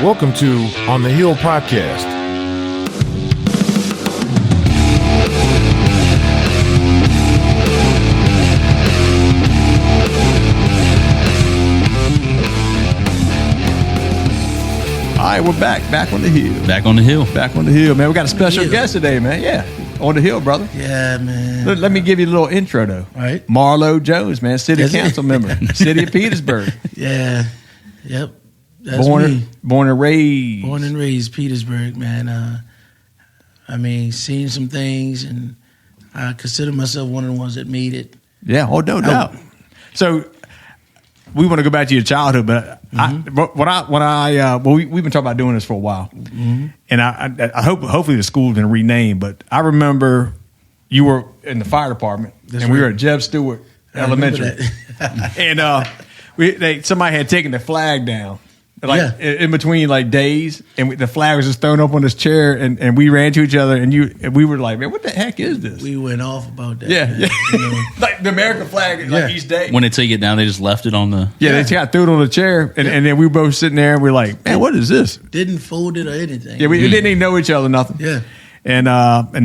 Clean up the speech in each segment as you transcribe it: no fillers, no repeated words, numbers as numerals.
Welcome to On the Hill Podcast. All right, we're back on the hill. Back on the hill. Back on the hill, man. We got a special guest today, man. Yeah, on the hill, brother. Yeah, man. Let me give you a little intro, though. All right. Marlow Jones, man, city council member, city of Petersburg. Yeah. Yep. That's Born me. and raised. Born and raised Petersburg, man. Seen some things, and I consider myself one of the ones that made it. Yeah, no doubt. So we want to go back to your childhood, but we've been talking about doing this for a while, and I hope hopefully the school's been renamed. But I remember you were in the fire department, and we were at Jeb Stewart Elementary, and somebody had taken the flag down. In between days, and the flag was just thrown up on this chair, and we ran to each other, and we were like, man, what the heck is this? We went off about that. Yeah. You know? Like the American flag, each day. When they take it down, they just left it on the... Yeah, they threw it on the chair, and then we were both sitting there, and we're like, man, what is this? Didn't fold it or anything. Yeah, we didn't even know each other, nothing. Yeah. And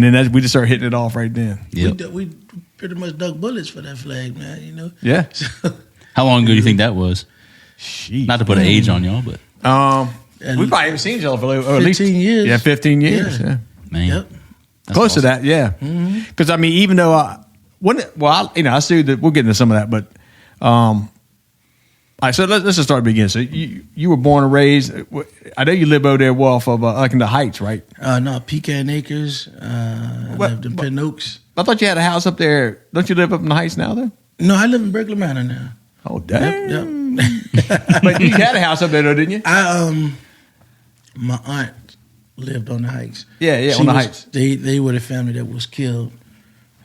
then we just started hitting it off right then. Yep. We pretty much dug bullets for that flag, man, you know? Yeah. How long ago do you think that was? Sheesh. Not to put an age on y'all, but... we probably haven't seen each other for at least 15 years. Yeah, 15 years. Yeah. Man. Yep. Close awesome. to that, yeah. Because, even though I sued that, we'll get into some of that, but all right, so let's just start at the beginning. So you were born and raised, I know you live over there off of, in the Heights, right? No, Pecan Acres. I lived in Penn Oaks. I thought you had a house up there. Don't you live up in the Heights now, though? No, I live in Berkeley Manor now. Oh, damn. Yep. But you had a house up there, though, didn't you? My aunt lived on the Heights. Yeah, on the Heights. They were the family that was killed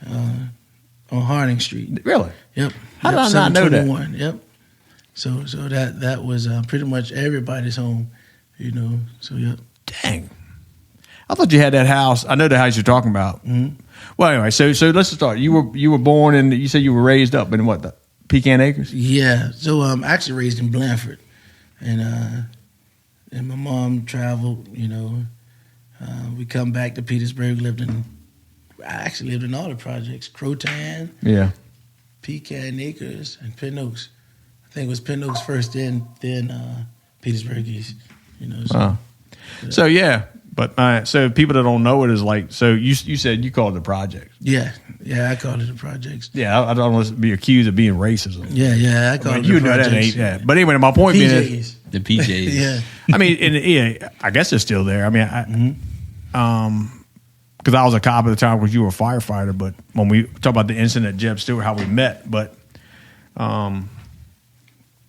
on Harding Street. Really? Yep. How did I not know that? 721. Yep. So that was pretty much everybody's home, you know. So yep. Dang. I thought you had that house. I know the house you're talking about. Mm-hmm. Well, anyway, so let's start. You were born and you said you were raised up in what, the Pecan Acres? Yeah. So actually raised in Blandford, and my mom traveled. You know, we come back to Petersburg. I actually lived in all the projects: Croton, Yeah, Pecan Acres, and Penn Oaks. I think it was Penn Oaks first, then Petersburg East. You know. So yeah. But so people that don't know it is like, so you said you called it the projects. Yeah, I called it the projects. Yeah, I don't want to be accused of being racism. Yeah, I called it you the know projects. that ain't that. But anyway, my point being is The PJs. Yeah. I guess it's still there. Because I was a cop at the time because you were a firefighter. But when we talk about the incident at Jeb Stewart, how we met, but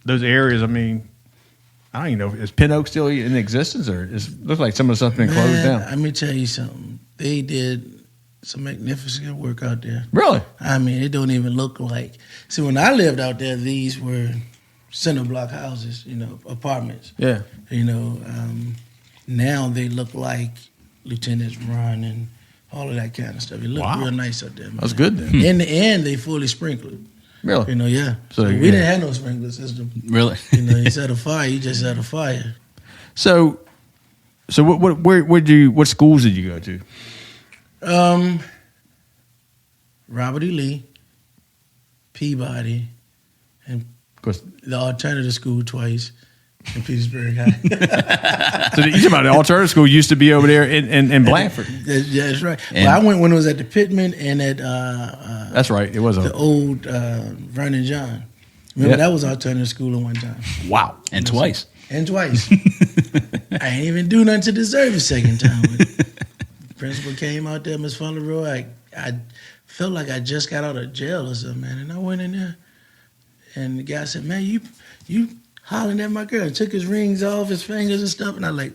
those areas, I don't even know. Is Penn Oaks still in existence, or looks like some of the stuff's been closed down? Let me tell you something. They did some magnificent work out there. Really? It don't even look like. See, when I lived out there, these were center block houses, you know, apartments. Yeah. You know, now they look like Lieutenant's Run and all of that kind of stuff. It looked real nice out there, man. That's good then. In the end, they fully sprinkled. Really? You know, yeah. So we didn't have no sprinkler system. Really? You know, you set a fire, you just set a fire. So what schools did you go to? Robert E. Lee, Peabody, and the alternative school twice in Petersburg High. So you talking about the alternative school used to be over there in Blandford. Yeah, that's right. Well, I went when it was at the Pittman and at that's right. It was the old Vernon John. Remember that was alternative school at one time. Wow. And twice. And twice. I ain't even do nothing to deserve a second time. The principal came out there, Miss Fauntleroy. I felt like I just got out of jail or something, man. And I went in there, and the guy said, "Man, you hollering at my girl." And took his rings off, his fingers and stuff. And I like,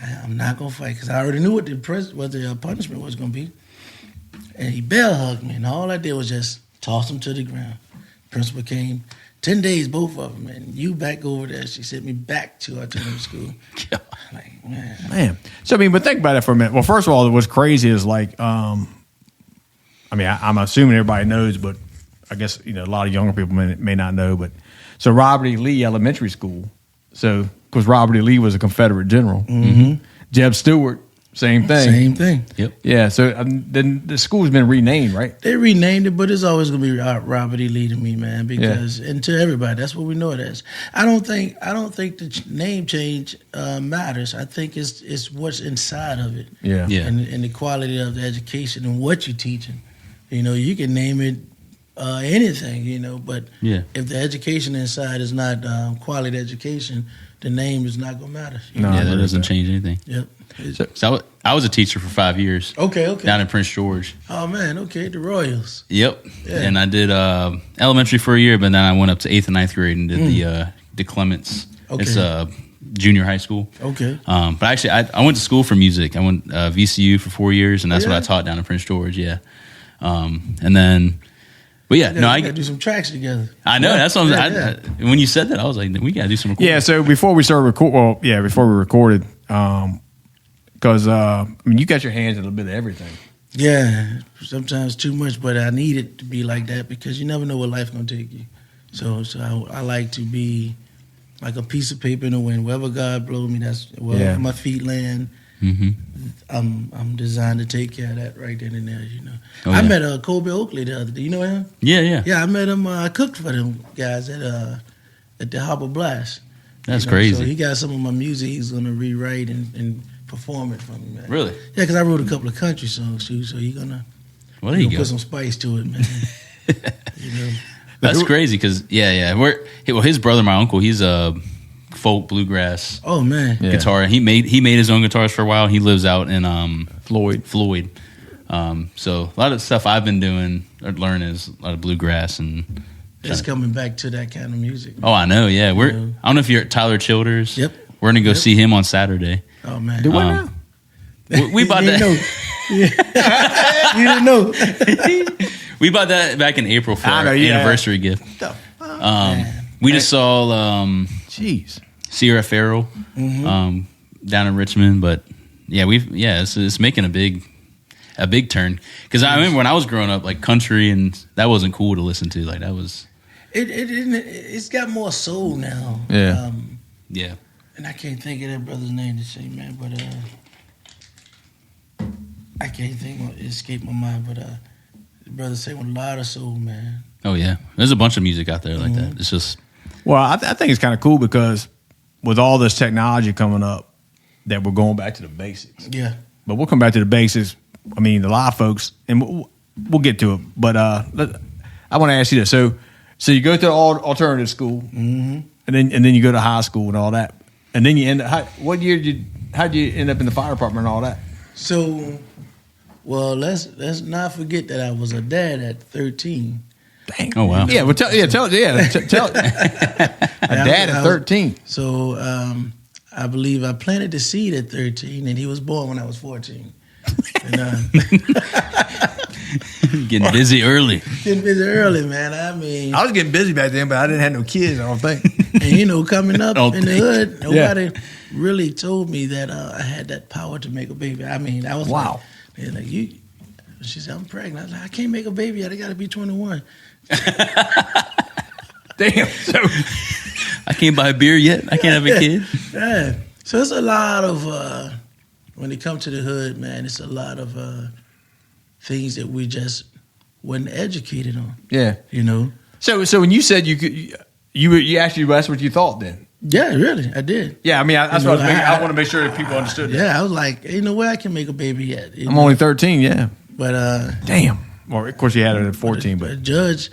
I'm not gonna fight because I already knew what the punishment was gonna be. And he bell hugged me, and all I did was just toss him to the ground. Principal came. 10 days, both of them, and you back over there. She sent me back to alternative school. Like, man. So, but think about it for a minute. Well, first of all, what's crazy is I'm assuming everybody knows, but I guess, a lot of younger people may not know. But so Robert E. Lee Elementary School So, because Robert E. Lee was a Confederate general. Mm-hmm. Jeb Stuart, same thing. Same thing. Yep. Yeah. So then the school's been renamed, right? They renamed it, but it's always gonna be Robert E. Lee to me, man. Because and to everybody, that's what we know it as. I don't think the name change matters. I think it's what's inside of it. Yeah. Yeah. And the quality of the education and what you're teaching. You know, you can name it anything. You know, but Yeah. if the education inside is not quality education, the name is not gonna matter. No, Yeah, I that agree doesn't with change anything. Yep. So I was a teacher for 5 years Okay. down in Prince George. Oh man. Okay. The Royals. Yep. Yeah. And I did elementary for a year, but then I went up to 8th and 9th grade and did the Clements. Okay. It's junior high school. Okay. But actually, I went to school for music. I went VCU for 4 years, and that's what I taught down in Prince George. Yeah. And then, but yeah, We gotta do some tracks together. I know that's what Yeah, when you said that, I was like, we gotta do some recording. Yeah. So before we started before we recorded, because you got your hands in a little bit of everything. Yeah, sometimes too much, but I need it to be like that because you never know what life's gonna take you. So I like to be like a piece of paper in the wind. Wherever God blow me, that's wherever my feet land. Mm-hmm. I'm designed to take care of that right then and there. You know, Oh, I yeah. met Kobe Oakley the other day. You know him? Yeah. Yeah, I met him. I cooked for them guys at the Harbor Blast. That's You know, crazy. So he got some of my music. He's gonna rewrite and perform it for me, man. Really? Yeah, because I wrote a couple of country songs too. So he's gonna. Well, there you go. Put some spice to it, man. You know. That's crazy because his brother, my uncle, he's a folk bluegrass Oh man. Yeah. guitar. He made his own guitars for a while. He lives out in Floyd. So a lot of stuff I've been doing or learning is a lot of bluegrass and. It's coming back to that kind of music. Oh, I know. Yeah, I Yeah. don't know if you're at Tyler Childers. Yep. We're gonna go Yep. see him on Saturday. Oh man. Do what Um, now? We bought You didn't that. know. You didn't know. We bought that back in April for I know, our yeah. Oh, anniversary gift. Man. We just saw Jeez. Sierra Farrell down in Richmond, but it's making a big turn because I remember when I was growing up, like country and that wasn't cool to listen to. Like that was It's got more soul now. Yeah. yeah. And I can't think of that brother's name to say, man, but I can't think. It escaped my mind, but the brother sang with a lot of soul, man. Oh yeah, there's a bunch of music out there like that. It's just Well, I think it's kind of cool because with all this technology coming up, that we're going back to the basics. Yeah. But we'll come back to the basics. I mean, a lot of folks, and we'll get to it. But I want to ask you this: so you go to alternative school, and then you go to high school and all that, and then you end up. What year how'd you end up in the fire department and all that? So, well, let's not forget that I was a dad at 13. Dang. Oh, wow. Yeah. Well, tell. A dad at 13. So I believe I planted the seed at 13, and he was born when I was 14. And, getting busy early. getting busy early, man. I mean, I was getting busy back then, but I didn't have no kids. I don't think. and coming up Don't in the think. hood, nobody really told me that I had that power to make a baby. I mean, I was Wow. They're like, you. She said, I'm pregnant. I was like, I can't make a baby yet. I got to be 21. Damn. So I can't buy a beer yet. I can't have a kid. Yeah. So it's a lot of, when it comes to the hood, man, it's a lot of things that we just wasn't educated on, yeah. you know? So when you said you actually that's what you thought then? Yeah, really, I did. Yeah. I mean, I want to make sure that people understood that. Yeah, I was like, ain't no way I can make a baby yet. you I'm know? only 13. Yeah. But Damn. Well, of course you had it at 14, a but judge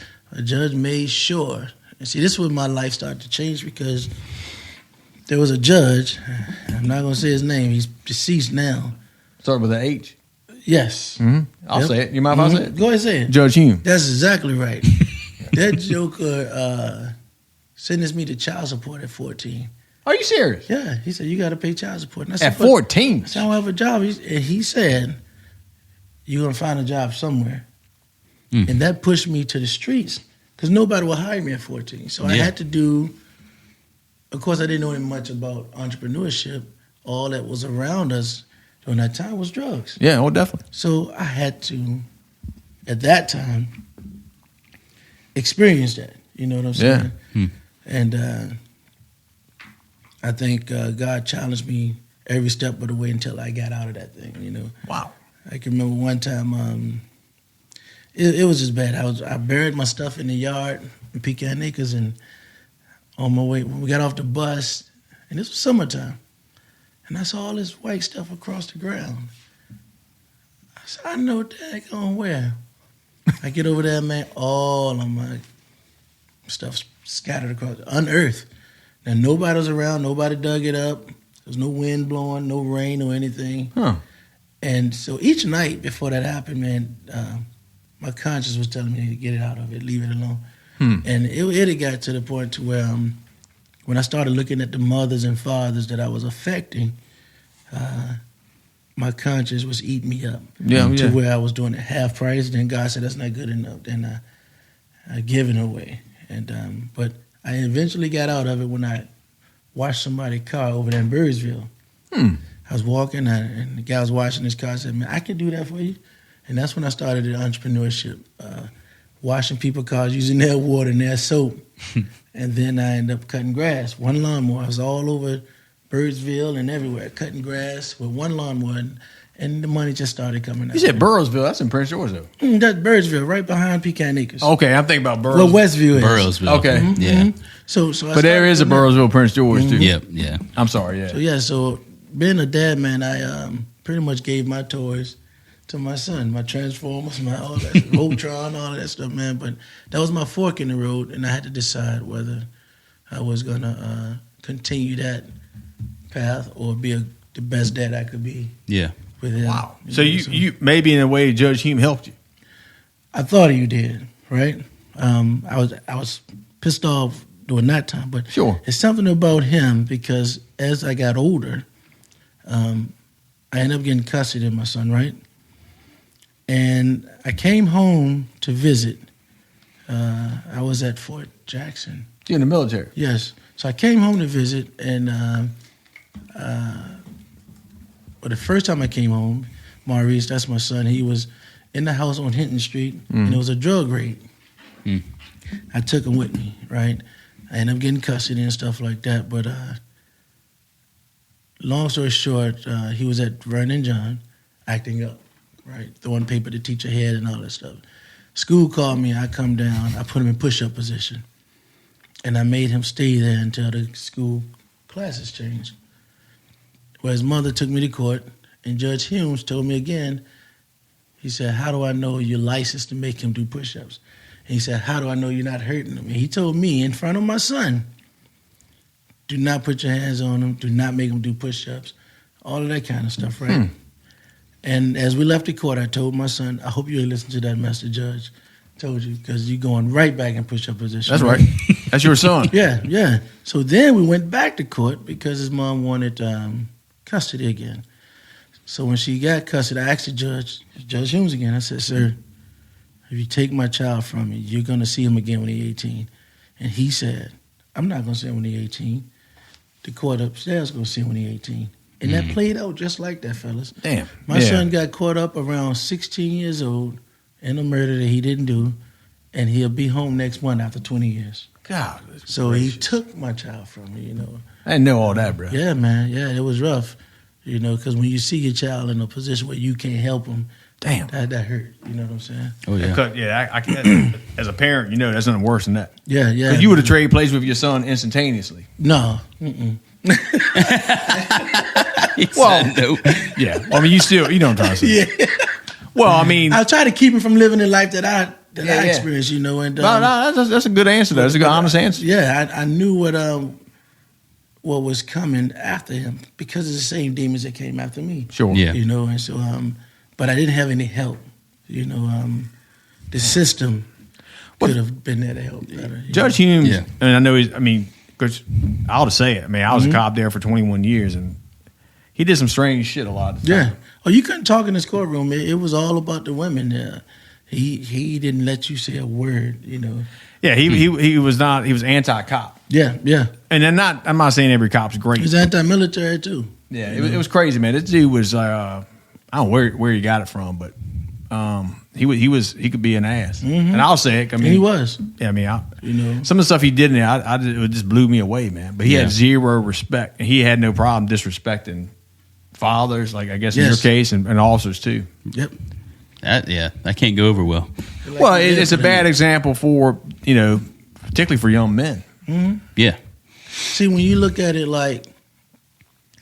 made sure. And see, this is when my life started to change because there was a judge. I'm not gonna say his name. He's deceased now. start with an H. Yes. I'll Yep. say it. You mind if I say it? Go ahead, say it. Judge Hume. That's exactly right. That joker sentenced me to child support at 14. Are you serious? Yeah, he said, you got to pay child support. And I said, At 14? I said, I don't have a job. And he said, you're going to find a job somewhere. And that pushed me to the streets because nobody would hire me at 14. So I had to do, of course, I didn't know much about entrepreneurship. All that was around us during that time was drugs. Yeah, well, definitely. So I had to, at that time, experience that. You know what I'm saying? Yeah. And I think God challenged me every step of the way until I got out of that thing. You know. Wow. I can remember one time. It was just bad. I buried my stuff in the yard in Pecan Acres, and on my way when we got off the bus, and this was summertime, and I saw all this white stuff across the ground. I said, I know daggone where. I get over there, man, all of my stuff scattered across, unearthed. And nobody was around, nobody dug it up. There was no wind blowing, no rain or anything. Huh. And so each night before that happened, man, my conscience was telling me to get it out of it, leave it alone. And it had got to the point to where when I started looking at the mothers and fathers that I was affecting, my conscience was eating me up. To where I was doing it half price. Then God said, that's not good enough. Then I given away. And but I eventually got out of it when I washed somebody's car over there in Birdsville. I was walking, and the guy was washing his car. I said, man, I can do that for you. And that's when I started the entrepreneurship, washing people's cars using their water and their soap. And then I ended up cutting grass. One lawnmower. I was all over Birdsville and everywhere, cutting grass with one lawnmower. And the money just started coming out. You said Burrowsville. That's in Prince George, though. That's Birdsville, right behind Pecan Acres. Okay, I'm thinking about Burrowsville. Well, Westview is. Burrowsville. Okay. Yeah. So But there is a Burrowsville, Prince George, too. Yep. Yeah. I'm sorry, yeah. So being a dad, man, I pretty much gave my toys to my son, my Transformers, my all that, Voltron, all of that stuff, man. But that was my fork in the road, and I had to decide whether I was going to continue that path or be the best dad I could be. Yeah. With him. Wow. So you maybe in a way Judge Hume helped you. I thought you did, right? I was pissed off during that time, but Sure. It's something about him because as I got older, I ended up getting custody of my son, right? And I came home to visit. I was at Fort Jackson. You're in the military. Yes. So I came home to visit, and the first time I came home, Maurice, that's my son, he was in the house on Hinton Street, and it was a drug raid. I took him with me, right? I ended up getting custody and stuff like that, but long story short, he was at Vernon John, acting up, right? Throwing paper at the teacher head and all that stuff. School called me, I come down, I put him in push-up position, and I made him stay there until the school classes changed. Well, his mother took me to court, and Judge Humes told me again, he said, how do I know you're licensed to make him do push-ups? And he said, how do I know you're not hurting him? And he told me in front of my son, do not put your hands on him, do not make him do push-ups, all of that kind of stuff, right? And as we left the court, I told my son, I hope you listen to that, Master Judge. Told you, because you're going right back in push-up position. That's right. That's your son. Yeah. So then we went back to court because his mom wanted custody again. So when she got custody, I asked the judge, Judge Humes again, I said, sir, if you take my child from me, you're going to see him again when he's 18. And he said, I'm not going to see him when he's 18. The court upstairs is going to see him when he's 18. And that played out just like that, fellas. Damn. My son got caught up around 16 years old in a murder that he didn't do, and he'll be home next month after 20 years. God. So he took my child from me, you know. I didn't know all that, bro. Yeah, man. Yeah, it was rough, you know, because when you see your child in a position where you can't help him, damn, that hurt. You know what I'm saying? Oh yeah. I can't. As a parent, you know, there's nothing worse than that. Yeah. Because you would have traded places with your son instantaneously. No. Well, no. Yeah. Well, I mean, you know what I'm trying to say. Yeah. Well, I mean, I try to keep him from living the life that I experienced, you know. And no, that's a good answer. That's a good, honest answer. Yeah, I knew what was coming after him because it's the same demons that came after me. Sure. Yeah. You know, and so but I didn't have any help. You know, the system could have been there to help better. Judge Humes, and I know because I'll just say it. I mean, I was a cop there for 21 years, and he did some strange shit a lot of the time. Yeah. Oh, you couldn't talk in his courtroom. It was all about the women there. He didn't let you say a word, you know. Yeah, he was not. He was anti-cop. Yeah. And then I'm not saying every cop's great. He's anti-military too. Yeah, it was crazy, man. This dude was I don't know where he got it from, but he could be an ass, and I'll say it. I mean, And he was. Yeah, I mean, You know. some of the stuff he did in there, it just blew me away, man. But he had zero respect, and he had no problem disrespecting fathers, like I guess in your case, and officers too. Yep. That can't go over well. Like Well, he it's a lived bad example for particularly for young men. Yeah. See, when you look at it like,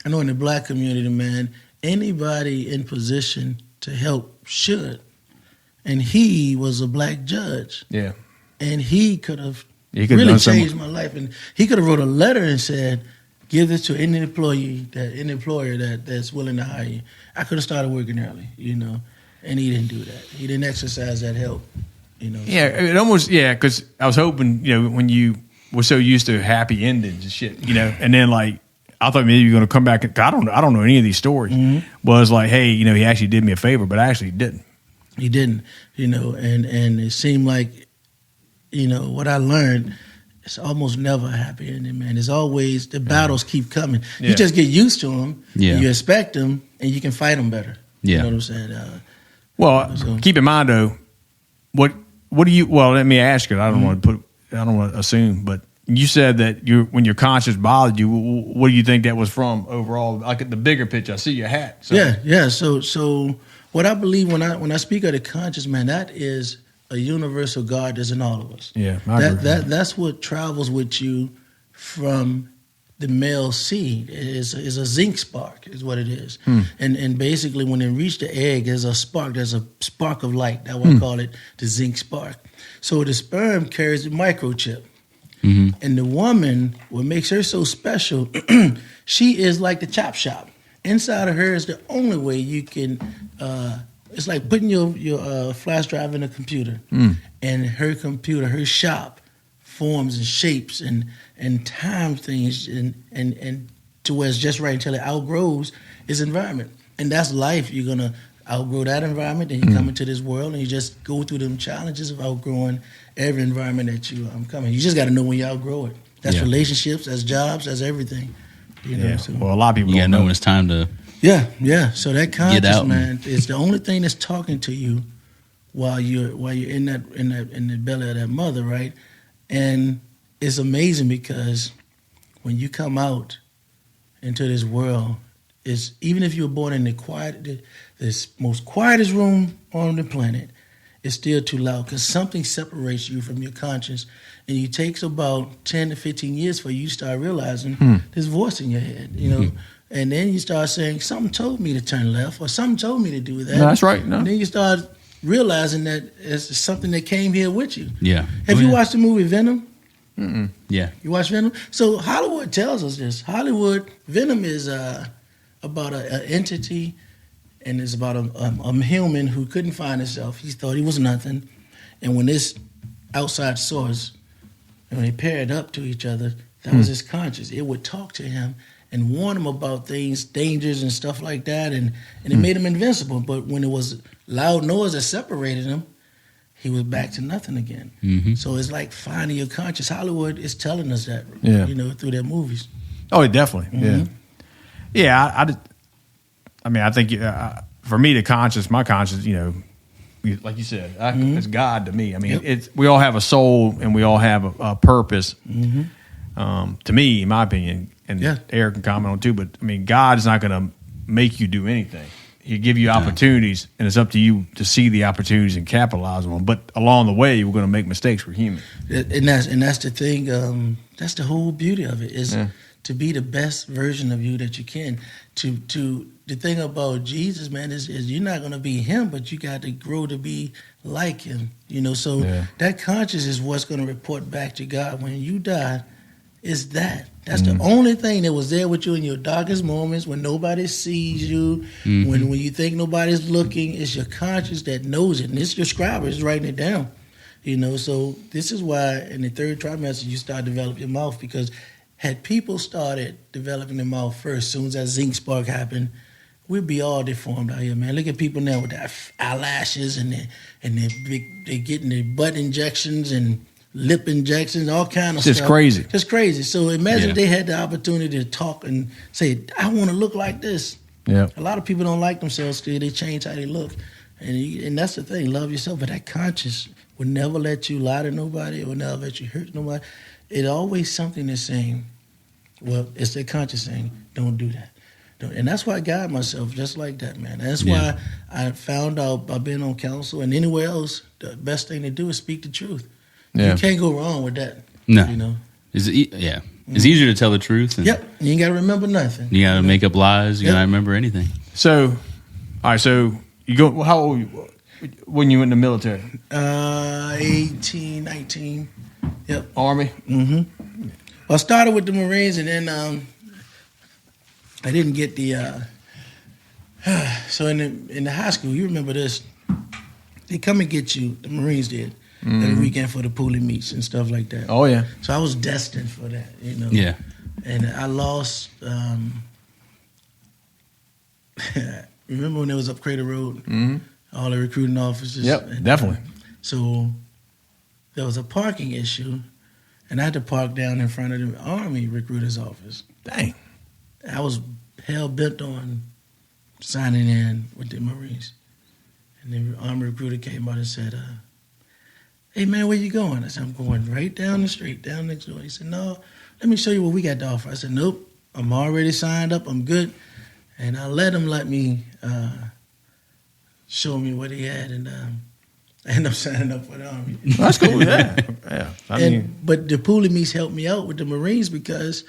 I know in the black community, man, anybody in position to help should. And he was a black judge. Yeah, And he could have He could've really done some- changed my life. And he could have wrote a letter and said, give this to any employer that's willing to hire you. I could have started working early, and he didn't do that. He didn't exercise that help, yeah. It almost because I was hoping when you were so used to happy endings and shit, and then like I thought maybe you're going to come back. I don't know any of these stories. Was like, hey, he actually did me a favor, but I actually didn't. He didn't, and it seemed like, what I learned, it's almost never a happy ending, man. It's always, the battles keep coming. Yeah. You just get used to them, Yeah. you expect them, and you can fight them better. Yeah. You know what I'm saying? Well, So- keep in mind though, what do you? Well, let me ask you. I don't want to assume, but you said that when your conscience bothered you, what do you think that was from overall? Like the bigger picture, I see your hat. So. Yeah. So what I believe when I speak of the conscience, man, that is a universal God that's in all of us. Yeah, I agree. That's what travels with you from the male seed. Is a zinc spark, is what it is. And basically, when it reaches the egg, there's a spark. There's a spark of light. That's why I call it the zinc spark. So the sperm carries the microchip. And the woman, what makes her so special, she is like the chop shop. Inside of her is the only way you can. It's like putting your flash drive in a computer, and her computer, her shop, forms and shapes and times things and to where it's just right until it outgrows its environment. And that's life. You're gonna outgrow that environment, then you come into this world and you just go through them challenges of outgrowing every environment that you coming. You just got to know when you outgrow it. That's relationships, that's jobs, that's everything. Yeah. So. Well, a lot of people You gotta don't know know. when it's time to. Yeah. So that conscious, out. man, is the only thing that's talking to you while you're in the belly of that mother, right? And it's amazing because when you come out into this world, it's even if you were born in this most quietest room on the planet, it's still too loud because something separates you from your conscience, and it takes about 10 to 15 years for you to start realizing this voice in your head, and then you start saying, something told me to turn left, or something told me to do that. No, that's right. No. And then you start realizing that it's something that came here with you. Yeah. Have you watched the movie Venom? Yeah. You watch Venom? So Hollywood tells us this. Venom is about an entity, and it's about a human who couldn't find himself. He thought he was nothing. And when this outside source, when they paired up to each other, that was his conscience. It would talk to him and warn him about things, dangers and stuff like that, and it made him invincible. But when it was loud noise that separated him, he was back to nothing again. So it's like finding your conscience. Hollywood is telling us that, through their movies. Oh, definitely. Yeah. I mean, I think for me, my conscience, like you said, it's God to me. I mean, we all have a soul and we all have a purpose. To me, in my opinion, and Eric can comment on too. But I mean, God is not going to make you do anything. He'll give you opportunities, and it's up to you to see the opportunities and capitalize on them. But along the way, we're going to make mistakes. We're human, and that's the thing. That's the whole beauty of it is to be the best version of you that you can. The thing about Jesus, man, is you're not going to be him, but you got to grow to be like him. So that conscience is what's going to report back to God when you die. Is that. That's the only thing that was there with you in your darkest moments, when nobody sees you, when you think nobody's looking. It's your conscience that knows it, and it's your scribe is writing it down. So this is why in the third trimester you start developing your mouth, because had people started developing their mouth first, as soon as that zinc spark happened, we'd be all deformed out here, man. Look at people now with their eyelashes and they're getting their butt injections and lip injections, all kind of stuff. Just crazy. Just crazy. So imagine if they had the opportunity to talk and say, I want to look like this. Yeah. A lot of people don't like themselves because they change how they look. And that's the thing, love yourself. But that conscience will never let you lie to nobody. It will never let you hurt nobody. It always something that's saying, well, it's their conscience saying, don't do that. And that's why I guide myself just like that, man. That's why I found out by being on council and anywhere else, the best thing to do is speak the truth. Yeah. You can't go wrong with that. No. You know? It's easier to tell the truth. And yep. You ain't got to remember nothing. You got to make up lies. You got to remember anything. So, all right, so you go, how old were you when you went in the military? 18, 19. Yep. Army? Mm-hmm. Well, I started with the Marines, and then I didn't get the. So in the high school, you remember this? They come and get you. The Marines did every weekend for the poolie meets and stuff like that. Oh yeah. So I was destined for that, you know. Yeah. And I lost. Remember when it was up Crater Road? Mm-hmm. All the recruiting officers. Yep, and, definitely. So there was a parking issue, and I had to park down in front of the Army recruiter's office. Dang. I was hell bent on signing in with the Marines. And the Army recruiter came out and said, hey, man, where you going? I said, I'm going right down the street, down next door. He said, no, let me show you what we got to offer. I said, nope, I'm already signed up. I'm good. And I let me show me what he had. And I ended up signing up for the Army. That's cool, yeah. But the poolie meets helped me out with the Marines because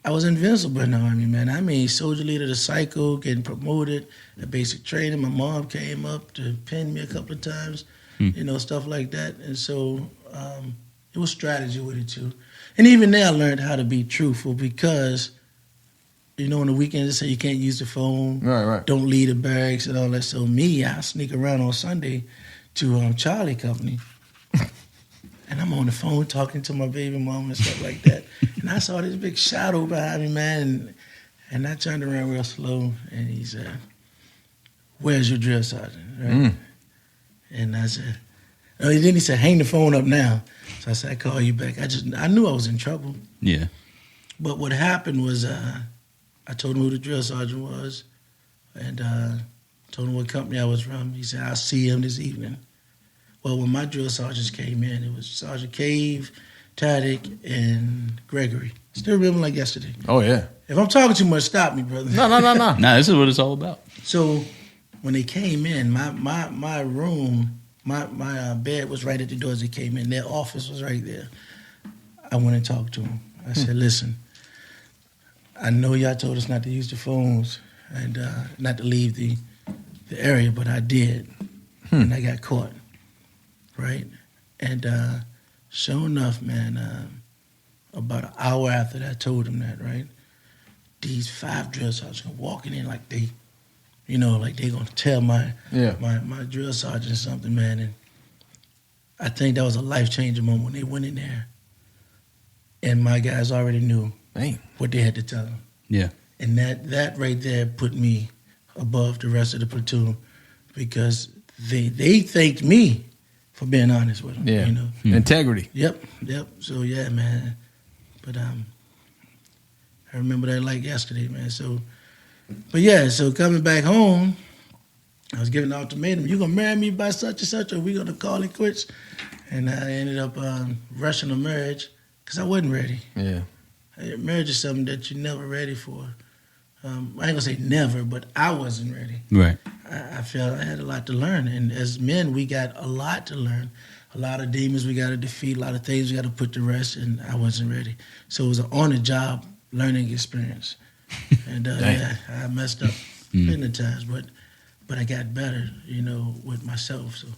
I was invincible in the Army, man. I mean, soldier leader to psycho, getting promoted, the basic training. My mom came up to pin me a couple of times, you know, stuff like that. And so it was strategy with it, too. And even there, I learned how to be truthful because, you know, on the weekends, they say you can't use the phone. Right. Don't leave the barracks and all that. So me, I sneak around on Sunday to Charlie Company. And I'm on the phone talking to my baby mom and stuff like that. And I saw this big shadow behind me, man. And I turned around real slow, and he said, where's your drill sergeant? Right? And I said, oh, then he said, hang the phone up now. So I said, I'll call you back. I knew I was in trouble. Yeah. But what happened was I told him who the drill sergeant was and told him what company I was from. He said, I'll see him this evening. Well, when my drill sergeants came in, it was Sergeant Cave, Taddick, and Gregory. Still remember like yesterday. Oh, yeah. If I'm talking too much, stop me, brother. No. Nah, this is what it's all about. So when they came in, my room, my bed was right at the door as they came in. Their office was right there. I went and talked to them. I said, listen, I know y'all told us not to use the phones and not to leave the area, but I did. And I got caught. Right? And sure enough, man, about an hour after that, I told him that, right? These 5 drill sergeants walking in like they, you know, like they gonna tell my drill sergeant something, man. And I think that was a life-changing moment when they went in there. And my guys already knew what they had to tell them. Yeah. And that right there put me above the rest of the platoon because they thanked me for being honest with them. Yeah. You know? Integrity. Yep. So yeah, man. But I remember that like yesterday, man. So coming back home, I was given an ultimatum. You gonna marry me by such and such, or we gonna call it quits? And I ended up rushing a marriage because I wasn't ready. Yeah. Marriage is something that you're never ready for. I ain't gonna say never, but I wasn't ready. Right. I felt I had a lot to learn, and as men, we got a lot to learn. A lot of demons we got to defeat, a lot of things we got to put to rest, and I wasn't ready. So it was an on-the-job learning experience. And I messed up many times, but I got better, you know, with myself. So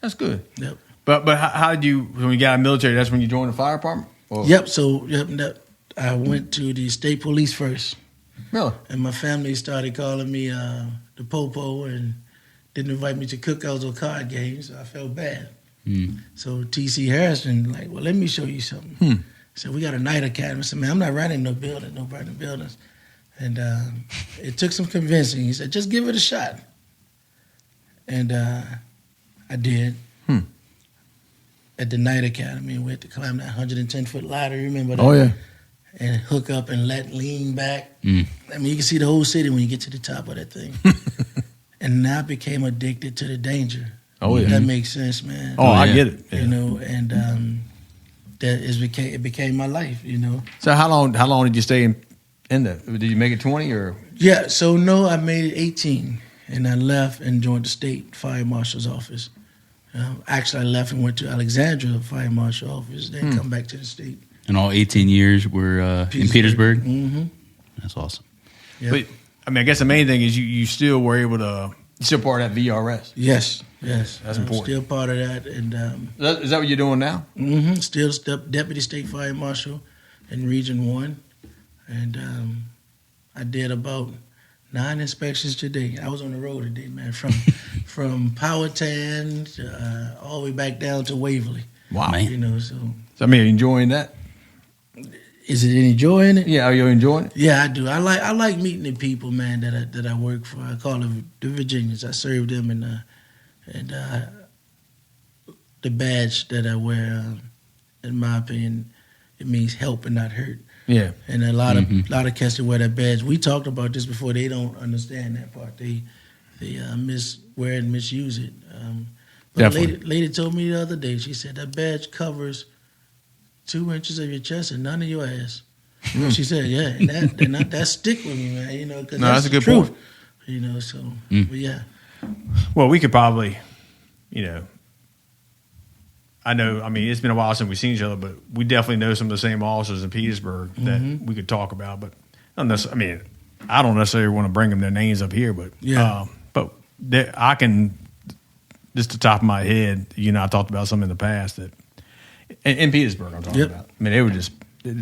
that's good. Yep. But how did you, when you got out of the military, that's when you joined the fire department? Or? Yep. So I went to the state police first. Really? And my family started calling me the Popo and didn't invite me to cookouts or card games. So I felt bad. So T.C. Harrison, like, well, let me show you something. He said, we got a night academy. I said, man, I'm not running no burning buildings. And it took some convincing. He said, just give it a shot. And I did. At the night academy, we had to climb that 110-foot ladder. You remember that? Oh, yeah. And hook up and lean back. I mean, you can see the whole city when you get to the top of that thing. and I became addicted to the danger. Oh, yeah. That makes sense, man. Oh, I yeah. get it. Yeah. You know, and it became my life. You know. So how long did you stay in the? Did you make it 20 or? Yeah. So no, I made it 18, and I left and joined the state fire marshal's office. Actually, I left and went to Alexandria fire marshal office, then come back to the state. And all 18 years were in Petersburg. Mm-hmm. That's awesome. Yep. But I mean, I guess the main thing is you still were able to. You still part of that VRS. Yes. That's important. Still part of that, and Is that what you're doing now? still deputy state fire marshal in Region 1, and I did about 9 inspections today. I was on the road today, man, from Powhatan all the way back down to Waverly. Wow. Man. You know, so So I mean, enjoying that? is it any joy in it? Yeah, are you enjoying it? Yeah, I do. I like meeting the people, man, that I work for. I call them the Virginians. I serve them, and the badge that I wear, in my opinion, it means help and not hurt. Yeah. And a lot of cats that wear that badge. We talked about this before. They don't understand that part. They wear it and misuse it. But a Definitely. lady told me the other day. She said that badge covers 2 inches of your chest and none of your ass. She said, yeah, and that stick with me, man. You know, because that's a the good truth. point. You know, so but yeah. Well, we could probably, you know, I know. I mean, it's been a while since we've seen each other, but we definitely know some of the same officers in Petersburg that we could talk about. But not necessarily, I mean, I don't necessarily want to bring them their names up here, but I can just the top of my head. You know, I talked about some in the past that in Petersburg. I'm talking about. I mean, they were just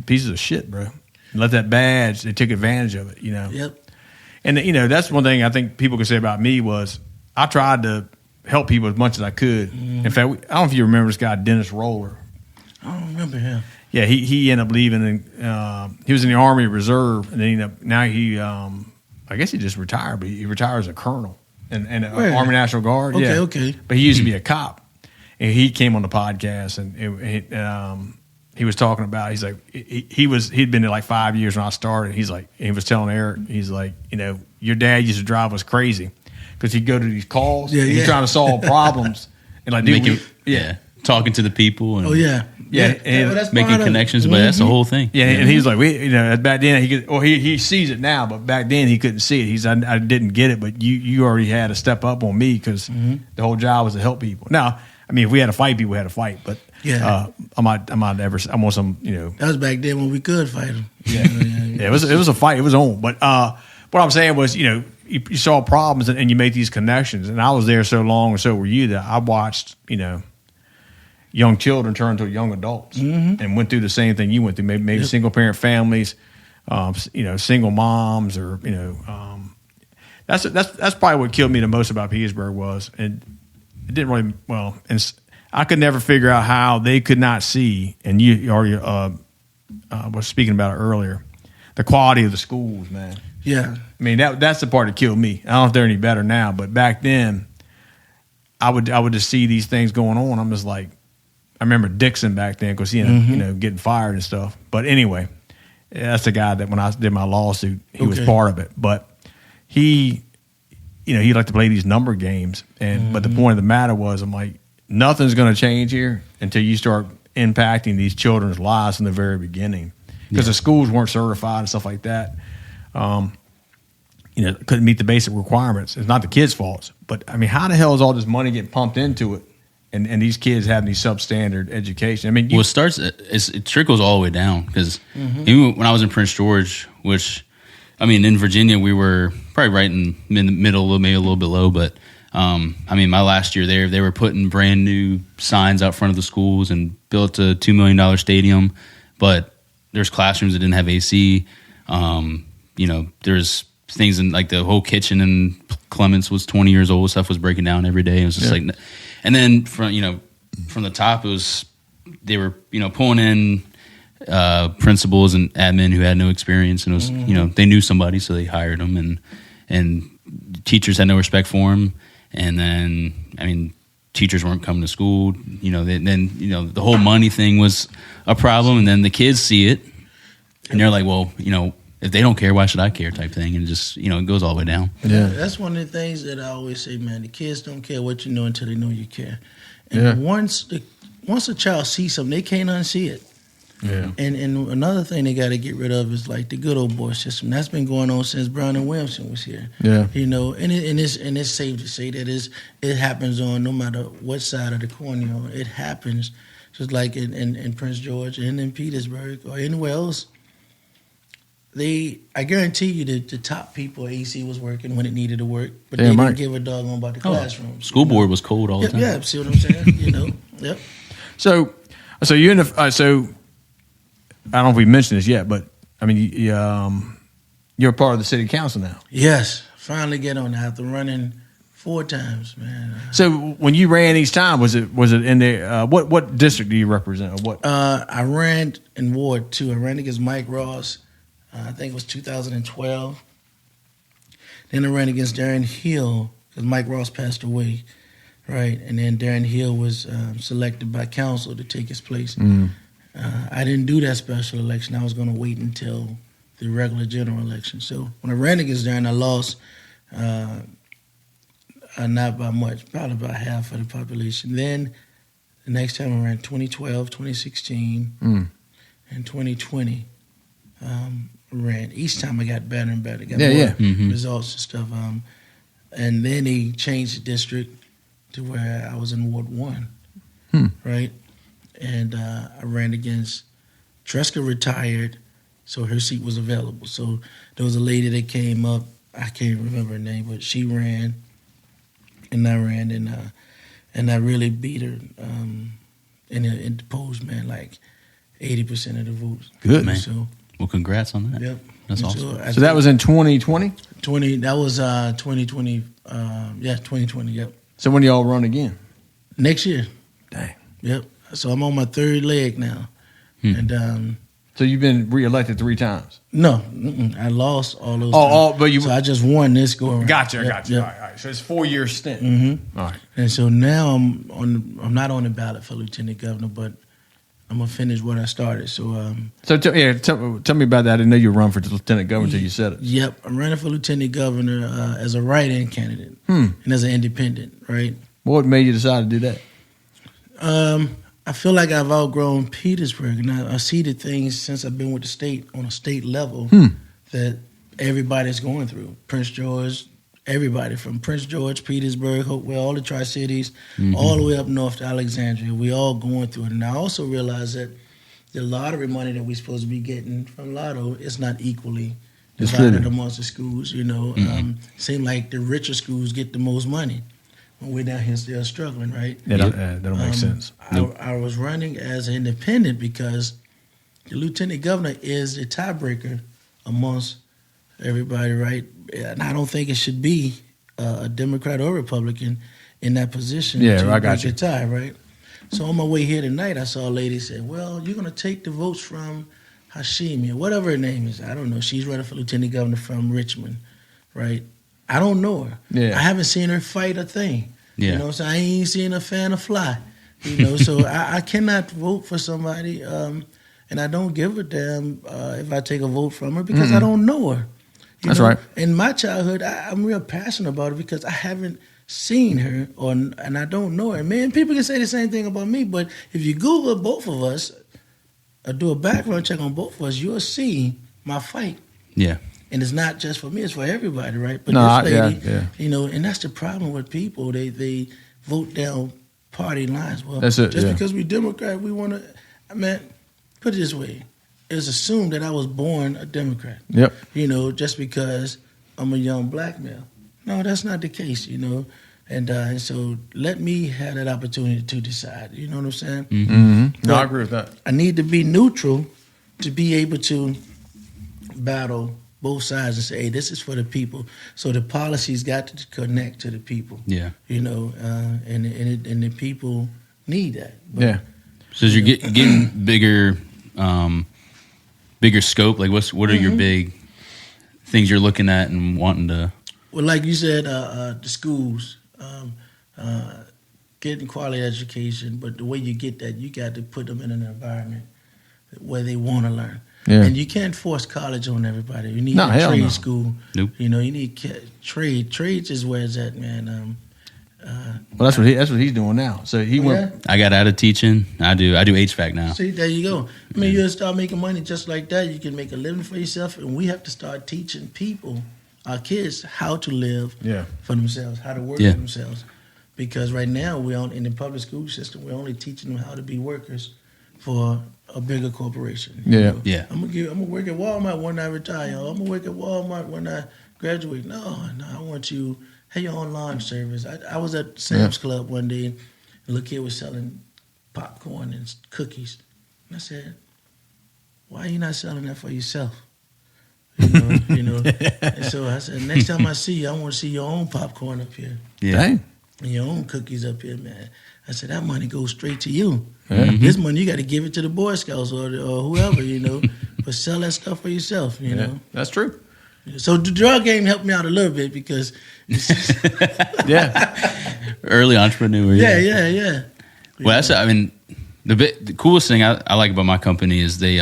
pieces of shit, bro. Let that badge, they took advantage of it. You know. Yep. And you know, that's one thing I think people could say about me was I tried to help people as much as I could. In fact, I don't know if you remember this guy, Dennis Roller. I don't remember him. Yeah, he ended up leaving. And, he was in the Army Reserve, and then now he, I guess he just retired, but he retired as a colonel in Army National Guard. Okay, yeah. okay. But he used to be a cop, and he came on the podcast, and he was talking about. He's like, he'd been there like 5 years when I started. He was telling Eric, he's like, you know, your dad used to drive us crazy because he'd go to these calls, and he's trying to solve problems, and like, talking to the people. And and that's making part of it. connections, but that's the whole thing. Yeah, and he was like, back then he sees it now, but back then he couldn't see it. He's I didn't get it, but you already had to step up on me because the whole job was to help people. Now, I mean, if we had to fight people, we had to fight, but I want some, you know. That was back then when we could fight them. Yeah, it was a fight. It was on, but what I'm saying was, you know, you saw problems and you make these connections, and I was there so long, and so were you, that I watched, you know, young children turn to young adults and went through the same thing you went through. Maybe single parent families, you know, single moms, or you know, that's probably what killed me the most about Petersburg was, and it didn't really and I could never figure out how they could not see, and you already was speaking about it earlier, the quality of the schools, man. Yeah. I mean, that's the part that killed me. I don't know if they're any better now, but back then, I would just see these things going on. I'm just like, I remember Dixon back then because you know getting fired and stuff. But anyway, that's the guy that when I did my lawsuit, he was part of it. But he, you know, he liked to play these number games. And but the point of the matter was, I'm like, nothing's going to change here until you start impacting these children's lives from the very beginning, because the schools weren't certified and stuff like that. You know, couldn't meet the basic requirements. It's not the kids' faults, but I mean, how the hell is all this money getting pumped into it, and these kids having these substandard education? I mean, it trickles all the way down, because even when I was in Prince George, which, I mean, in Virginia, we were probably right in the middle, maybe a little bit low, but I mean, my last year there, they were putting brand new signs out front of the schools and built a $2 million stadium, but there's classrooms that didn't have AC. You know, there's things in like the whole kitchen in Clements was 20 years old. Stuff was breaking down every day. It was just like, and then from the top, it was, they were, you know, pulling in principals and admin who had no experience, and it was, you know, they knew somebody, so they hired them, and teachers had no respect for them. And then, I mean, teachers weren't coming to school. You know, then you know, the whole money thing was a problem, and then the kids see it, and they're like, well, you know, if they don't care, why should I care type thing. And just, it goes all the way down. Yeah. That's one of the things that I always say, man. The kids don't care what you know until they know you care. And once a child sees something, they can't unsee it. Yeah. And another thing they got to get rid of is like the good old boy system. That's been going on since Brown and Williamson was here. Yeah. And it's safe to say that it happens on no matter what side of the coin you're on. It happens just like in Prince George and in Petersburg or anywhere else. I guarantee you that the top people at AC was working when it needed to work, but they didn't give a doggone about the classroom. School board was cold all the time. Yeah, see what I'm saying? Yep. So you're in the so I don't know if we mentioned this yet, but I mean you're a part of the city council now. Yes, finally get on that after running 4 times, man. So when you ran each time, was it in there? What district do you represent? Or what? I ran in Ward 2. I ran against Mike Ross. I think it was 2012. Then I ran against Darren Hill because Mike Ross passed away, right? And then Darren Hill was selected by council to take his place. I didn't do that special election. I was going to wait until the regular general election. So when I ran against Darren, I lost not by much, probably about half of the population. Then the next time I ran 2012, 2016, and 2020. Ran. Each time I got better and better. Got more results and stuff. And then he changed the district to where I was in Ward 1, right? And I ran against Tresca retired, so her seat was available. So there was a lady that came up. I can't remember her name, but she ran, and I ran, and I really beat her in the polls, man, like 80% of the votes. Good, man. So. Well, congrats on that. Yep. That's awesome. So that was in 2020? That was 2020. 2020, yep. So when y'all run again? Next year. Dang. Yep. So I'm on my 3rd leg now. And so you've been reelected 3 times? no, I lost all those times. But so I just won this go around. Gotcha. Yep. All right. So it's 4-year stint. All right. And so now I'm not on the ballot for lieutenant governor, but I'm gonna finish what I started. So tell me about that. I didn't know you were running for lieutenant governor until you said it. Yep, I'm running for lieutenant governor as a write-in candidate and as an independent, right? What made you decide to do that? I feel like I've outgrown Petersburg, and I see the things since I've been with the state on a state level that everybody's going through. Prince George, everybody from Prince George, Petersburg, Hopewell, all the Tri-Cities, all the way up north to Alexandria. We all going through it. And I also realize that the lottery money that we're supposed to be getting from Lotto is not equally divided amongst the schools. Seem like the richer schools get the most money when we're down here still struggling, right? That don't make sense. I was running as an independent because the lieutenant governor is the tiebreaker amongst everybody, right? And I don't think it should be a Democrat or Republican in that position to I got break a tie, right? So on my way here tonight, I saw a lady say, well, you're going to take the votes from Hashimi or whatever her name is. I don't know. She's running for lieutenant governor from Richmond, right? I don't know her. Yeah. I haven't seen her fight a thing. Yeah. You know, so I ain't seen a fan of fly. So I cannot vote for somebody, and I don't give a damn if I take a vote from her because I don't know her. That's right. In my childhood, I'm real passionate about it because I haven't seen her and I don't know her. Man, people can say the same thing about me, but if you Google both of us or do a background check on both of us, you'll see my fight. Yeah. And it's not just for me; it's for everybody, right? But this lady, and that's the problem with people. They vote down party lines. Well, that's it, just because we Democrat, we want to. I mean, put it this way: it's assumed that I was born a Democrat. Yep. Just because I'm a young black male. No, that's not the case. And so let me have that opportunity to decide. You know what I'm saying? Mm-hmm. No, I agree with that. I need to be neutral to be able to battle both sides and say, hey, this is for the people. So the policies got to connect to the people. Yeah. And the people need that. But, So as you're getting bigger scope, like what are your big things you're looking at and wanting to? Well, like you said, the schools, getting quality education, but the way you get that, you got to put them in an environment where they want to learn. Yeah. And you can't force college on everybody. You need No, a hell trade no. school. Nope. You know, you need trade. Trades is where it's at, man. Well, that's what he's doing now. So he went. Yeah. I got out of teaching. I do HVAC now. See, there you go. I mean, you'll start making money just like that. You can make a living for yourself, and we have to start teaching people, our kids, how to live for themselves, how to work for themselves. Because right now, in the public school system, we're only teaching them how to be workers for a bigger corporation. Yeah. You know? Yeah. I'm gonna work at Walmart when I retire. I'm gonna work at Walmart when I graduate. No, I want you have your own launch service. I was at Sam's Club one day, and a little kid was selling popcorn and cookies. And I said, "Why are you not selling that for yourself?" You know. And so I said, "Next time I see you, I want to see your own popcorn up here Yeah. Dang. and your own cookies up here, man." I said, "That money goes straight to you. Mm-hmm. This money you got to give it to the Boy Scouts or whoever, you know. But sell that stuff for yourself, you know." That's true. So the drug game helped me out a little bit because, Yeah. Early entrepreneur. yeah. Well, the coolest thing I like about my company is they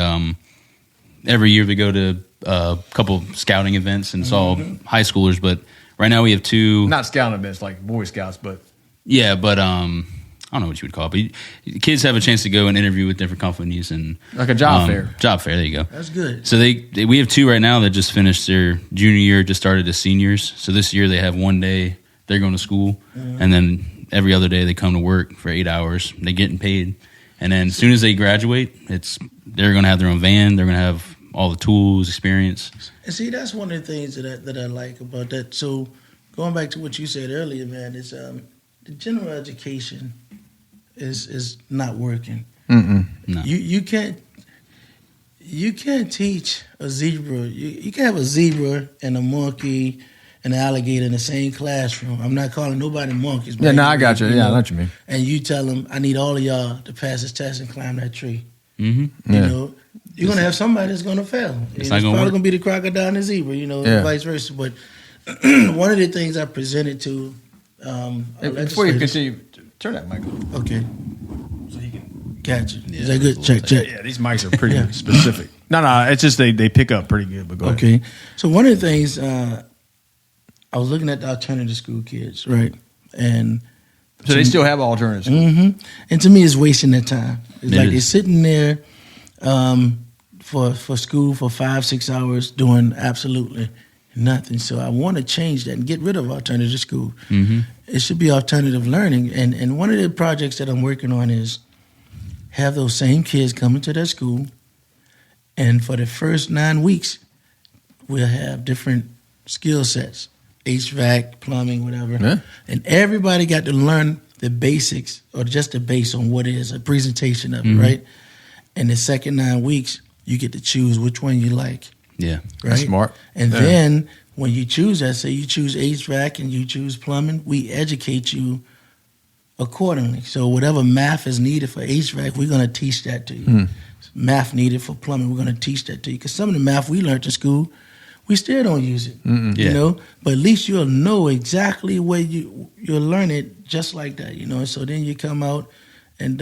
every year we go to a couple scouting events, and it's all high schoolers. But right now we have two. Not scouting events like Boy Scouts, but Yeah, but I don't know what you would call it. But kids have a chance to go and interview with different companies and like a job fair. Job fair. There you go. That's good. So we have two right now that just finished their junior year, just started as seniors. So this year they have one day they're going to school, and then every other day they come to work for 8 hours. They're getting paid, and then as soon as they graduate, they're going to have their own van. They're going to have all the tools, experience. And see, that's one of the things that I like about that. So going back to what you said earlier, man, is the general education is not working. Mm-mm. No. You can't teach a zebra. You can have a zebra and a monkey and an alligator in the same classroom. I'm not calling nobody monkeys. But Yeah, no, I got you. Yeah, I know what you mean. And you tell them, I need all of y'all to pass this test and climb that tree. Mm-hmm. You Yeah. know, you're going to have somebody that's going to fail. It's It's not gonna probably work. going to be the crocodile and the zebra, you know, Yeah. and vice versa. But one of the things I presented to our Before you legislators- continue, turn that mic on. Okay, So you can. gotcha. Yeah, Is that good? it's a Check, little check. Yeah, these mics are pretty Yeah. specific. No, it's just they pick up pretty good. But go ahead. Okay. So one of the things I was looking at the alternative school kids, right? And So they still have alternatives. and to me, it's wasting their time. It's It like is. they're sitting there for school for 5-6 hours doing absolutely nothing. So I want to change that and get rid of alternative school. Mm-hmm. It should be alternative learning. And one of the projects that I'm working on is have those same kids come into their school, and for the first 9 weeks, we'll have different skill sets, HVAC, plumbing, whatever. Yeah. And everybody got to learn the basics or just the base on what it is, a presentation of it, right? And the second 9 weeks, you get to choose which one you like, Yeah. right? That's smart. And Yeah. then when you choose that, say you choose HVAC and you choose plumbing, we educate you accordingly. So whatever math is needed for HVAC, we're going to teach that to you. Math needed for plumbing, we're going to teach that to you. Because some of the math we learned in school, we still don't use it, Yeah. you know? But at least you'll know exactly where you'll learn it just like that, you know? So then you come out and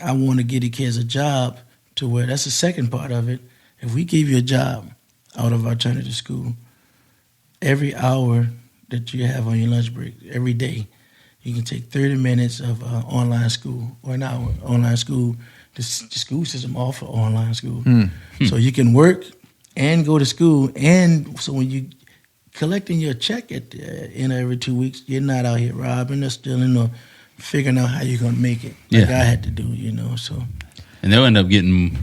I want to get the kids a job to where that's the second part of it. If we give you a job out of alternative school, every hour that you have on your lunch break, every day, you can take 30 minutes of online school or an hour online school. The school system offer online school. So you can work and go to school. And so when you collecting your check at the end of every 2 weeks, you're not out here robbing or stealing or figuring out how you're going to make it like Yeah. I had to do, you know. So And they'll end up getting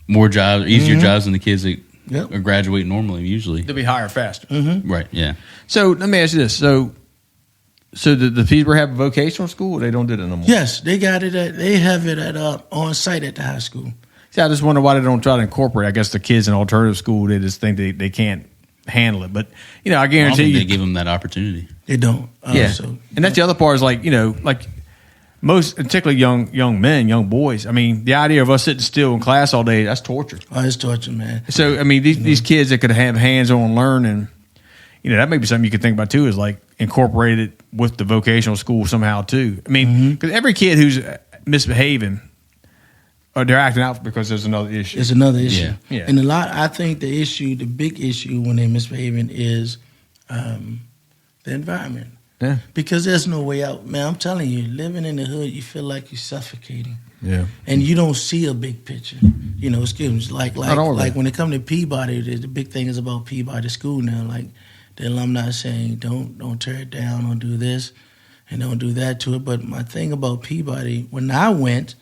more jobs, easier jobs than the kids that Yep. are graduate normally, usually. They'll be higher faster. Right, yeah. So let me ask you this: so the people have a vocational school, or they don't do that no more? yes, they got it they have it at on site at the high school. See, I just wonder why they don't try to incorporate. I guess the kids in alternative school, they just think they can't handle it. But I I don't guarantee think you, they give them that opportunity. They don't. yeah. So And that's the other part is like most, particularly young men, young boys. I mean, the idea of us sitting still in class all day, that's torture. oh, it's torture, man. So I mean, these kids that could have hands-on learning, that may be something you could think about too. Is like incorporate it with the vocational school somehow too. I mean, because every kid who's misbehaving they're acting out because there's another issue. It's another issue. Yeah. Yeah. And I think the big issue when they're misbehaving is the environment. Yeah. Because there's no way out. Man, I'm telling you, living in the hood, you feel like you're suffocating. Yeah. And you don't see a big picture. You know, excuse me, like when it comes to Peabody, the big thing is about Peabody School now. Like the alumni saying, don't tear it down, don't do this, and don't do that to it. But my thing about Peabody, when I went,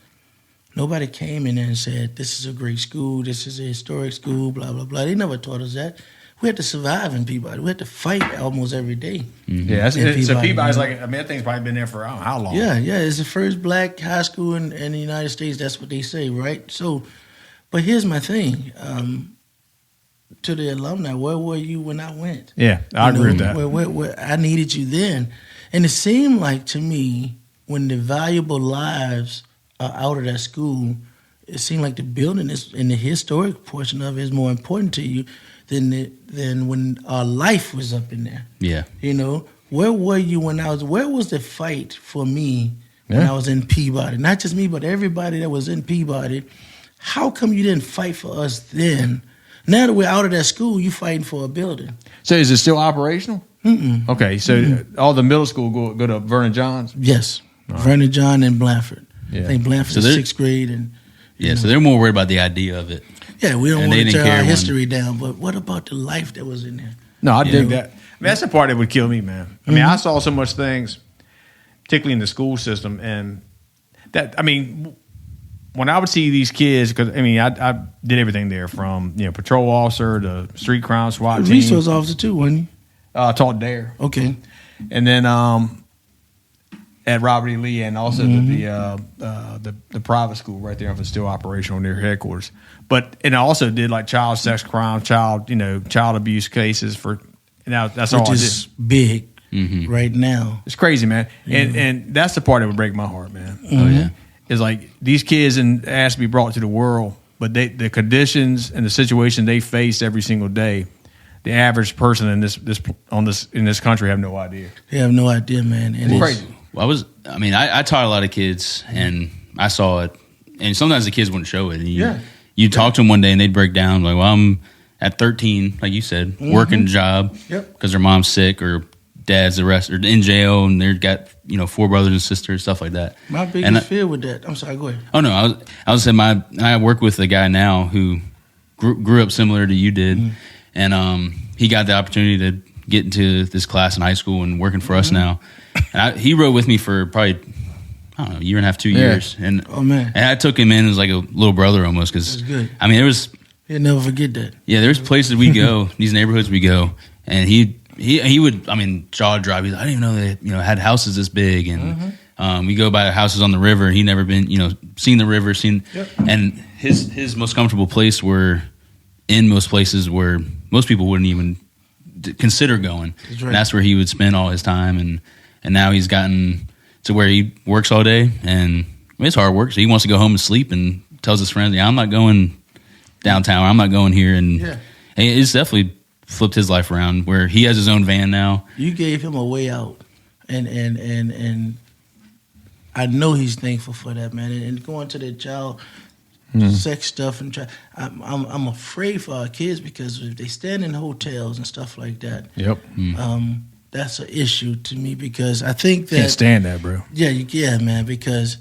nobody came in there and said, this is a great school, this is a historic school, blah, blah, blah. They never taught us that. We had to survive in Peabody. We had to fight almost every day. Mm-hmm. Yeah, so Peabody's you like, I mean, that thing's probably been there for I don't know how long. Yeah, it's the first black high school in the United States. That's what they say, right? So, but here's my thing. To the alumni, where were you when I went? Yeah, I agree with that. Where I needed you then. And it seemed like to me, when the valuable lives are out of that school, it seemed like the building is, and the historic portion of it is more important to you than when our life was up in there. Yeah. You know, where were you where was the fight for me when I was in Peabody? Not just me, but everybody that was in Peabody. How come you didn't fight for us then? Now that we're out of that school, you fighting for a building. So is it still operational? Mm-mm. Okay, so all the middle school go to Vernon Johns? Yes. Vernon John and Blanford. Yeah. I think Blanford So is they're- 6th grade. And So they're more worried about the idea of it. yeah, we don't And want they to didn't tear care our when- history down, but what about the life that was in there? No, I dig know? that. I mean, that's the part that would kill me, man. I mean, I saw so much things, particularly in the school system, and that, I mean, when I would see these kids, because I mean, I did everything there from patrol officer to street crime SWAT team. Resource officer too, wasn't you? Taught there, Okay. and then at Robert E. Lee, and also the private school right there, if it's still operational near headquarters. But and I also did like child sex crime, child abuse cases for. Now that's all Which I is did. big right now. It's crazy, man, and that's the part that would break my heart, man. Oh yeah. Is like these kids and asked to be brought to the world, but the conditions and the situation they face every single day, the average person in this country have no idea. They have no idea, man. And It's it's crazy. Well, I taught a lot of kids, and I saw it, and sometimes the kids wouldn't show it. And you talk to them one day, and they'd break down like, "Well, I'm at 13, like you said, working a job because their mom's sick or dad's arrested or in jail, and they've got 4 brothers and sisters, stuff like that." My biggest fear with that. I'm sorry, go ahead. Oh no, I was saying I work with a guy now who grew up similar to you did, and he got the opportunity to get into this class in high school and working for us now. And he rode with me for probably, I don't know, a year and a half, 2 years. And Oh, man. and I took him in as like a little brother almost because That's good. I mean You'll never forget that. there's places we go, these neighborhoods we go, and he would, I mean, jaw drop. He's like, I didn't even know they had houses this big, and we go by houses on the river. He never been seen the river, and his most comfortable place were in most places where most people wouldn't even consider going. That's right. And that's where he would spend all his time, and now he's gotten to where he works all day, and I mean, it's hard work. So he wants to go home and sleep, and tells his friends, "Yeah, I'm not going downtown. I'm not going here." And it's definitely flipped his life around where he has his own van now. You gave him a way out, and I know he's thankful for that, man. And going to the child sex stuff and I'm afraid for our kids because if they stand in hotels and stuff like that, that's an issue to me because I think that Can't stand that, bro. Yeah, man, because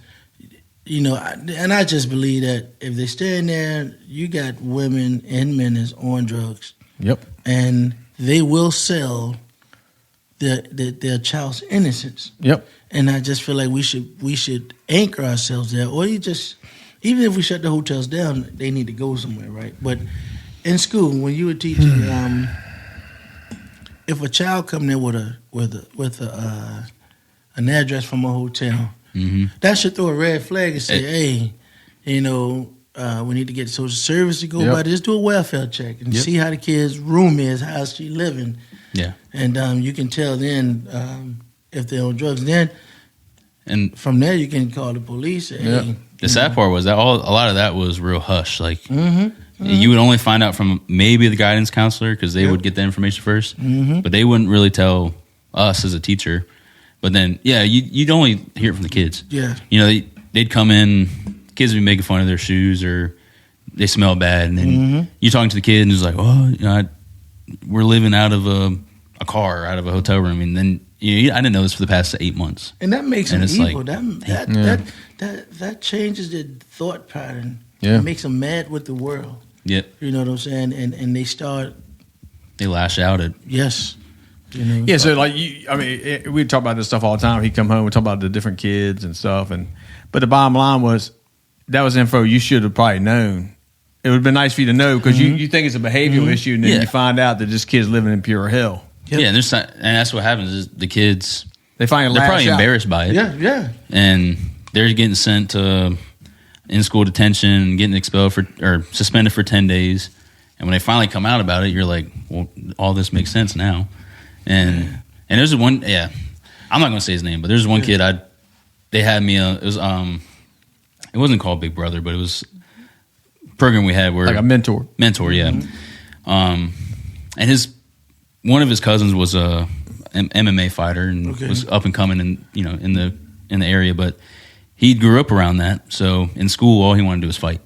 and I just believe that if they stand there, you got women and men that's on drugs. Yep. And they will sell their child's innocence. Yep. And I just feel like we should anchor ourselves there, or even if we shut the hotels down, they need to go somewhere, right? But in school, when you were teaching, if a child come there with an address from a hotel, that should throw a red flag and say, "Hey, we need to get social service to go by. Just do a welfare check and see how the kid's room is, how's she living." Yeah. And you can tell then if they're on drugs. Then, and from there you can call the police. Hey, the sad part was that a lot of that was real hush. Like you would only find out from maybe the guidance counselor because they would get the information first, but they wouldn't really tell us as a teacher. But then, you'd only hear it from the kids. Yeah. They'd come in kids would be making fun of their shoes or they smell bad, and then you're talking to the kid and he's like, "Oh, we're living out of a car, out of a hotel room," and then I didn't know this for the past 8 months, and that makes them it's evil. like, That changes their thought pattern. Yeah. It makes them mad with the world. Yep, You know what I'm saying? And they lash out at. yes. You know? Yeah, so like we talk about this stuff all the time. He'd come home, we talk about the different kids and stuff, but the bottom line was that was info you should have probably known. It would have been nice for you to know because you think it's a behavioral issue, and then you find out that this kid's living in pure hell. Yep. Yeah, and that's what happens is the kids They find they're probably embarrassed by it. Yeah. And they're getting sent to in-school detention, getting expelled or suspended for 10 days. And when they finally come out about it, you're like, well, all this makes sense now. And there's one, I'm not going to say his name, but there's one kid they had me, it wasn't called Big Brother, but it was a program we had where. Like a mentor. Mentor, yeah. And one of his cousins was an MMA fighter and was up and coming in the area, but he grew up around that. So in school, all he wanted to do was fight.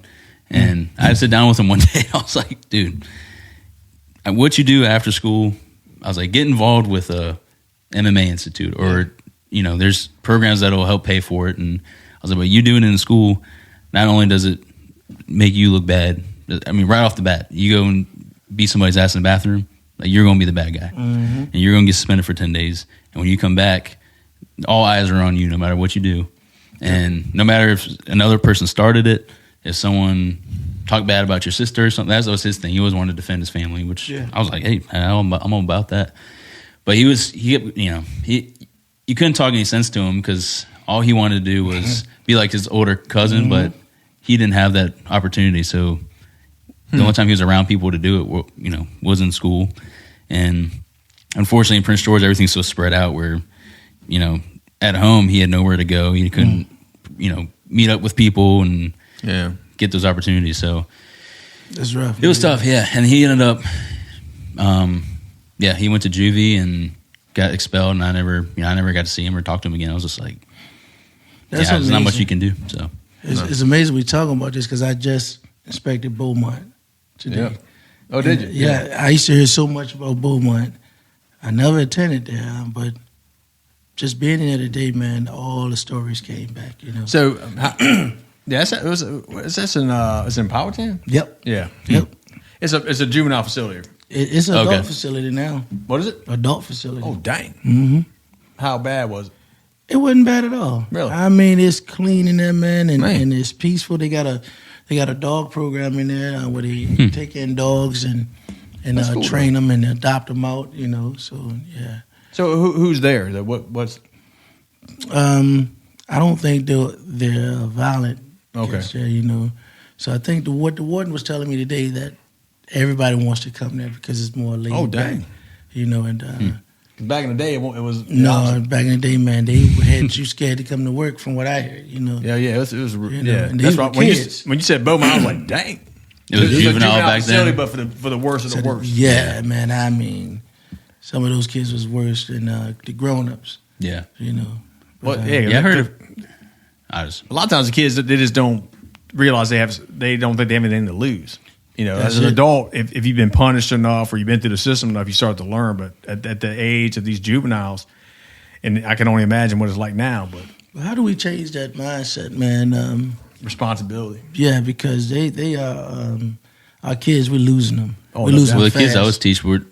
And I sit down with him one day. I was like, dude, what you do after school? I was like, get involved with a MMA institute, or there's programs that'll help pay for it. And I was like, but you doing it in school, not only does it make you look bad, I mean, right off the bat, you go and beat somebody's ass in the bathroom, like you're going to be the bad guy, and you're going to get suspended for 10 days. And when you come back, all eyes are on you, no matter what you do. And no matter if another person started it, if someone talked bad about your sister or something, that was his thing. He always wanted to defend his family, which I was like, hey, I'm all about that. But you couldn't talk any sense to him because all he wanted to do was be like his older cousin, but he didn't have that opportunity. So the only time he was around people to do it, was in school. And unfortunately, in Prince George, everything's so spread out where, at home he had nowhere to go. He couldn't, meet up with people and get those opportunities. So that's rough. It was tough, yeah. And he ended up, he went to juvie and got expelled. And I never got to see him or talk to him again. I was just like, there's not much you can do. So it's amazing we talking about this because I just inspected Beaumont today. Yeah. Oh, did you? Yeah, I used to hear so much about Beaumont. I never attended there, but just being there today, man, all the stories came back. So, it's in Powhatan? Yep. Yeah. Yep. It's a juvenile facility. It's an adult facility now. What is it? Adult facility. Oh, dang. Mm-hmm. How bad was it? It wasn't bad at all. Really? I mean, it's clean in there, man, and it's peaceful. They got a dog program in there where they take in dogs and cool, train them and adopt them out. So yeah. So who's there? What's? I don't think they're violent. Okay. So I think what the warden was telling me today that everybody wants to come there because it's more laid back. Back in the day, it was back in the day, man, they had you scared to come to work. From what I heard, Yeah, it was. And that's right. When you said Beaumont, I was like, dang. It was juvenile back then, but for the worst of the worst. Yeah, man. I mean, some of those kids was worse than the grown-ups. Yeah, But, I heard of. A lot of times the kids they just don't realize they don't think they have anything to lose. As an adult, if you've been punished enough or you've been through the system enough, you start to learn. But at the age of these juveniles, and I can only imagine what it's like now. But how do we change that mindset, man? Responsibility. Yeah, because they are our kids. We're losing them. Oh, we're losing them the fast. kids I was teaching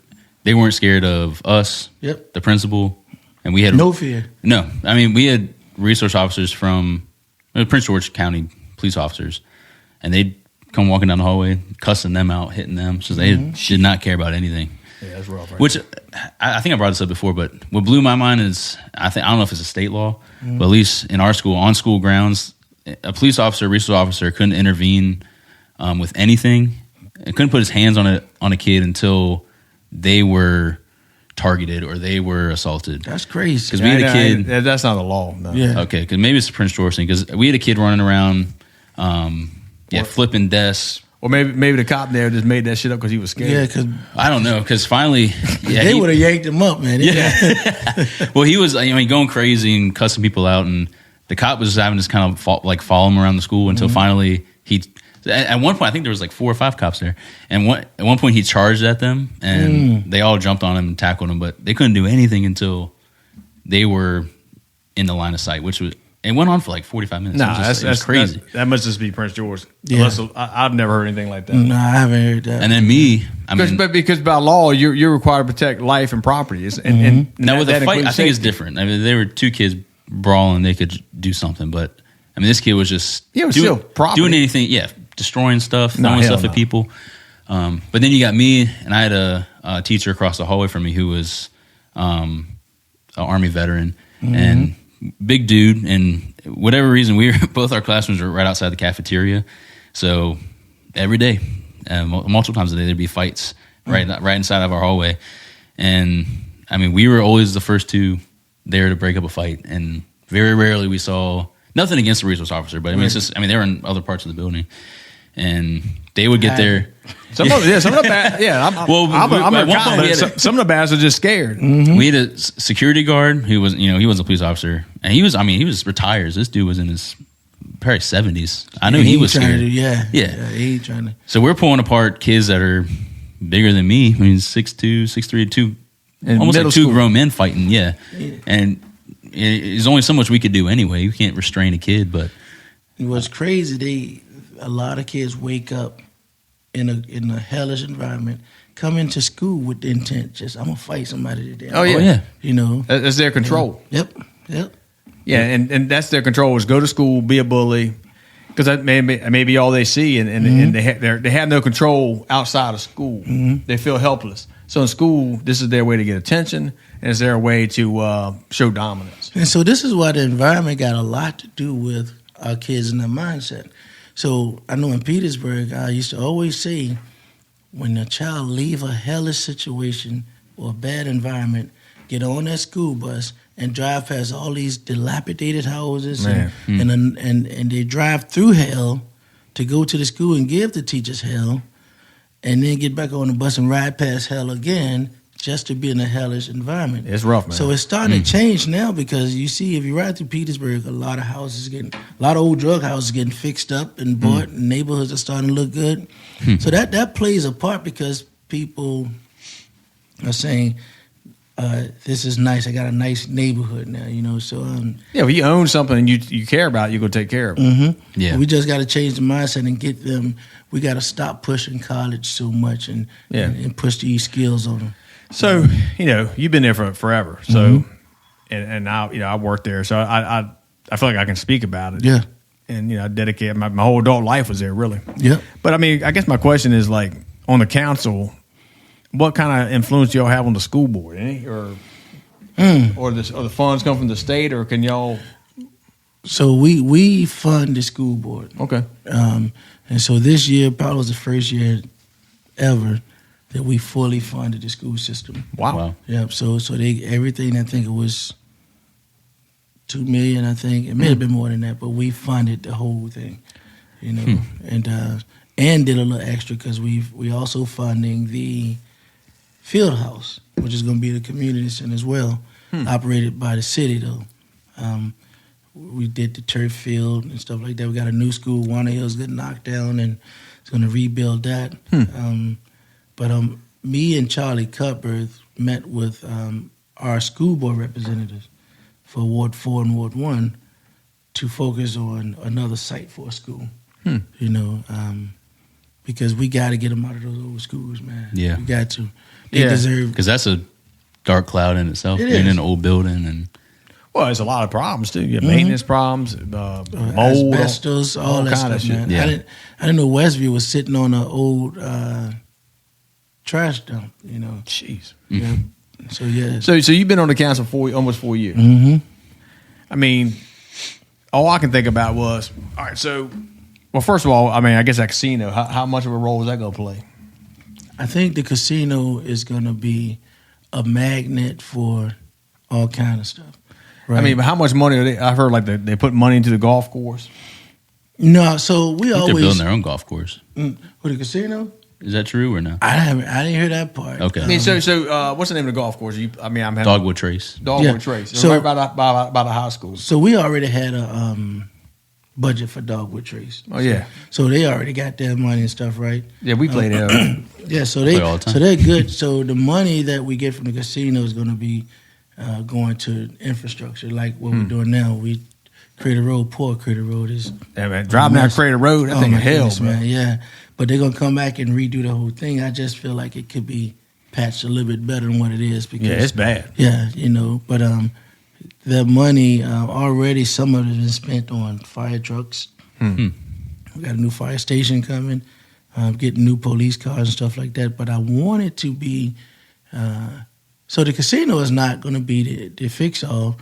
they weren't scared of us. Yep. The principal, and we had no fear. No, I mean we had resource officers from Prince George County police officers, and they'd come walking down the hallway, cussing them out, hitting them. So they did not care about anything. Yeah, that's rough. Right? Which I think I brought this up before, but what blew my mind is I don't know if it's a state law, but at least in our school, on school grounds, a police officer, resource officer couldn't intervene with anything. It couldn't put his hands on a kid until they were targeted or they were assaulted. That's crazy. Because we had a kid. That's not a law. No. Yeah. Okay, because maybe it's the Prince George thing. Because we had a kid running around, flipping desks. Or maybe the cop there just made that shit up because he was scared. Yeah, because I don't know. Because finally, they would have yanked him up, man. Well, he was going crazy and cussing people out, and the cop was having to kind of follow him around the school until finally he. At one point, I think there was like 4 or 5 cops there, and at one point he charged at them, and they all jumped on him and tackled him, but they couldn't do anything until they were in the line of sight, which was. It went on for like 45 minutes. No, that's crazy. That must just be Prince George. Yeah. I've never heard anything like that. No, I haven't heard that. And then me, I mean, because by law you're required to protect life and property. And now with that a fight, includes I think it's safety. different. I mean, there were 2 kids brawling; they could do something, but I mean, this kid was just Yeah, it was still property. doing anything. Yeah, destroying stuff, throwing hell stuff no. at people. But then you got me, and I had a teacher across the hallway from me who was an Army veteran and big dude, and whatever reason, both our classrooms were right outside the cafeteria. So every day, multiple times a day, there'd be fights right inside of our hallway. And I mean, we were always the first 2 there to break up a fight, and very rarely we saw nothing against the resource officer, but I mean, it's just, I mean, they were in other parts of the building, and they would get there. Some of the bad. Yeah, I'm Well, I'm at a one cop, point but we had a- some of the bads are just scared. We had a security guard who was, he was a police officer, and he was retired. This dude was in his probably 70s. I knew he was trying scared. to do, yeah, Yeah. he trying to. So we're pulling apart kids that are bigger than me. I mean, 6'2", 6'3", 2, In almost middle like 2 school. grown men fighting. Yeah, and there's only so much we could do anyway. You can't restrain a kid, but What's crazy, a lot of kids wake up in a hellish environment, come into school with the intent, just I'm gonna fight somebody today. Oh, yeah. oh yeah, You know. That's their control. Yep. Yeah, and that's their control is go to school, be a bully, because that may be all they see, and they have no control outside of school. They feel helpless. So in school, this is their way to get attention, and it's their way to show dominance. And so this is why the environment got a lot to do with our kids and their mindset. So I know in Petersburg, I used to always say, when a child leave a hellish situation or a bad environment, get on that school bus and drive past all these dilapidated houses, and they drive through hell to go to the school and give the teachers hell, and then get back on the bus and ride past hell again just to be in a hellish environment. It's rough, man. So it's starting to change now, because you see, if you ride through Petersburg, a lot of old drug houses getting fixed up and bought, and neighborhoods are starting to look good. So that plays a part, because people are saying, this is nice. I got a nice neighborhood now, you know. So Yeah, if you own something and you care about it, you're going to take care of it. yeah. we just got to change the mindset and get them. We got to stop pushing college so much and push these skills on them. So, you've been there for forever. So, and now, I worked there. So I feel like I can speak about it. Yeah. And, I dedicated my whole adult life was there, really. Yeah. But, I mean, I guess my question is, like, on the council, what kind of influence do y'all have on the school board? Any? Or the funds come from the state, or can y'all? So we fund the school board. Okay. And so this year probably was the first year ever that we fully funded the school system. Wow. Yep. So they everything, I think it was $2 million. I think it may have been more than that, but we funded the whole thing. And did a little extra, because we also funding the field house, which is going to be the community center as well, operated by the city though. We did the turf field and stuff like that. We got a new school, Warner Hills, getting knocked down, and it's going to rebuild that. But me and Charlie Cutbirth met with our school board representatives for Ward 4 and Ward 1 to focus on another site for a school. Because we got to get them out of those old schools, man. Yeah. We got to. They deserve. because that's a dark cloud in itself. It Being is. in an old building and Well, there's a lot of problems, too. You have maintenance problems, mold. asbestos, all that kind of stuff, man. Yeah. I didn't know Westview was sitting on an old trash dump, Jeez. Yeah. So, yeah. So you've been on the council for almost 4 years. I mean, all I can think about was, all right, so, well, first of all, I mean, I guess that casino, how much of a role is that going to play? I think the casino is going to be a magnet for all kind of stuff. Right? I mean, but how much money are they? I heard like they put money into the golf course. No, so we I think always they're building their own golf course. for the casino. Is that true or no? I didn't hear that part. Okay. I mean, so what's the name of the golf course? I'm having Dogwood Trace. Dogwood Yeah. Trace. So- So right by the high school. So we already had a budget for Dogwood Trace. Oh yeah, So they already got their money and stuff, right? yeah. We played there. Yeah, so Play all the time. they're good. So the money that we get from the casino is going to be going to infrastructure, like what we're doing now. We Crater Road, poor Crater Road is Yeah, man. Driving down Crater Road, that thing my is hell, goodness, man. Yeah, but they're gonna come back and redo the whole thing. I just feel like it could be patched a little bit better than what it is. Because, Yeah, it's bad. Yeah, but the money already, some of it has been spent on fire trucks. We got a new fire station coming, getting new police cars and stuff like that. But I want it to be so the casino is not going to be the fix all.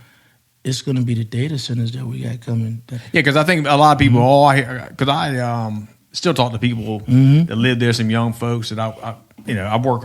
It's going to be the data centers that we got coming. Yeah, because I think a lot of people. Because I still talk to people that live there. Some young folks that I work.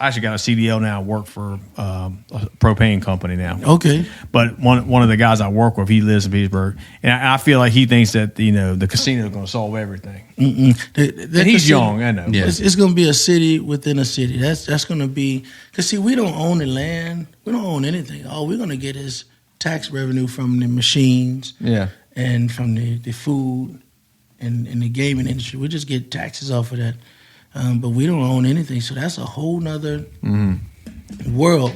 I actually got a CDL now. I work for a propane company now. Okay. But one of the guys I work with, he lives in Petersburg, and I feel like he thinks that the casino is going to solve everything. And And he's young, I know. Yeah. It's going to be a city within a city. That's going to be because see, we don't own the land. We don't own anything. All we're going to get is tax revenue from the machines Yeah. and from the food and the gaming industry. We just get taxes off of that. But we don't own anything. So that's a whole nother world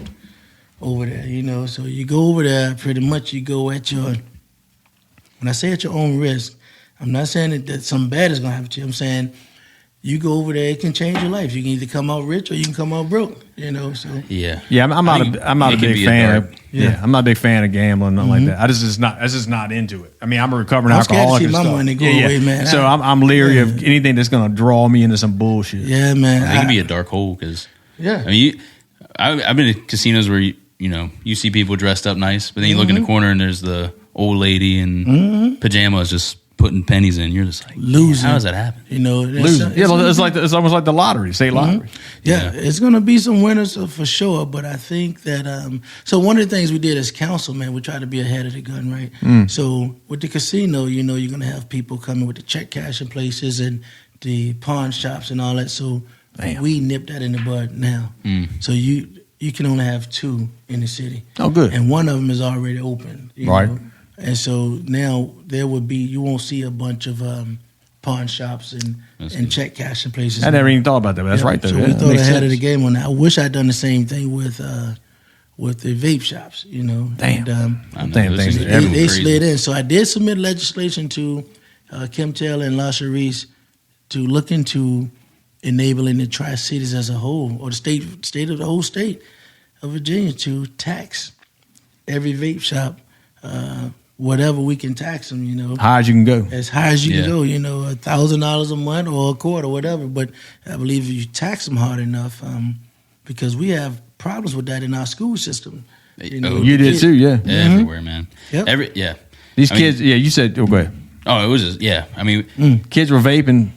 over there, So you go over there, pretty much you go at when I say at your own risk, I'm not saying that something bad is going to happen to you. I'm saying you go over there, it can change your life. You can either come out rich or you can come out broke, So Yeah. Yeah, I'm not a it can big be a fan. dark- I'm not a big fan of gambling, nothing like that. I just not into it. I mean, I'm a recovering I'm scared to alcoholic. see and my stuff. money go away, man. So I'm leery of anything that's going to draw me into some bullshit. yeah, man. It can be a dark hole because yeah. I mean, I've been to casinos where you see people dressed up nice, but then you look in the corner and there's the old lady in pajamas just putting pennies in. You're just like, Losing. how does that happen? Losing. It's almost like the lottery, state lottery. Yeah, it's going to be some winners for sure, but I think that so one of the things we did as council, man, we try to be ahead of the gun, right? So with the casino, you're going to have people coming with the check cashing places and the pawn shops and all that. So we nip that in the bud now. So you can only have 2 in the city. Oh, good. And one of them is already open. Right. And so now you won't see a bunch of pawn shops and check cashing places. I never even thought about that, but that's right, though. So Yeah, we that thought makes ahead of sense. the game on that. I wish I'd done the same thing with the vape shops, Damn. And, I know, Damn those things things are are everywhere. they crazy. slid in. So I did submit legislation to Kim Taylor and LaSharice to look into enabling the Tri-Cities as a whole, or the state of the whole state of Virginia, to tax every vape shop, whatever we can tax them, High as you can go. as high as you Yeah. can go, $1,000 a month or a quarter, whatever. But I believe if you tax them hard enough, because we have problems with that in our school system. You did too, yeah. Everywhere, man. Yep. These I mean- kids, you said, go ahead. Oh, it was just I mean, Kids were vaping,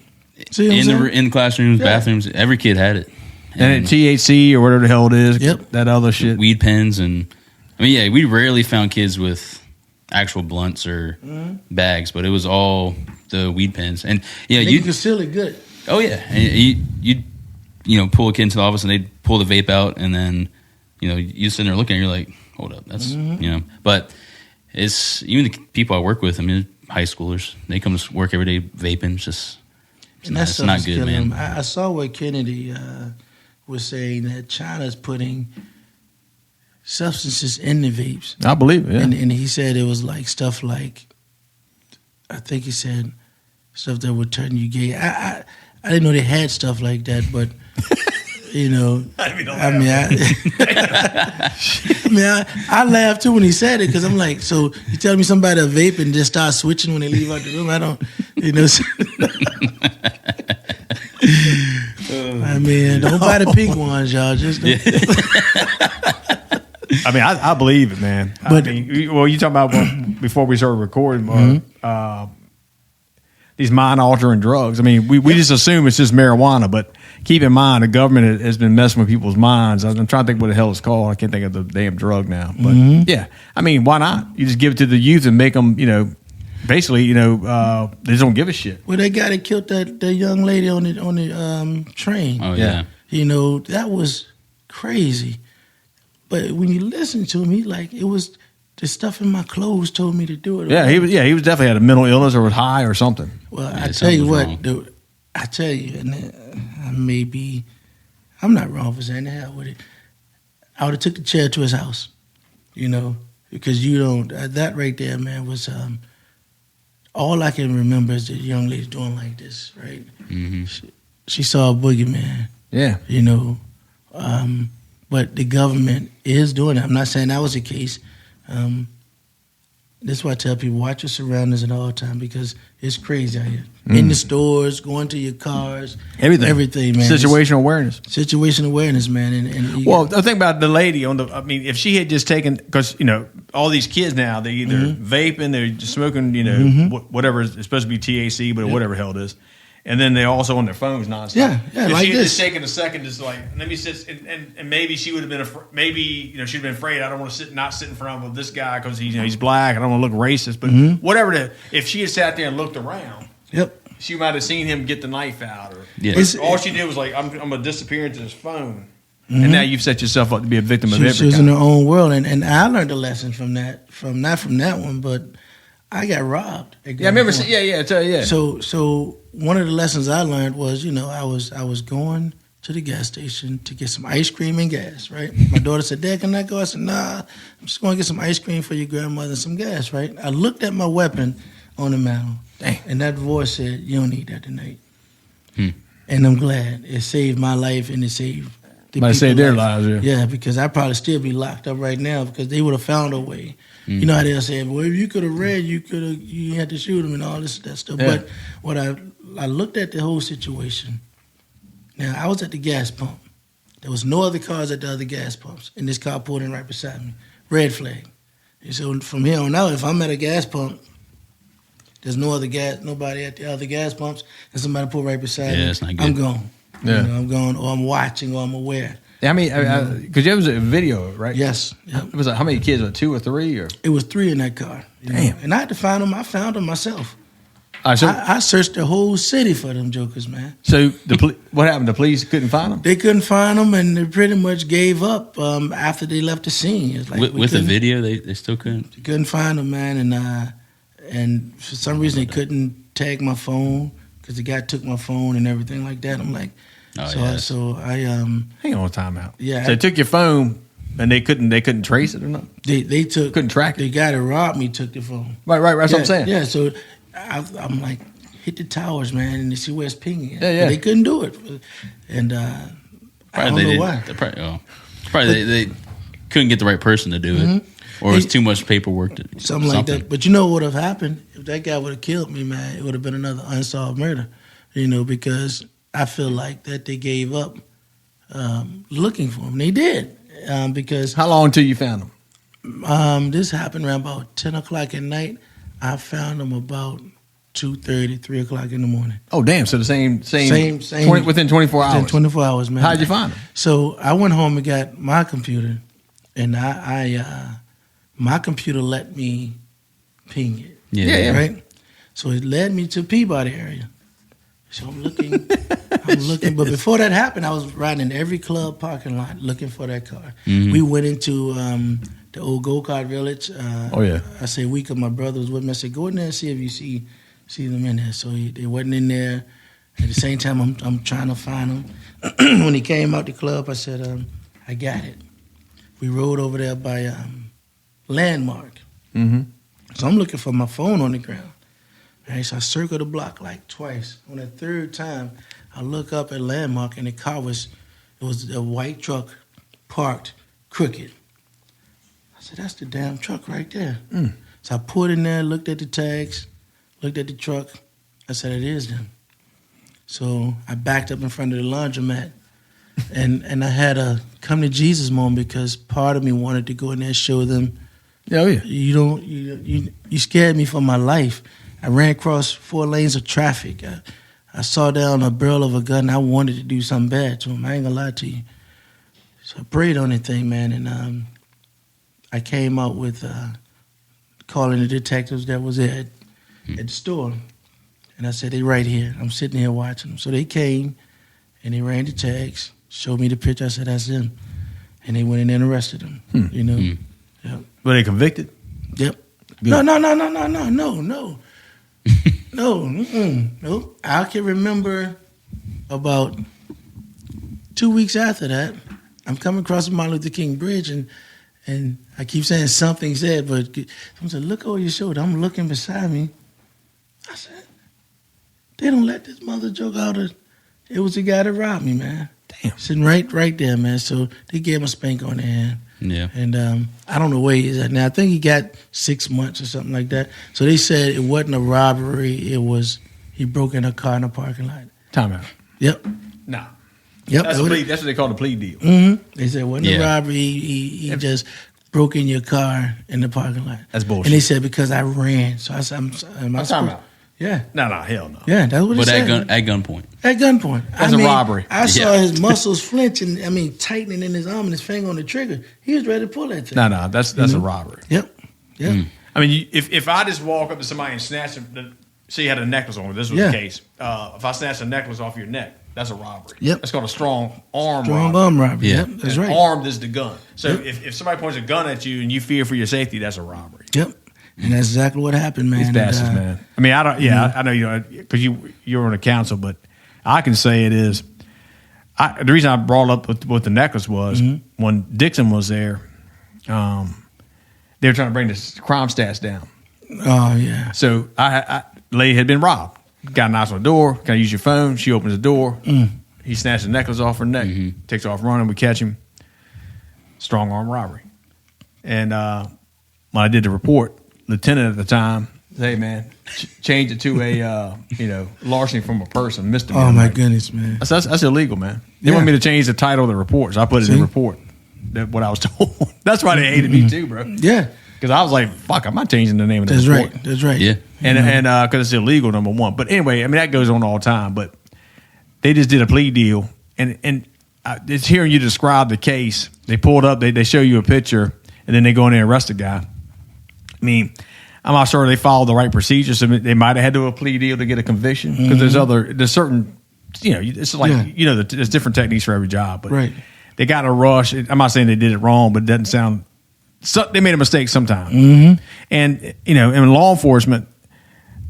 See what I'm saying? in the classrooms, bathrooms, every kid had it. and THC or whatever the hell it is. Yep. That other shit. Weed pens and we rarely found kids with actual blunts or bags, but it was all the weed pens. And you you can seal it good. oh yeah, and you'd pull a kid into the office and they'd pull the vape out, and then you sit there looking and you're like, hold up, that's but it's even the people I work with. I mean, high schoolers, they come to work every day vaping. It's And it's not good, man. I saw what Kennedy was saying, that China's putting substances in the vapes. I believe it, yeah. And he said it was like stuff like, I think he said stuff that would turn you gay. I didn't know they had stuff like that, but I laughed too when he said it, because I'm like, so you telling me somebody to vape and just start switching when they leave out the room? I don't, I mean, don't buy the pink ones, y'all. Just I mean, I believe it, man. But- you talking about before we started recording, these mind-altering drugs. I mean, we just assume it's just marijuana, but keep in mind, the government has been messing with people's minds. I'm trying to think what the hell it's called. I can't think of the damn drug now. But yeah, I mean, why not? You just give it to the youth and make them, basically, they just don't give a shit. Well, that guy that killed that young lady on the train. Oh yeah. That was crazy. But when you listen to him, it was the stuff in my clothes told me to do it. Yeah, he was definitely had a mental illness or was high or something. Well, Yeah, I tell you what, something's dude. I tell you, and I'm not wrong for saying that with it. I would have took the chair to his house, because that right there, man, was all I can remember is the young lady doing like this, right? Mm-hmm. She saw a boogeyman. Yeah. But the government is doing it. I'm not saying that was the case. That's why I tell people, watch your surroundings at all time because it's crazy out here. In the stores, going to your cars. Everything, man. Situational awareness. Situational awareness, man. The thing about the lady if she had just taken, because, all these kids now, they either vaping, they're just smoking, whatever, it's supposed to be THC, but whatever the hell it is. And then they're also on their phones nonstop. Yeah, if like she had this. just taken a second, just like, let me sit, and maybe she would have been, she'd have been afraid, I don't want to not sit in front of this guy because he's black, I don't want to look racist, but whatever, if she had sat there and looked around, she might have seen him get the knife out. Or all she did was like, I'm going to disappear into his phone. And now you've set yourself up to be a victim of every She was in her own world, and I learned a lesson from that, not from that one, but I got robbed. Yeah, I remember. Yeah. So one of the lessons I learned was, I was going to the gas station to get some ice cream and gas. Right. My daughter said, "Dad, can I go?" I said, "Nah, I'm just going to get some ice cream for your grandmother and some gas." Right. I looked at my weapon on the mantle, and that voice said, "You don't need that tonight." And I'm glad it saved my life and it saved. Might save their lives. Yeah, because I'd probably still be locked up right now because they would have found a way. You know how they'll say, well, if you could have read, you had to shoot him and all that stuff. Yeah. But what I looked at the whole situation. Now, I was at the gas pump. There was no other cars at the other gas pumps. And this car pulled in right beside me. Red flag. And so from here on out, if I'm at a gas pump, there's nobody at the other gas pumps, and somebody pulled right beside me, it's not good. I'm gone. Yeah. I'm gone, or I'm watching, or I'm aware. I mean, because there was a video, right? Yes. Yep. It was like, how many kids? 2 or 3? Or it was 3 in that car. Damn. And I had to find them. I found them myself. So I searched the whole city for them jokers, man. So what happened? The police couldn't find them? They couldn't find them, and they pretty much gave up after they left the scene. It's like with the video, they still couldn't? They couldn't find them, man. And for some reason, they couldn't tag my phone because the guy took my phone and everything like that. I'm like... So I hang on, time out. Yeah. So they took your phone and they couldn't trace it or not? They couldn't track it. The guy that robbed me took the phone. Right. That's what I'm saying. Yeah. So I'm like, hit the towers, man, and they see where it's pinging. Yeah. But they couldn't do it, and I don't know why. Probably they couldn't get the right person to do it, or it's too much paperwork. Something like that. But you know what would have happened if that guy would have killed me, man? It would have been another unsolved murder, because I feel like that they gave up looking for him. They did because how long until you found him? This happened around about 10 o'clock at night. I found him about 2:30, 3 o'clock in the morning. Oh damn! So the same within 24 hours. Within 24 hours, man. How'd you find him? So I went home and got my computer, and my computer let me ping it. Yeah. Right. So it led me to Peabody area. So I'm looking, but before that happened, I was riding in every club parking lot looking for that car. We went into the old go-kart village. I say we, because my brother was with me. I said, go in there and see if you see them in there. So they wasn't in there. At the same time, I'm trying to find them. When he came out the club, I said, I got it. We rode over there by Landmark. So I'm looking for my phone on the ground. Right, so I circled the block like twice. On the third time, I look up at Landmark, and it was a white truck parked crooked. I said, that's the damn truck right there. So I pulled in there, looked at the tags, looked at the truck. I said, it is them. So I backed up in front of the laundromat, and I had a come to Jesus moment because part of me wanted to go in there and show them, you scared me for my life. I ran across 4 lanes of traffic. I saw down a barrel of a gun. I wanted to do something bad to him. I ain't gonna lie to you. So I prayed on that thing, man, and I came out with calling the detectives that was there. at the store. And I said, they right here. I'm sitting here watching them. So they came, and they ran the tags, showed me the picture. I said, that's him. And they went in there and arrested him, you know. Yep. Were they convicted? Yep. No. No, no. I can remember about 2 weeks after that, I'm coming across the Martin Luther King Bridge, and I keep saying something said, but someone said, look over your shoulder. I'm looking beside me. I said, they don't let this mother joke out of, it was the guy that robbed me, man. Damn. Sitting right there, man. So they gave him a spank on the hand. Yeah. And I don't know where he is at now. I think he got 6 months or something like that. So they said it wasn't a robbery. It was he broke in a car in a parking lot. Time out. Yep. Nah. Yep. That's what they call the plea deal. Mm-hmm. They said it wasn't a Yeah. robbery. He just broke in your car in the parking lot. That's bullshit. And they said because I ran. So I said, I'm talking about. Yeah. No, hell no. Yeah, that's what But they said. at gunpoint. At gunpoint. That's a robbery. I saw Yeah. his muscles flinching, tightening in his arm and his finger on the trigger. He was ready to pull that thing. No, that's a robbery. Yep. I mean, if I just walk up to somebody and snatch say you had a necklace on, this was Yeah. the case. If I snatch a necklace off your neck, that's a robbery. Yep. That's called a strong arm Strong robbery. arm robbery. Yeah. Yep, that's And right. armed is the gun. So Yep. if somebody points a gun at you and you fear for your safety, that's a robbery. Yep. And that's exactly what happened, man. These bastards, And, man. I mean, I don't. Yeah, I know you know because you're on the council, but I can say it is. The reason I brought up what the necklace was when Dixon was there. They were trying to bring the crime stats down. Oh, yeah. So lady had been robbed. Got knocks on the door. Can I use your phone? She opens the door. He snatched the necklace off her neck. Takes off running. We catch him. Strong arm robbery. And when I did the report, lieutenant at the time said, "Hey man, change it to a larceny from a person, misdemeanor." Oh, my goodness, man. That's illegal, man. They Yeah. want me to change the title of the report, so I put it in the report. That what I was told. That's why they hated me too, bro. Yeah. Because I was like, "Fuck, I'm not changing the name of the That's report." right. That's right. Yeah. And because it's illegal, number one. But anyway, I mean that goes on all the time. But they just did a plea deal, and it's hearing you describe the case. They pulled up, they show you a picture, and then they go in there and arrest the guy. I mean, I'm not sure they followed the right procedures. So they might have had to do a plea deal to get a conviction because there's certain, it's like there's different techniques for every job. But Right. they got in a rush. I'm not saying they did it wrong, but it doesn't sound. So they made a mistake sometimes. And in law enforcement,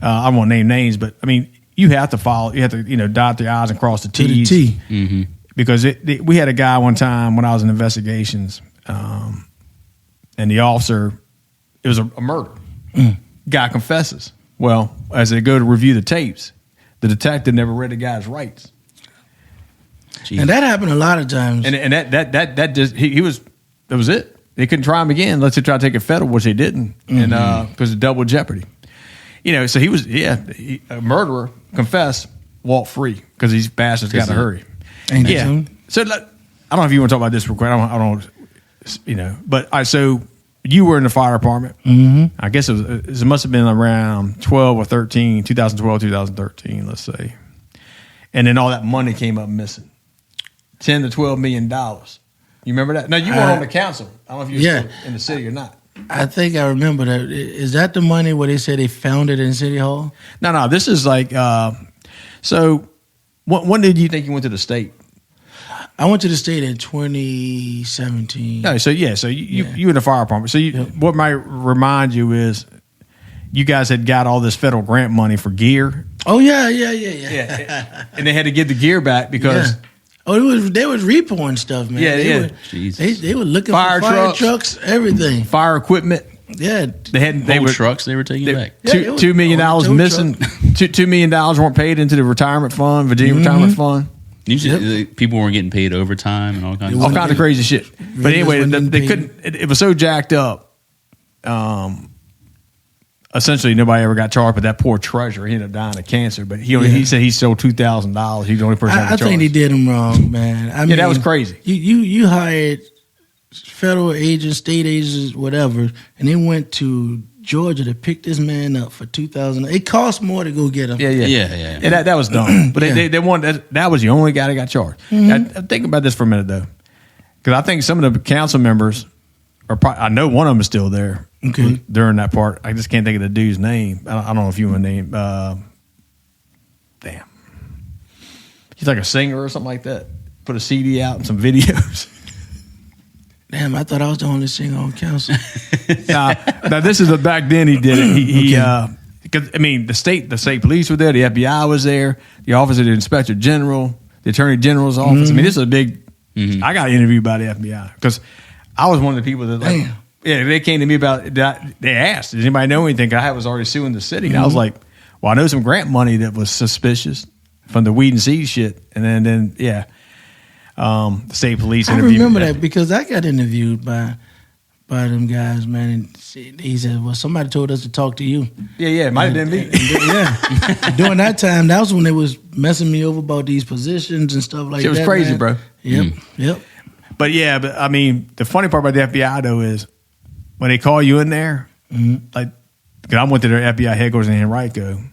I don't want to name names, but I mean, you have to follow. You have to dot the I's and cross the To the T's. T. Because we had a guy one time when I was in investigations, and the officer, it was a murder. Guy confesses. Well, as they go to review the tapes, the detective never read the guy's rights, Jeez. And that happened a lot of times. and that just that was it. They couldn't try him again unless they tried to take it federal, which they didn't, and because of double jeopardy. So he was a murderer, confessed, walked free because these bastards got to hurry. Ain't that Yeah. something? So I don't know if you want to talk about this real quick. I don't. But so you were in the fire department. I guess it must have been around 12 or 13, 2012, 2013, let's say. And then all that money came up missing, $10 to $12 million. You remember that? No, you weren't on the council. I don't know if you were still in the city or not. I think I remember that. Is that the money where they said they found it in City Hall? No. This is like. So, when did you think you went to the state? I went to the state in 2017. No, so you in the fire department. So what might remind you is you guys had got all this federal grant money for gear. Oh, yeah. And they had to give the gear back because they was repoing stuff, man. They were looking Fire for fire trucks. trucks, everything. fire equipment. Yeah. They Whole were trucks they were taking back. $2 million missing. $2 million weren't paid into the retirement fund, Virginia retirement fund. People weren't getting paid overtime and all kinds of All stuff. kinds of crazy shit. But anyway, wasn't they paid. couldn't. It was so jacked up. Essentially, nobody ever got charged. But that poor treasurer, he ended up dying of cancer. But he said he stole $2,000. He's the only person. I think they did him wrong, man. I mean, that was crazy. You hired federal agents, state agents, whatever, and they went to Georgia to pick this man up for $2,000. It cost more to go get him. Yeah. And that was dumb. But they wanted that was the only guy that got charged. Think about this for a minute though, because I think some of the council members are. I know one of them is still there. Okay. During that part, I just can't think of the dude's name. I don't know if you want to name. Damn, he's like a singer or something like that. Put a CD out and some videos. Damn, I thought I was the only singer on council. Now this is back then he did it. He because I mean the state police were there, the FBI was there, the office of the inspector general, the attorney general's office. I mean, this is a big. I got interviewed by the FBI because I was one of the people that like. Damn. Yeah, they came to me about that. They asked, "Does anybody know anything?" I was already suing the city, and I was like, "Well, I know some grant money that was suspicious from the weed and seed shit." And then the state police I interviewed remember me. that because I got interviewed by them guys, man. And he said, "Well, somebody told us to talk to you." Yeah, it might have been me. Yeah. During that time, that was when they was messing me over about these positions and stuff like that. It was crazy, man. bro. Yep. But I mean, the funny part about the FBI though is when they call you in there, like, because I went to their FBI headquarters in Henrico, and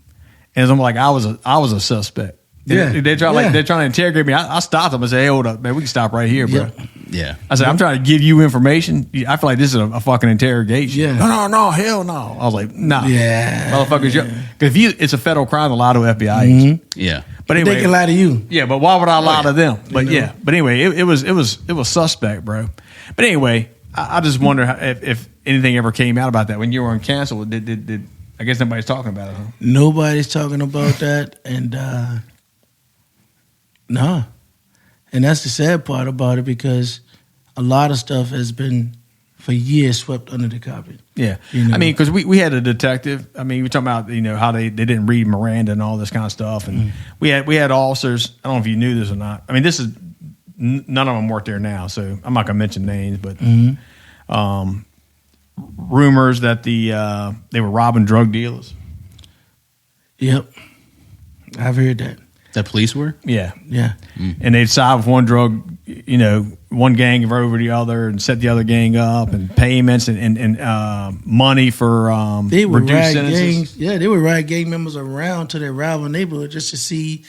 it's almost like I was a suspect. Yeah. They're trying to interrogate me. I stopped them and say, "Hey, hold up, man, we can stop right here, bro." Yep. Yeah. I said, "I'm trying to give you information. I feel like this is a fucking interrogation." Yeah. No, hell no. I was like, "Nah, Yeah. motherfuckers, because it's a federal crime to lie to FBI agents." Yeah. But They anyway, can lie to you. yeah, but why would I lie to them? But You know. but anyway, it was suspect, bro. But anyway, I just wonder if anything ever came out about that when you were on cancel. Did I guess nobody's talking about it, huh? Nobody's talking about that, and no. And that's the sad part about it because a lot of stuff has been for years swept under the carpet. Yeah, You know. I mean, because we had a detective. I mean, we're talking about how they didn't read Miranda and all this kind of stuff, and we had officers. I don't know if you knew this or not. I mean, this is none of them work there now, so I'm not gonna mention names, but rumors that they were robbing drug dealers. Yep. I've heard that. The police were? Yeah, Yeah. and they'd side with one drug, one gang over the other and set the other gang up, and payments and money for They would reduced ride sentences. gangs. Yeah, they would ride gang members around to their rival neighborhood just to see,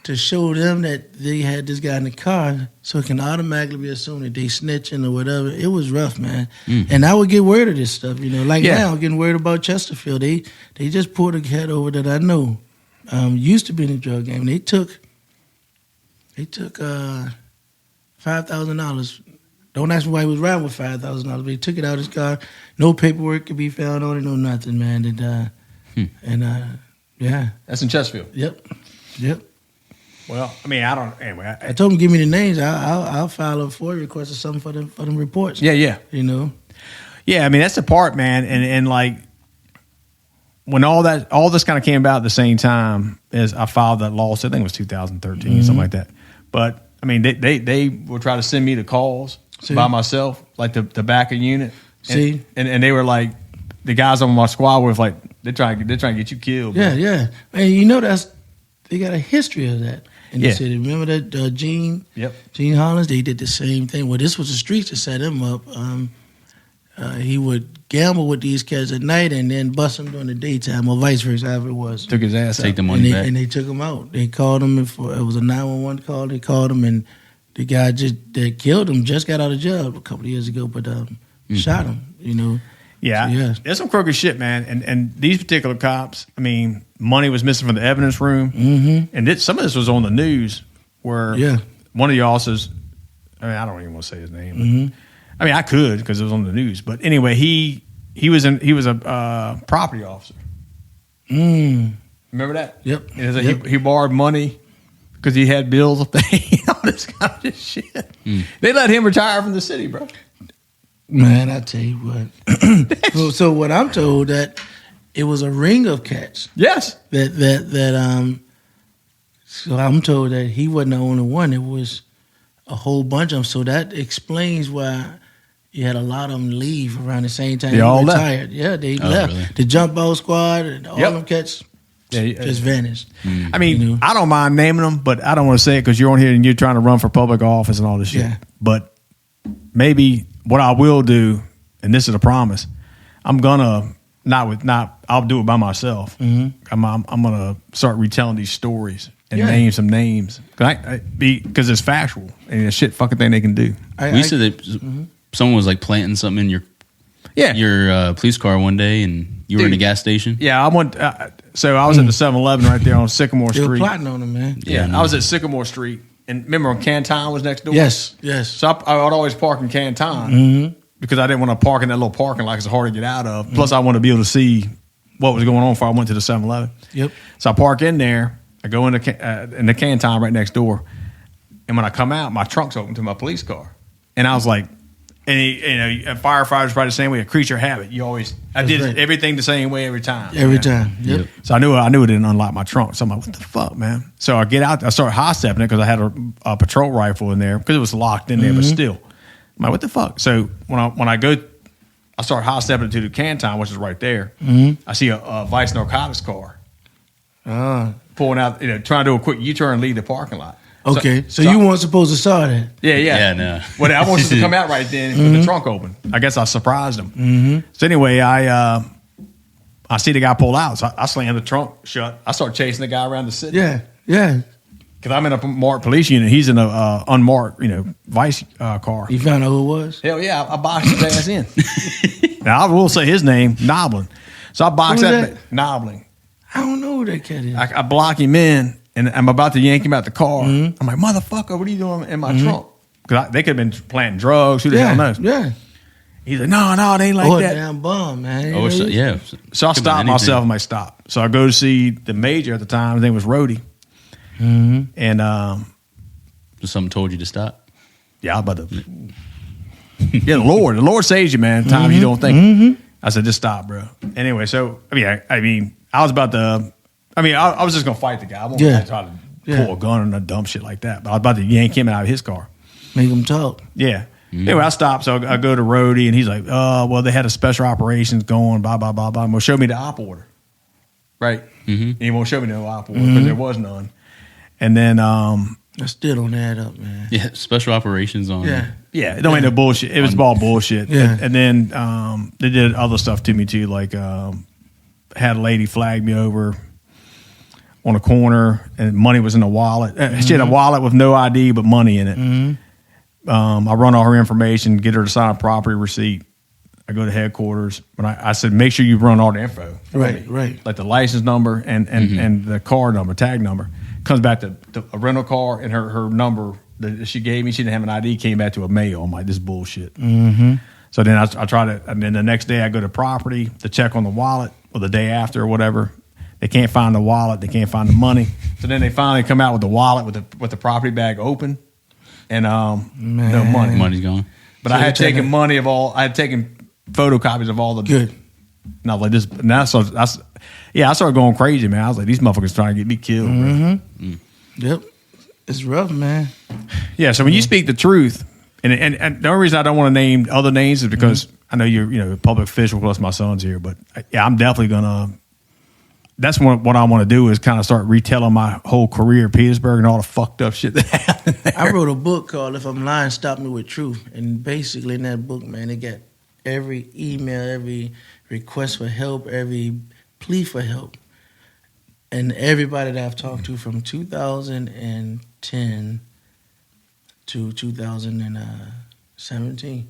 to show them that they had this guy in the car, so it can automatically be assumed that they snitching or whatever. It was rough, man. And I would get worried of this stuff, Like now, I'm getting worried about Chesterfield. They just pulled a cat over that I know used to be in the drug game. They took $5,000. Don't ask me why he was riding with $5,000, but he took it out of his car. No paperwork could be found on it, no nothing, man. Yeah. That's in Chesterfield. Yep. Well, I mean, I don't. Anyway, I told him give me the names. I'll file a FOIA request or something for them reports. yeah. Yeah. I mean, that's the part, man. And like when all this kind of came about at the same time as I filed that lawsuit, I think it was 2013, something like that. But I mean, they would try to send me the calls by myself, like the back of unit. And they were like, the guys on my squad were like, they're trying to get you killed. Bro. Yeah. And they got a history of that in the city. Remember that Gene? Yep. Gene Hollins, they did the same thing. Well, this was the streets that set him up. He would gamble with these cats at night and then bust them during the daytime, or vice versa, however it was. Took his ass Take out. the money back. And they took him out. They called him it was a 911 call. They called him, and the guy that killed him just got out of jail a couple of years ago, but shot him. Yeah, So, yeah. There's some crooked shit, man. And these particular cops, I mean, money was missing from the evidence room, and some of this was on the news where one of the officers, I mean, I don't even want to say his name. I mean, I could because it was on the news, but anyway, he was a property officer. Remember that? Yep. And it's like he borrowed money because he had bills of things, all this kind of shit. They let him retire from the city, bro. Man, I tell you what. So what I'm told that it was a ring of cats. Yes. So I'm told that he wasn't the only one. It was a whole bunch of them. So that explains why you had a lot of them leave around the same time They all left. retired. Yeah, they left. Really? The jump out squad and all them cats just vanished. I mean, I don't mind naming them, but I don't want to say it because you're on here and you're trying to run for public office and all this shit. Yeah. But maybe what I will do, and this is a promise, I'm gonna I'll do it by myself. I'm gonna start retelling these stories and name some names because it's factual and it's shit fucking thing they can do. You said that someone was like planting something in your your police car one day, and you were in a gas station. Yeah, I went. So I was at the 7-Eleven right there on Sycamore They were Street. plotting on him, man. Yeah, I was at Sycamore Street, and remember when Canton was next door. Yes. So I would always park in Canton because I didn't want to park in that little parking lot. It's hard to get out of. Plus, I wanted to be able to see what was going on before I went to the 7-Eleven. Yep. So I park in there. I go in the Canton right next door, and when I come out, my trunk's open to my police car, and I was like. And a firefighter's probably the same way. A creature habit. I did everything the same way every time. Every time. Yep. So I knew it didn't unlock my trunk. So I'm like, what the fuck, man? So I get out. I start high stepping it because I had a patrol rifle in there because it was locked in there, but still, I'm like, what the fuck? So when I start high stepping to the Canton, which is right there. I see a vice narcotics car pulling out, trying to do a quick U-turn and leave the parking lot. Okay, so you weren't supposed to saw that. Yeah, no. Well, I wanted to come out right then with the trunk open. I guess I surprised him. So anyway, I see the guy pull out, so I slammed the trunk shut. I start chasing the guy around the city. Yeah. Because I'm in a marked police unit. He's in a unmarked, vice car. You found out who it was? Hell yeah, I boxed his ass in. Now, I will say his name, Noblin. So I boxed that Noblin. I don't know who that cat is. I block him in. And I'm about to yank him out the car. I'm like, motherfucker, what are you doing in my trunk? Because they could have been planting drugs. Who the hell knows? Yeah. He's like, no, it ain't like that. Damn bum, man. So I stopped myself. I'm like, stop. So I go to see the major at the time. His name was Rhodey. And Just something told you to stop. yeah, I was about to. The Lord saves you, man. Times you don't think. I said, just stop, bro. Anyway, so I mean, I was about to. I was just gonna fight the guy. I wasn't try to pull a gun or dumb shit like that. But I was about to yank him out of his car. Make him talk. Yeah. Anyway, I stopped. So I go to Rhodey, and he's like, well, they had a special operations going, blah, blah, blah, blah. And we'll show me the op order. Right? And he won't show me no op order because there was none. And then... I still don't add up, man. Yeah, special operations on... Yeah, it don't ain't no bullshit. It was all bullshit. Yeah. And then they did other stuff to me, too. Like, had a lady flag me over on a corner, and money was in a wallet. She had a wallet with no ID, but money in it. I run all her information, get her to sign a property receipt. I go to headquarters, but I said, make sure you run all the info. Right. Like the license number and the car number, tag number. Comes back to a rental car, and her number that she gave me, she didn't have an ID, came back to a mail. I'm like, this is bullshit. So then I try to, and then the next day I go to property to check on the wallet, or the day after or whatever. They can't find the wallet. They can't find the money. So then they finally come out with the wallet with the property bag open, and no money. Money's gone. But I had taken I had taken photocopies of all the. Good. And I was like, this. And I started going crazy, man. I was like, these motherfuckers trying to get me killed. Yep. It's rough, man. Yeah. So when you speak the truth, and the only reason I don't want to name other names is because I know you're a public official, plus my son's here. But yeah, I'm definitely gonna. That's what I want to do is kind of start retelling my whole career in Petersburg and all the fucked up shit that happened there. I wrote a book called "If I'm Lying, Stop Me with Truth," and basically in that book, man, it got every email, every request for help, every plea for help, and everybody that I've talked to from 2010 to 2017.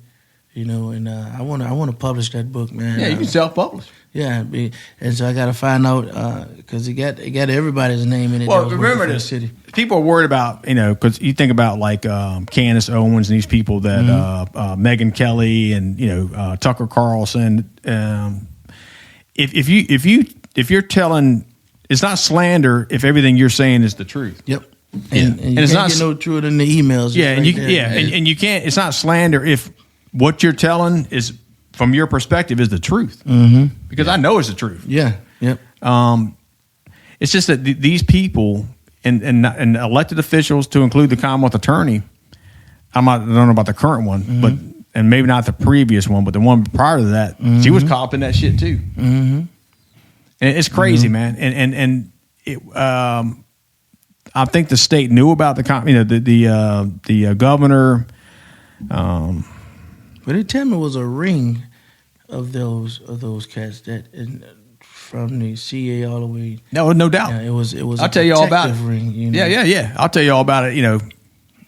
And I want to publish that book, man. Yeah, you can self-publish. Yeah, and so I got to find out because it got everybody's name in it. Well, remember this: city. People are worried about because you think about like Candace Owens and these people that Megyn Kelly and Tucker Carlson. If you're telling, it's not slander if everything you're saying is the truth. Yep. And you it's can't not get no truth in the emails. Yeah, and and you can't. It's not slander if what you're telling is from your perspective is the truth. Because I know it's the truth. Yeah. Yep. It's just that these people and elected officials, to include the Commonwealth Attorney. I don't know about the current one, but and maybe not the previous one, but the one prior to that, she was caught up in that shit too. And it's crazy, man. And it, I think the state knew about the governor. But they tell me it was a ring of those cats that from the CA all the way. No doubt. Yeah, it was. I'll tell you all about it. Ring, Yeah. I'll tell you all about it.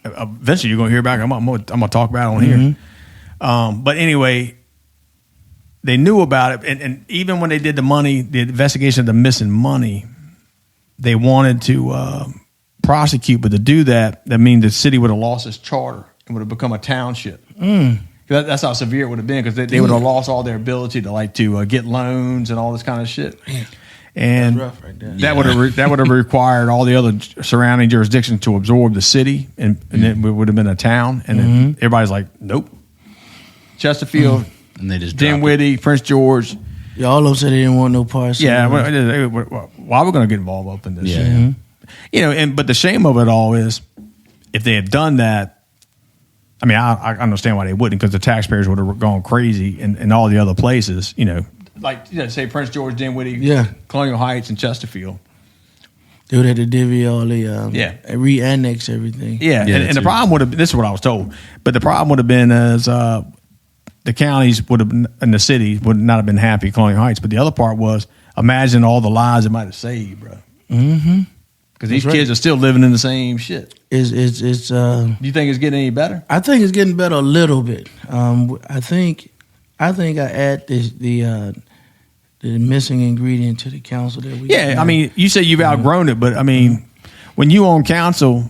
Eventually you're gonna hear back. I'm gonna talk about it on here. But anyway, they knew about it, and even when they did the investigation of the missing money, they wanted to prosecute, but to do that means the city would have lost its charter and would have become a township. That's how severe it would have been, because they would have lost all their ability to get loans and all this kind of shit. And That's rough right there. that would have required all the other surrounding jurisdictions to absorb the city, and then it would have been a town. And then everybody's like, nope. Chesterfield, And they just dropped it. Dinwiddie, Prince George. Yeah, all of them said they didn't want no parts. Yeah, why are we going to get involved up in this? Yeah. shit? But the shame of it all is, if they had done that, I mean, I understand why they wouldn't, because the taxpayers would have gone crazy in all the other places. Say Prince George, Dinwiddie, Colonial Heights, and Chesterfield. They would have to divvy all the re-annex everything. Yeah, and the problem would have been, this is what I was told, but the problem would have been is the counties would have, and the city would not have been happy at Colonial Heights. But the other part was, imagine all the lives it might have saved, bro. Mm-hmm. Because these kids are still living in the same shit. Do you think it's getting any better? I think it's getting better a little bit. I think I add the missing ingredient to the council that we. Yeah, I mean, you say you've outgrown it, but I mean, when you on council,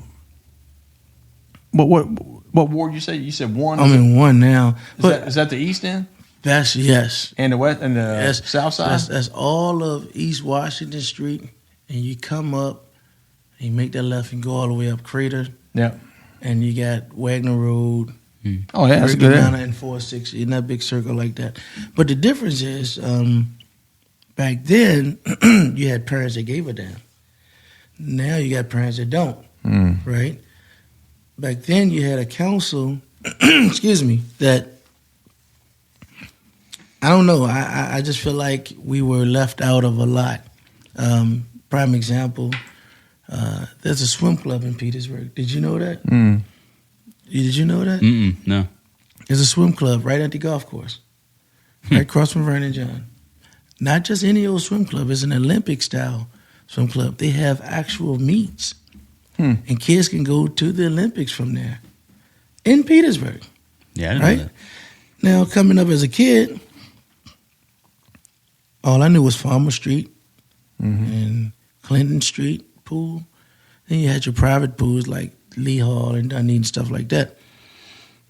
what ward you say? You said one. I'm in one now. Is that the east end? That's yes. And the west and the south side. That's all of East Washington Street, and you come up, and you make that left and go all the way up Crater. Yeah. And you got Wagner Road. Oh yeah, that's good. And 460 in that big circle like that. But the difference is, back then you had parents that gave a damn. Now you got parents that don't. Right. Back then you had a council, excuse me, that I don't know. I just feel like we were left out of a lot. Prime example, there's a swim club in Petersburg. Did you know that? Did you know that? No. There's a swim club right at the golf course, right across from Vernon John. Not just any old swim club. It's an Olympic-style swim club. They have actual meets. And kids can go to the Olympics from there in Petersburg. Yeah, I didn't know that. Now, coming up as a kid, all I knew was Farmer Street and Clinton Street pool. Then you had your private pools like Lee Hall and Dundee and stuff like that.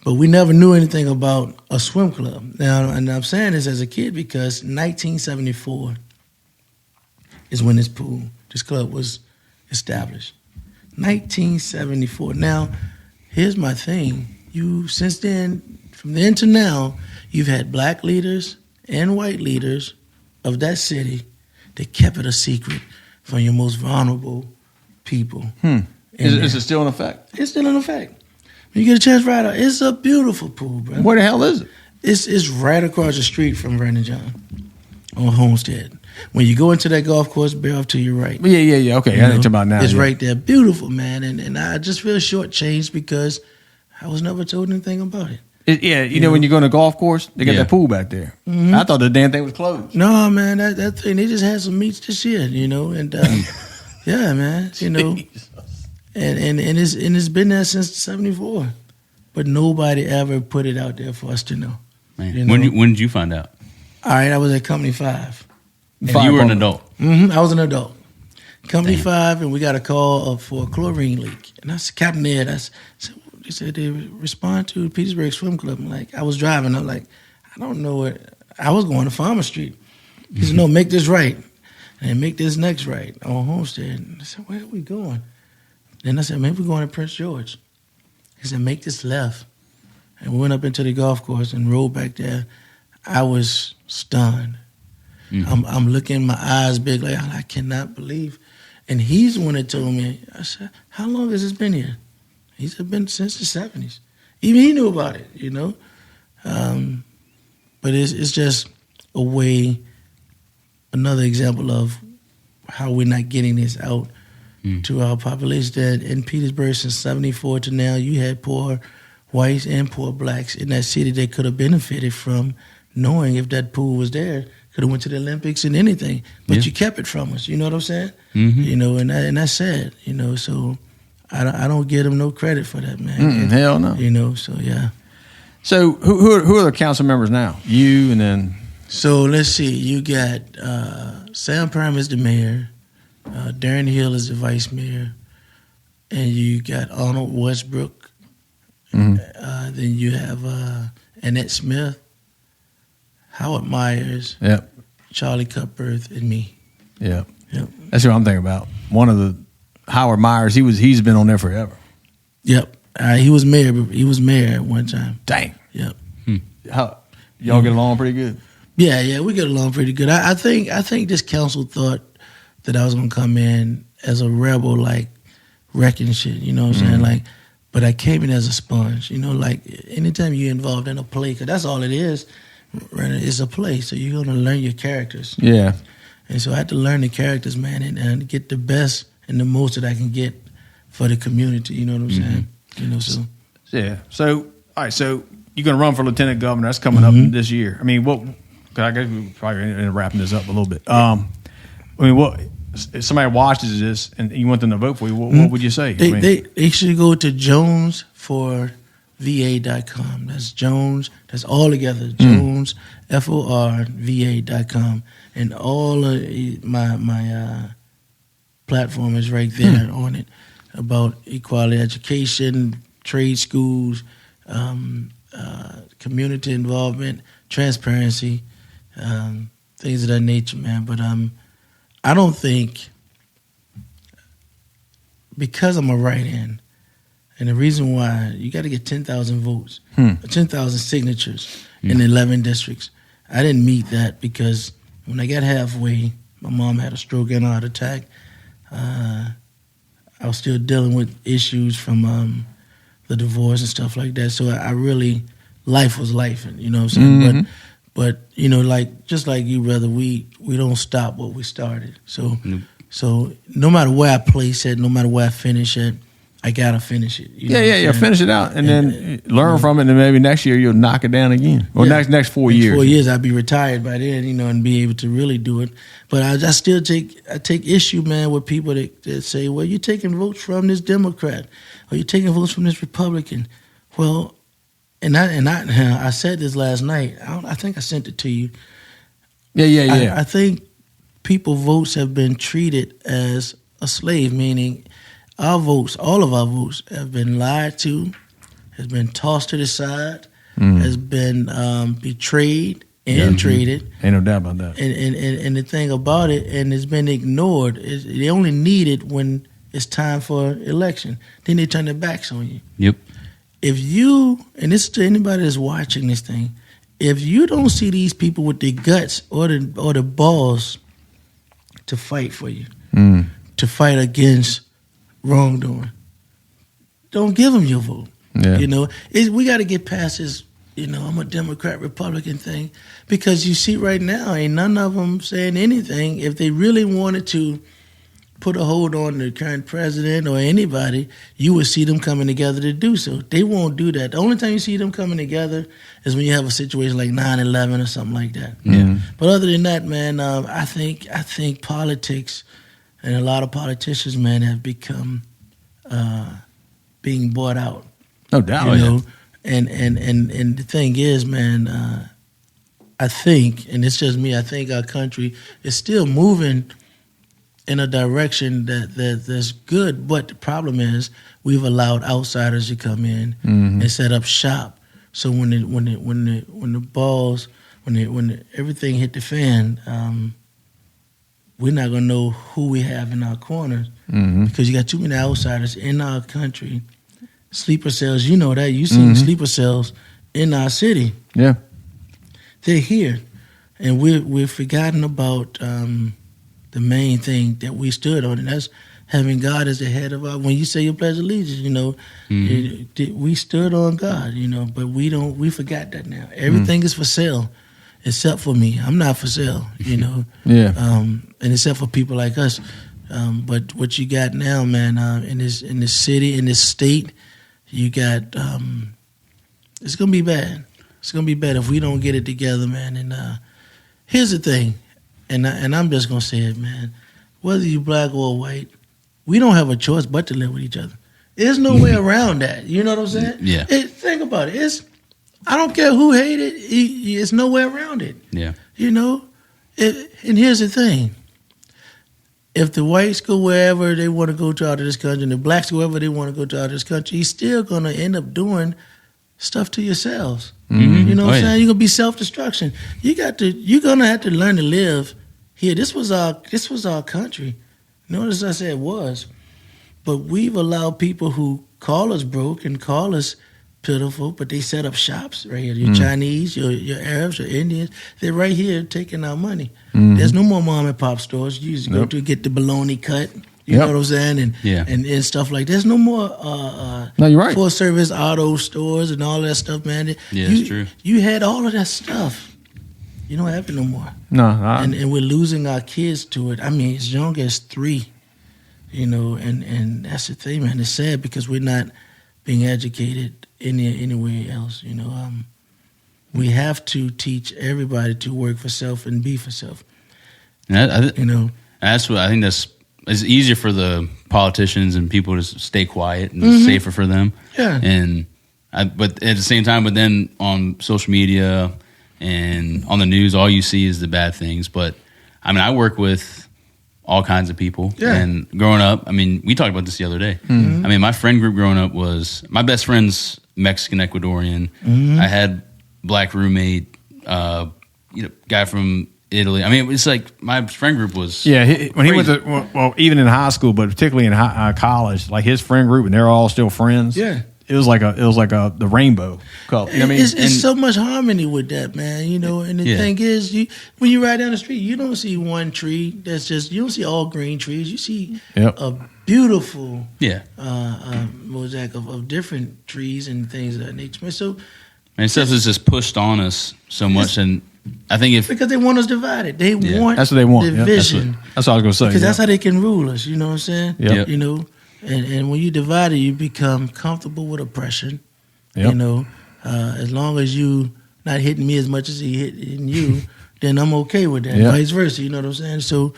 But we never knew anything about a swim club. Now, and I'm saying this as a kid because 1974 is when this club was established. 1974. Now, here's my thing. Since then, from then to now, you've had black leaders and white leaders of that city that kept it a secret from your most vulnerable people. Is it still in effect? It's still in effect. When you get a chance right out, it's a beautiful pool, bro. Where the hell is it? It's right across the street from Vernon John on Homestead. When you go into that golf course, bear off to your right. Yeah. Okay, I ain't talking about now. It's right there. Beautiful, man. And I just feel shortchanged because I was never told anything about it. You know, when you go to a golf course, they got that pool back there. I thought the damn thing was closed. No, man, that thing, they just had some meets this year, you know, and yeah, man, you know. And it's been there since '74. But nobody ever put it out there for us to know. Man. You know? When did you find out? All right, I was at Company 5. And you were an adult. I was an adult. Company 5, and we got a call for a chlorine leak. And I said, Captain Ed, he said they respond to Petersburg Swim Club. I'm like, I was driving. I'm like, I don't know where. I was going to Farmer Street. He said, no, make this right. And make this next right on Homestead. And I said, where are we going? Then I said, maybe we're going to Prince George. He said, make this left. And we went up into the golf course and rode back there. I was stunned. I'm looking, my eyes big, like, I cannot believe. And he's the one that told me, I said, how long has this been here? He said, been since the 70s. Even he knew about it, you know. But it's just a way, another example of how we're not getting this out to our population. That in Petersburg since 74 to now, you had poor whites and poor blacks in that city that could have benefited from knowing if that pool was there, could have went to the Olympics and anything. But you kept it from us, you know what I'm saying? You know, and that's sad, you know, so I don't give them no credit for that, man. Hell no. You know, so yeah. So who are the council members now? You and then So let's see. You got Sam Prime is the mayor, Darren Hill is the vice mayor, and you got Arnold Westbrook. Then you have Annette Smith, Howard Myers, Yep. Charlie Cutbirth, and me. Yep. Yep. That's what I'm thinking about. One of the Howard Myers, he's been on there forever. Yep. He was mayor. He was mayor at one time. Dang. Yep. How y'all get along pretty good? Yeah, we get along pretty good. I think this council thought that I was gonna come in as a rebel, like wrecking shit. You know what I'm saying? Like, but I came in as a sponge. You know, like anytime you're involved in a play, because that's all it is. It's a play, so you're gonna learn your characters. Yeah. And so I had to learn the characters, man, and get the best and the most that I can get for the community. You know what I'm saying? You know, so Yeah. So all right. So you're gonna run for lieutenant governor. That's coming up this year. I mean, what? Cause I guess we're probably end up wrapping this up a little bit. I mean, what? If somebody watches this and you want them to vote for you, what would you say? They should go to jonesforva.com. That's Jones. That's all together. Jones FORVA.com, and all of my platform is right there on it about equality education, trade schools, community involvement, transparency, things of that nature, man. But I don't think, because I'm a write-in, and the reason why, you got to get 10,000 votes, 10,000 signatures in 11 districts. I didn't meet that because when I got halfway, my mom had a stroke and a heart attack. I was still dealing with issues from the divorce and stuff like that. So I really, life was life, you know what I'm saying? But you know, like just like you, brother, we don't stop what we started. So no matter where I place it, no matter where I finish it, I gotta finish it. You know what I'm saying? Finish it out, and then learn from it, and then maybe next year you'll knock it down again. Or next 4 years. 4 years, I'll be retired by then, you know, and be able to really do it. But I still take issue, man, with people that say, well, you're taking votes from this Democrat, or you're taking votes from this Republican. Well, and I said this last night. I think I sent it to you. Yeah. I think people's votes have been treated as a slave, meaning our votes, all of our votes, have been lied to, has been tossed to the side, has been betrayed and traded. Ain't no doubt about that. And the thing about it, and it's been ignored, is they only need it when it's time for election. Then they turn their backs on you. Yep. If you, and this is to anybody that's watching this thing, if you don't see these people with the guts or the balls to fight for you, to fight against wrongdoing, don't give them your vote. Yeah. You know, we got to get past this, you know, I'm a Democrat, Republican thing, because you see right now, ain't none of them saying anything. If they really wanted to put a hold on the current president or anybody, you would see them coming together to do so. They won't do that. The only time you see them coming together is when you have a situation like 9/11 or something like that. Yeah. But other than that, man, I think politics and a lot of politicians, man, have become being bought out. No doubt. You know, and the thing is, man, I think, and it's just me, I think our country is still moving in a direction that's good, but the problem is we've allowed outsiders to come in and set up shop. So when everything hit the fan, we're not gonna know who we have in our corners because you got too many outsiders in our country. Sleeper cells, you know that. You've seen sleeper cells in our city. Yeah, they're here, and we've forgotten about the main thing that we stood on, and that's having God as the head of our. When you say your pledge of allegiance, you know, we stood on God, you know, but we forgot that now. Everything is for sale, except for me. I'm not for sale, you know. Yeah. And except for people like us. But what you got now, man, in this city, in this state, you got. It's gonna be bad. It's gonna be bad if we don't get it together, man. And here's the thing. And I'm just going to say it, man. Whether you black or white, we don't have a choice but to live with each other. There's no way around that. You know what I'm saying? Yeah. Think about it. I don't care who hated it. It's nowhere around it. Yeah. You know, and here's the thing. If the whites go wherever they want to go to out of this country, and the blacks go wherever they want to go to out of this country, you're still going to end up doing stuff to yourselves. Mm-hmm. You know what I'm yeah. saying? You're going to be self-destruction. You're going to have to learn to live here. This was our country. Notice I said was. But we've allowed people who call us broke and call us pitiful, but they set up shops right here. Your Chinese, your Arabs, your Indians, they're right here taking our money. There's no more mom and pop stores. You used to go to get the bologna cut. You know what I'm saying? And stuff like that. There's no more no, you're right. full service auto stores and all that stuff, man. Yeah, it's true. You had all of that stuff. You don't have it no more. No. And we're losing our kids to it. I mean, as young as 3, you know, and that's the thing, man. It's sad because we're not being educated anywhere else, you know. We have to teach everybody to work for self and be for self. And you know, that's what I think. It's easier for the politicians and people to stay quiet, and it's safer for them. Yeah. But at the same time, but then on social media and on the news, all you see is the bad things. But I mean, I work with all kinds of people. Yeah. And growing up, I mean, we talked about this the other day. I mean, my friend group growing up was my best friend's Mexican Ecuadorian. I had black roommate, guy from Italy. I mean, it's like my friend group was when he went crazy. to well, even in high school, but particularly in college, like his friend group, and they're all still friends. Yeah. It was like the rainbow color. You know what I mean? It's so much harmony with that, man. You know, and the thing is, when you ride down the street, you don't see one tree that's you don't see all green trees. You see a beautiful mosaic of different trees and things of that nature. So, and stuff is just pushed on us so much, and I think because they want us divided, they want that's what they want. division. That's what I was gonna say. Because that's how they can rule us. You know what I'm saying? Yep. You know. And when you divide it, you become comfortable with oppression. Yep. You know, as long as you not hitting me as much as he hitting you, then I'm okay with that. Yep. Vice versa, you know what I'm saying? So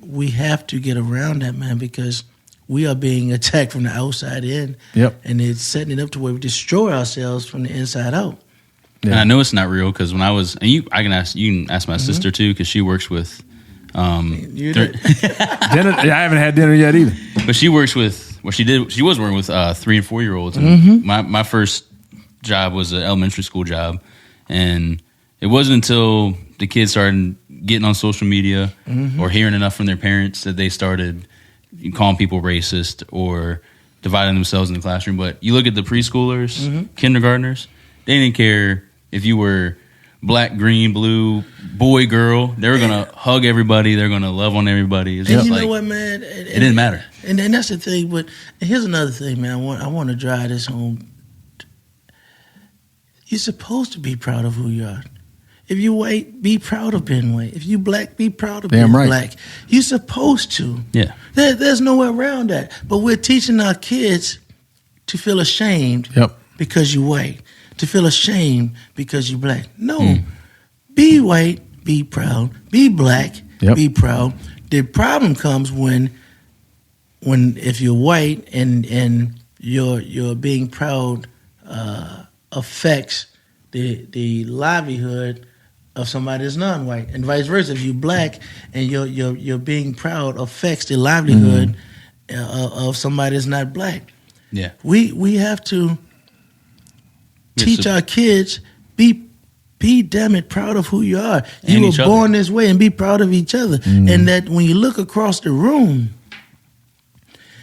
we have to get around that, man, because we are being attacked from the outside in. Yep. And it's setting it up to where we destroy ourselves from the inside out. And I know it's not real because when I was, and you can ask my sister too because she works with. Dinner, I haven't had dinner yet either. But she works with she was working with 3 and 4 year olds. And my first job was an elementary school job, and it wasn't until the kids started getting on social media or hearing enough from their parents that they started calling people racist or dividing themselves in the classroom. But you look at the preschoolers, kindergartners, they didn't care if you were black, green, blue, boy, girl. They were gonna hug everybody. They're gonna love on everybody. It's And just you like, know what, man? it didn't matter. And that's the thing. But here's another thing, man. I want to drive this home. You're supposed to be proud of who you are. If you white, be proud of being white. If you black, be proud of being black. You're supposed to. Yeah. There's no way around that. But we're teaching our kids to feel ashamed because you white. To feel ashamed because you black. No. Be white, be proud. Be black, be proud. The problem comes when if you're white and your being proud affects the livelihood of somebody that's non-white, and vice versa. If you're black and your being proud affects the livelihood of somebody that's not black. Yeah. We have to teach our kids, be damn it proud of who you are. You were born this way, and be proud of each other. And that when you look across the room,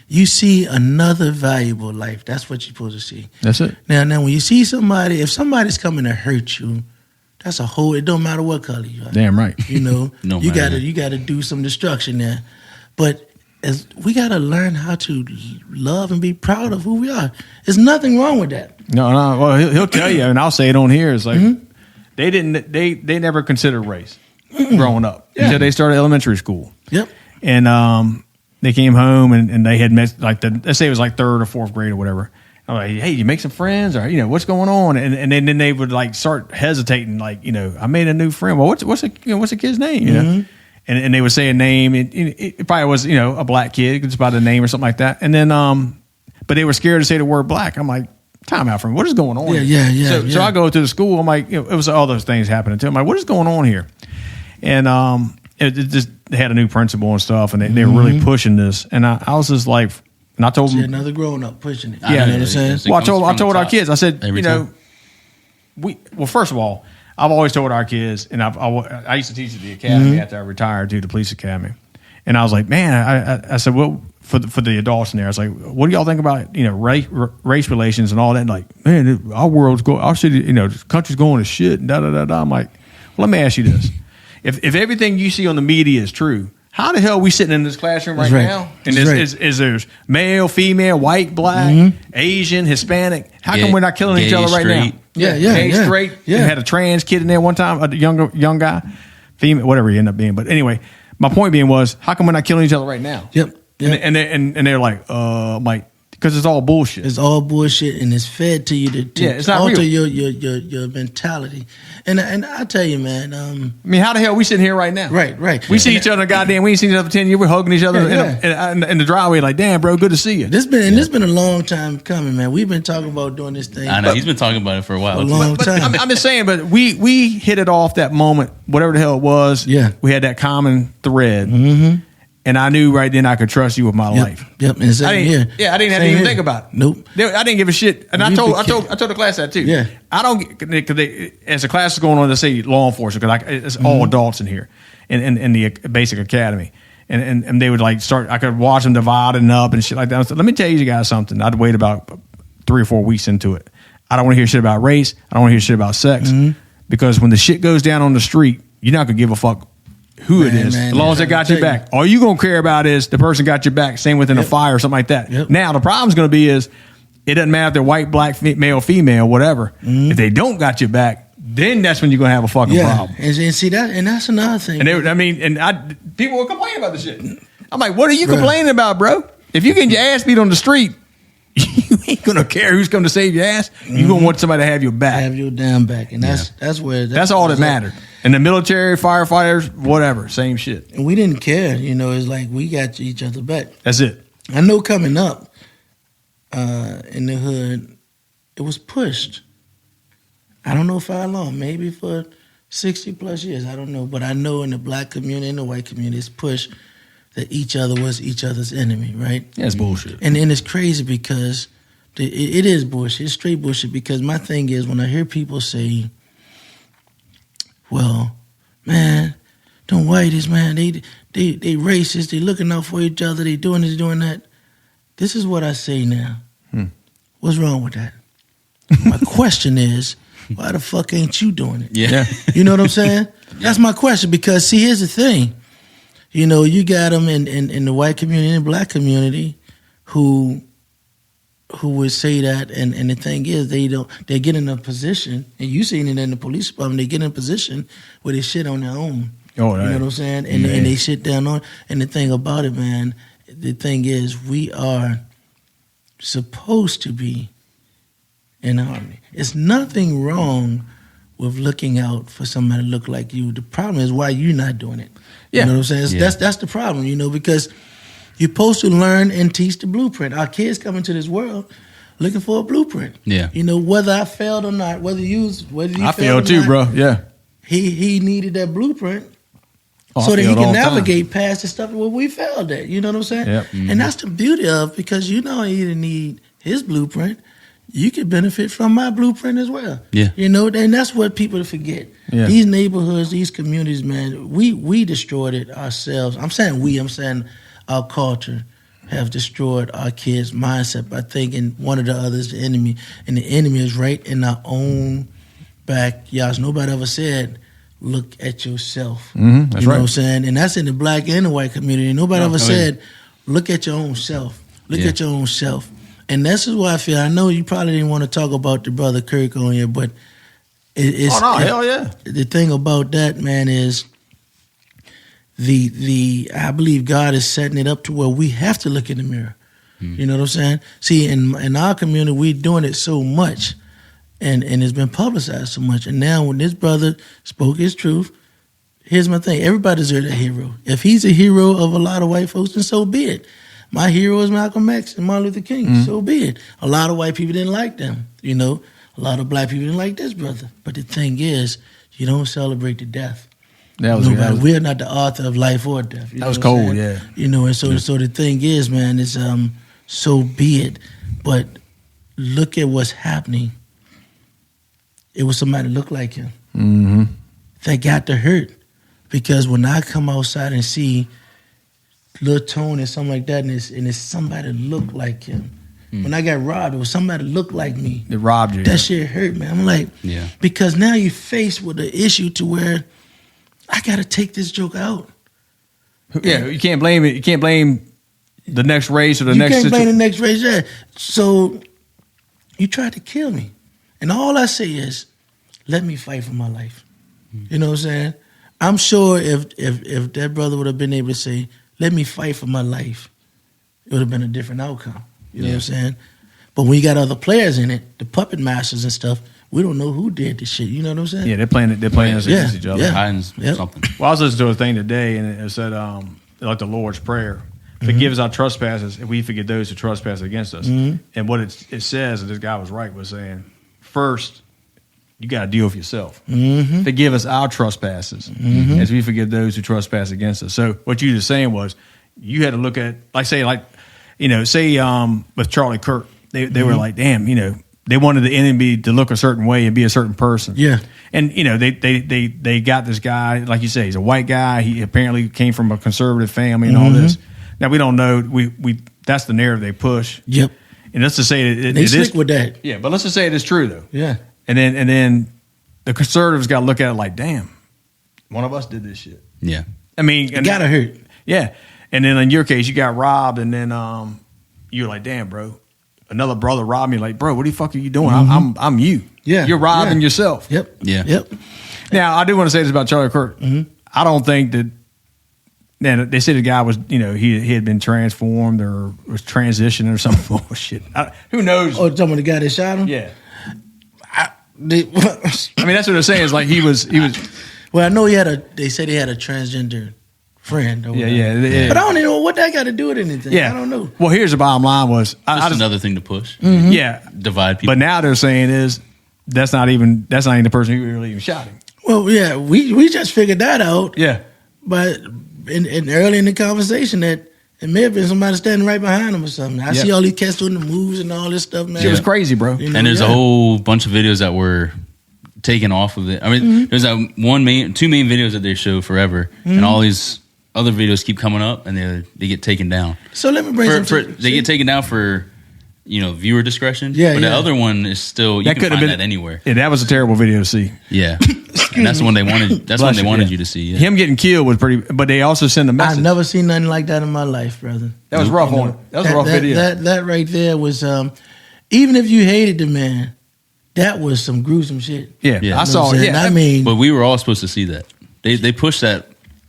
you see another valuable life. That's what you're supposed to see. That's it. Now when you see somebody, if somebody's coming to hurt you, that's a whole, it don't matter what color you are. Damn right. You know, you gotta do some destruction there. But as we gotta learn how to love and be proud of who we are. There's nothing wrong with that. No. Well, he'll tell you, and I'll say it on here. It's like they never considered race growing up until they started elementary school. Yep. And they came home and they had met let's say it was like 3rd or 4th grade or whatever. I'm like, hey, you make some friends, or what's going on? And then they would like start hesitating, like, I made a new friend. Well, what's the kid's name? You know, and they would say a name. It probably was a black kid, just by the name or something like that. And then but they were scared to say the word black. I'm like, time out from me. What is going on? Yeah, here? yeah, So I go to the school. I'm like, it was all those things happening to him. I'm like, what is going on here? And it just they had a new principal and stuff, and they were really pushing this. And I was just like, and I told them, another grown up pushing it. Yeah, you know what I'm saying? well, I told our kids, I said, first of all, I've always told our kids, and I used to teach at the academy after I retired to the police academy, and I was like, man, I said, well, for the adults in there, I was like, what do y'all think about race relations and all that? And like, man, our city, the country's going to shit, and da da da da. I'm like, well, let me ask you this: if everything you see on the media is true, how the hell are we sitting in this classroom right now? And is there's male, female, white, black, Asian, Hispanic? How come we're not killing each other right now? Gay, straight. Yeah. Had a trans kid in there one time, a young guy, female, whatever he ended up being. But anyway, my point being was, how come we're not killing each other right now? Yep. And they're like, Mike, because it's all bullshit. It's all bullshit, and it's fed to you to it's not alter real. your mentality. And I tell you, man. I mean, how the hell are we sitting here right now? Right. We see each other, goddamn. We ain't seen each other for 10 years. We're hugging each other in the driveway, like, damn, bro, good to see you. This been a long time coming, man. We've been talking about doing this thing. I know he's been talking about it for a while. A long time. I'm just saying, but we hit it off that moment, whatever the hell it was. Yeah, we had that common thread. Mm-hmm. And I knew right then I could trust you with my life. Yep. And I didn't have to even think about it. Nope. I didn't give a shit. And I told the class that too. Yeah. I don't, because as the class is going on, they say law enforcement, because it's all adults in here in the basic academy. And they would like start, I could watch them dividing up and shit like that. So let me tell you guys something. I'd wait about 3 or 4 weeks into it. I don't want to hear shit about race. I don't want to hear shit about sex. Because when the shit goes down on the street, you're not going to give a fuck who it is, as long as they got your back. All you gonna care about is the person got your back. Same within a fire or something like that. Yep. Now the problem's gonna be is it doesn't matter if they're white, black, male, female, whatever. If they don't got your back, then that's when you're gonna have a fucking problem. And see that, and that's another thing. And people were complaining about the shit. I'm like, what are you complaining about, bro? If you get your ass beat on the street, you ain't gonna care who's coming to save your ass. You gonna want somebody to have your back, have your damn back, and that's all that mattered. And the military, firefighters, whatever, same shit. And we didn't care, it's like we got each other back. That's it. I know coming up in the hood, it was pushed. I don't know for how long, maybe for 60 plus years, I don't know. But I know in the black community and the white community, it's pushed that each other was each other's enemy, right? Yeah, it's bullshit. And then it's crazy because it is bullshit. It's straight bullshit because my thing is when I hear people say, well, man, them whiteys, man, they racist. They looking out for each other. They doing this, doing that. This is what I say now. What's wrong with that? My question is, why the fuck ain't you doing it? Yeah. You know what I'm saying? That's my question because, see, here's the thing. You got them in the white community and the black community who would say that, and the thing is, they get in a position, and you seen it in the police department, they get in a position where they shit on their own. Oh, right. You know what I'm saying? And they shit down on. And the thing about it, man, the thing is, we are supposed to be in harmony. It's nothing wrong with looking out for somebody to look like you. The problem is why you're not doing it. Yeah. You know what I'm saying? That's the problem, because you're supposed to learn and teach the blueprint. Our kids come into this world looking for a blueprint. Yeah. Whether I failed or not, whether you I failed too, bro. Yeah. He needed that blueprint so that he can navigate past the stuff where we failed at. You know what I'm saying? Yep. And that's the beauty of, because you didn't need his blueprint. You could benefit from my blueprint as well. Yeah. And that's what people forget. Yeah. These neighborhoods, these communities, man, we destroyed it ourselves. I'm saying our culture have destroyed our kids' mindset by thinking one or the other is the enemy, and the enemy is right in our own backyards. Nobody ever said, look at yourself. That's you know right. what I'm saying? And that's in the black and the white community. Nobody ever said, look at your own self. Look at your own self. And this is why I feel, I know you probably didn't want to talk about the brother Kirk on here, but hell yeah. The thing about that, man, is I believe God is setting it up to where we have to look in the mirror. You know what I'm saying? See, in our community, we're doing it so much, and it's been publicized so much. And now when this brother spoke his truth, here's my thing. Everybody deserves a hero. If he's a hero of a lot of white folks, then so be it. My hero is Malcolm X and Martin Luther King. So be it. A lot of white people didn't like them. You know, a lot of black people didn't like this brother. But the thing is, you don't celebrate the death. We're not the author of life or death. That was cold, yeah. You know, and so the thing is, man, is so be it. But look at what's happening. It was somebody that looked like him. Mm-hmm. That got to hurt. Because when I come outside and see Lil Tone and something like that, and it's somebody that looked like him. When I got robbed, it was somebody that looked like me. They robbed you. That shit hurt, man. I'm like, because now you're faced with an issue to where I got to take this joke out. Yeah, you can't blame it. You can't blame the next race or the next. You can't blame the next race. Yeah. So you tried to kill me, and all I say is, let me fight for my life. You know what I'm saying? I'm sure if that brother would have been able to say, let me fight for my life, it would have been a different outcome. You know what I'm saying? But when you got other players in it, the puppet masters and stuff, we don't know who did this shit. You know what I'm saying? Yeah, they're playing us against each other. Something. Well, I was listening to a thing today, and it said, like the Lord's Prayer, forgive us our trespasses if we forgive those who trespass against us. And what it says, and this guy was right, was saying, first, you got to deal with yourself. Forgive us our trespasses as we forgive those who trespass against us. So what you were saying was you had to look at, say with Charlie Kirk, they were like, damn, you know, they wanted the enemy to look a certain way and be a certain person. Yeah. And, you know, they got this guy, like you say, he's a white guy. He apparently came from a conservative family and all this. Now, we don't know. We that's the narrative they push. Yep. And let's just say they stick with that. Yeah, but let's just say it is true, though. Yeah. And then the conservatives got to look at it like, damn, one of us did this shit. Yeah. I mean, it gotta hurt. Yeah. And then in your case, you got robbed, and then you're like, damn, bro, another brother robbed me. Like, bro, what the fuck are you doing? I'm you. Yeah. You're robbing yourself. Yep. Yeah. Yep. Now, I do want to say this about Charlie Kirk. I don't think that. Man, they said the guy was, you know, he had been transformed or was transitioning or some bullshit. Who knows? Oh, talking about the guy that shot him? Yeah. I mean, that's what they're saying. Is like he was. Well, I know they said he had a transgender friend. Or yeah. But I don't even know what that got to do with anything. Yeah. I don't know. Well, here's the bottom line was. Just another thing to push. Yeah. Divide people. But now they're saying that's not even the person who really even shot him. Well, yeah, we just figured that out. Yeah. But in early in the conversation that it may have been somebody standing right behind him or something. I see all these cats doing the moves and all this stuff, man. It was crazy, bro. You know, and there's a whole bunch of videos that were taken off of it. I mean, there's that two main videos that they show forever, and all these other videos keep coming up, and they get taken down. So let me bring they get taken down for, you know, viewer discretion. Yeah, but the other one is still you can find that anywhere. Yeah, that was a terrible video to see. Yeah, and that's the one they wanted. That's what they wanted you to see. Yeah. Him getting killed was pretty, but they also sent a message. I've never seen nothing like that in my life, brother. That was rough on it. That was a rough video. That right there was, even if you hated the man, that was some gruesome shit. Yeah. I saw it. Yeah, I mean, but we were all supposed to see that. They pushed that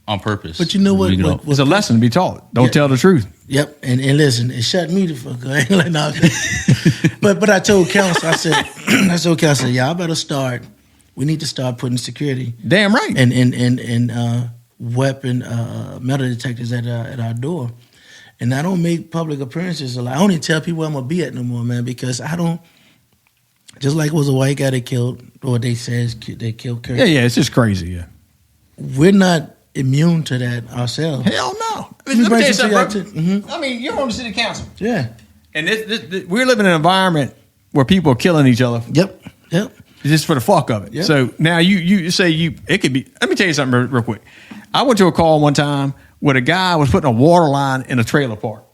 on purpose. But you know what? It's a lesson to be taught. Don't tell the truth. Yep, and listen, it shut me the fuck up. I ain't like, no. But I told counsel, I said, y'all better start. We need to start putting security. Damn right. And weapon metal detectors at our door. And I don't make public appearances a lot. I don't even tell people where I'm gonna be at no more, man, because I don't. Just like it was a white guy they killed, or they killed Kirk. Yeah, it's just crazy. Yeah, we're not immune to that ourselves. Hell no. Let me tell you something, bro. I mean, you're on the city council. Yeah. And we're living in an environment where people are killing each other. Yep. Just for the fuck of it. Yep. So now you say it could be. Let me tell you something real quick. I went to a call one time where a guy was putting a water line in a trailer park.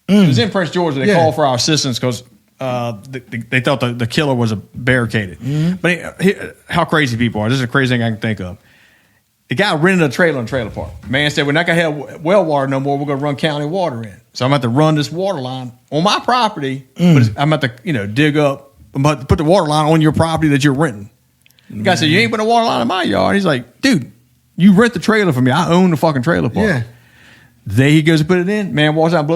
It was in Prince George. They called for our assistance because they thought the killer was barricaded. But how crazy people are. This is the craziest thing I can think of. The guy rented a trailer in a trailer park. Man said, we're not going to have well water no more. We're going to run county water in. So I'm about to run this water line on my property. But I'm about to dig up. I'm about to put the water line on your property that you're renting. The guy said, you ain't putting a water line in my yard. He's like, dude, you rent the trailer from me. I own the fucking trailer park. Yeah. There he goes to put it in. Man walks out,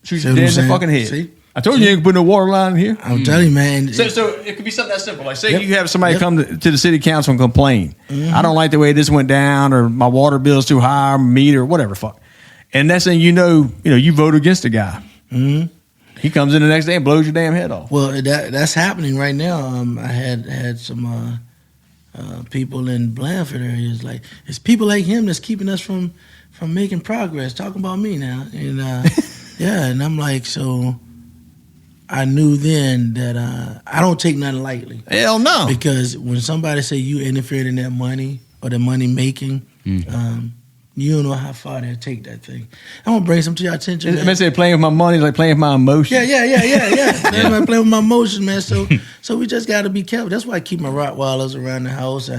shoots you dead in the fucking head. See? I told you ain't put no water line in here. I'm telling you, man. So it could be something that simple. Like, say you have somebody come to the city council and complain. I don't like the way this went down, or my water bill's too high, or meter, or whatever, fuck. And that's saying you vote against the guy. Mm-hmm. He comes in the next day and blows your damn head off. Well, that's happening right now. I had some people in Blandford areas like it's people like him that's keeping us from making progress. Talking about me now, and yeah, and I'm like, so I knew then that I don't take nothing lightly. Hell no. Because when somebody say you interfered in that money or the money making, you don't know how far they'll take that thing. I'm gonna bring some to your attention. Man say playing with my money is like playing with my emotions. Yeah. Man, playing with my emotions, man. So we just got to be careful. That's why I keep my Rottweilers around the house.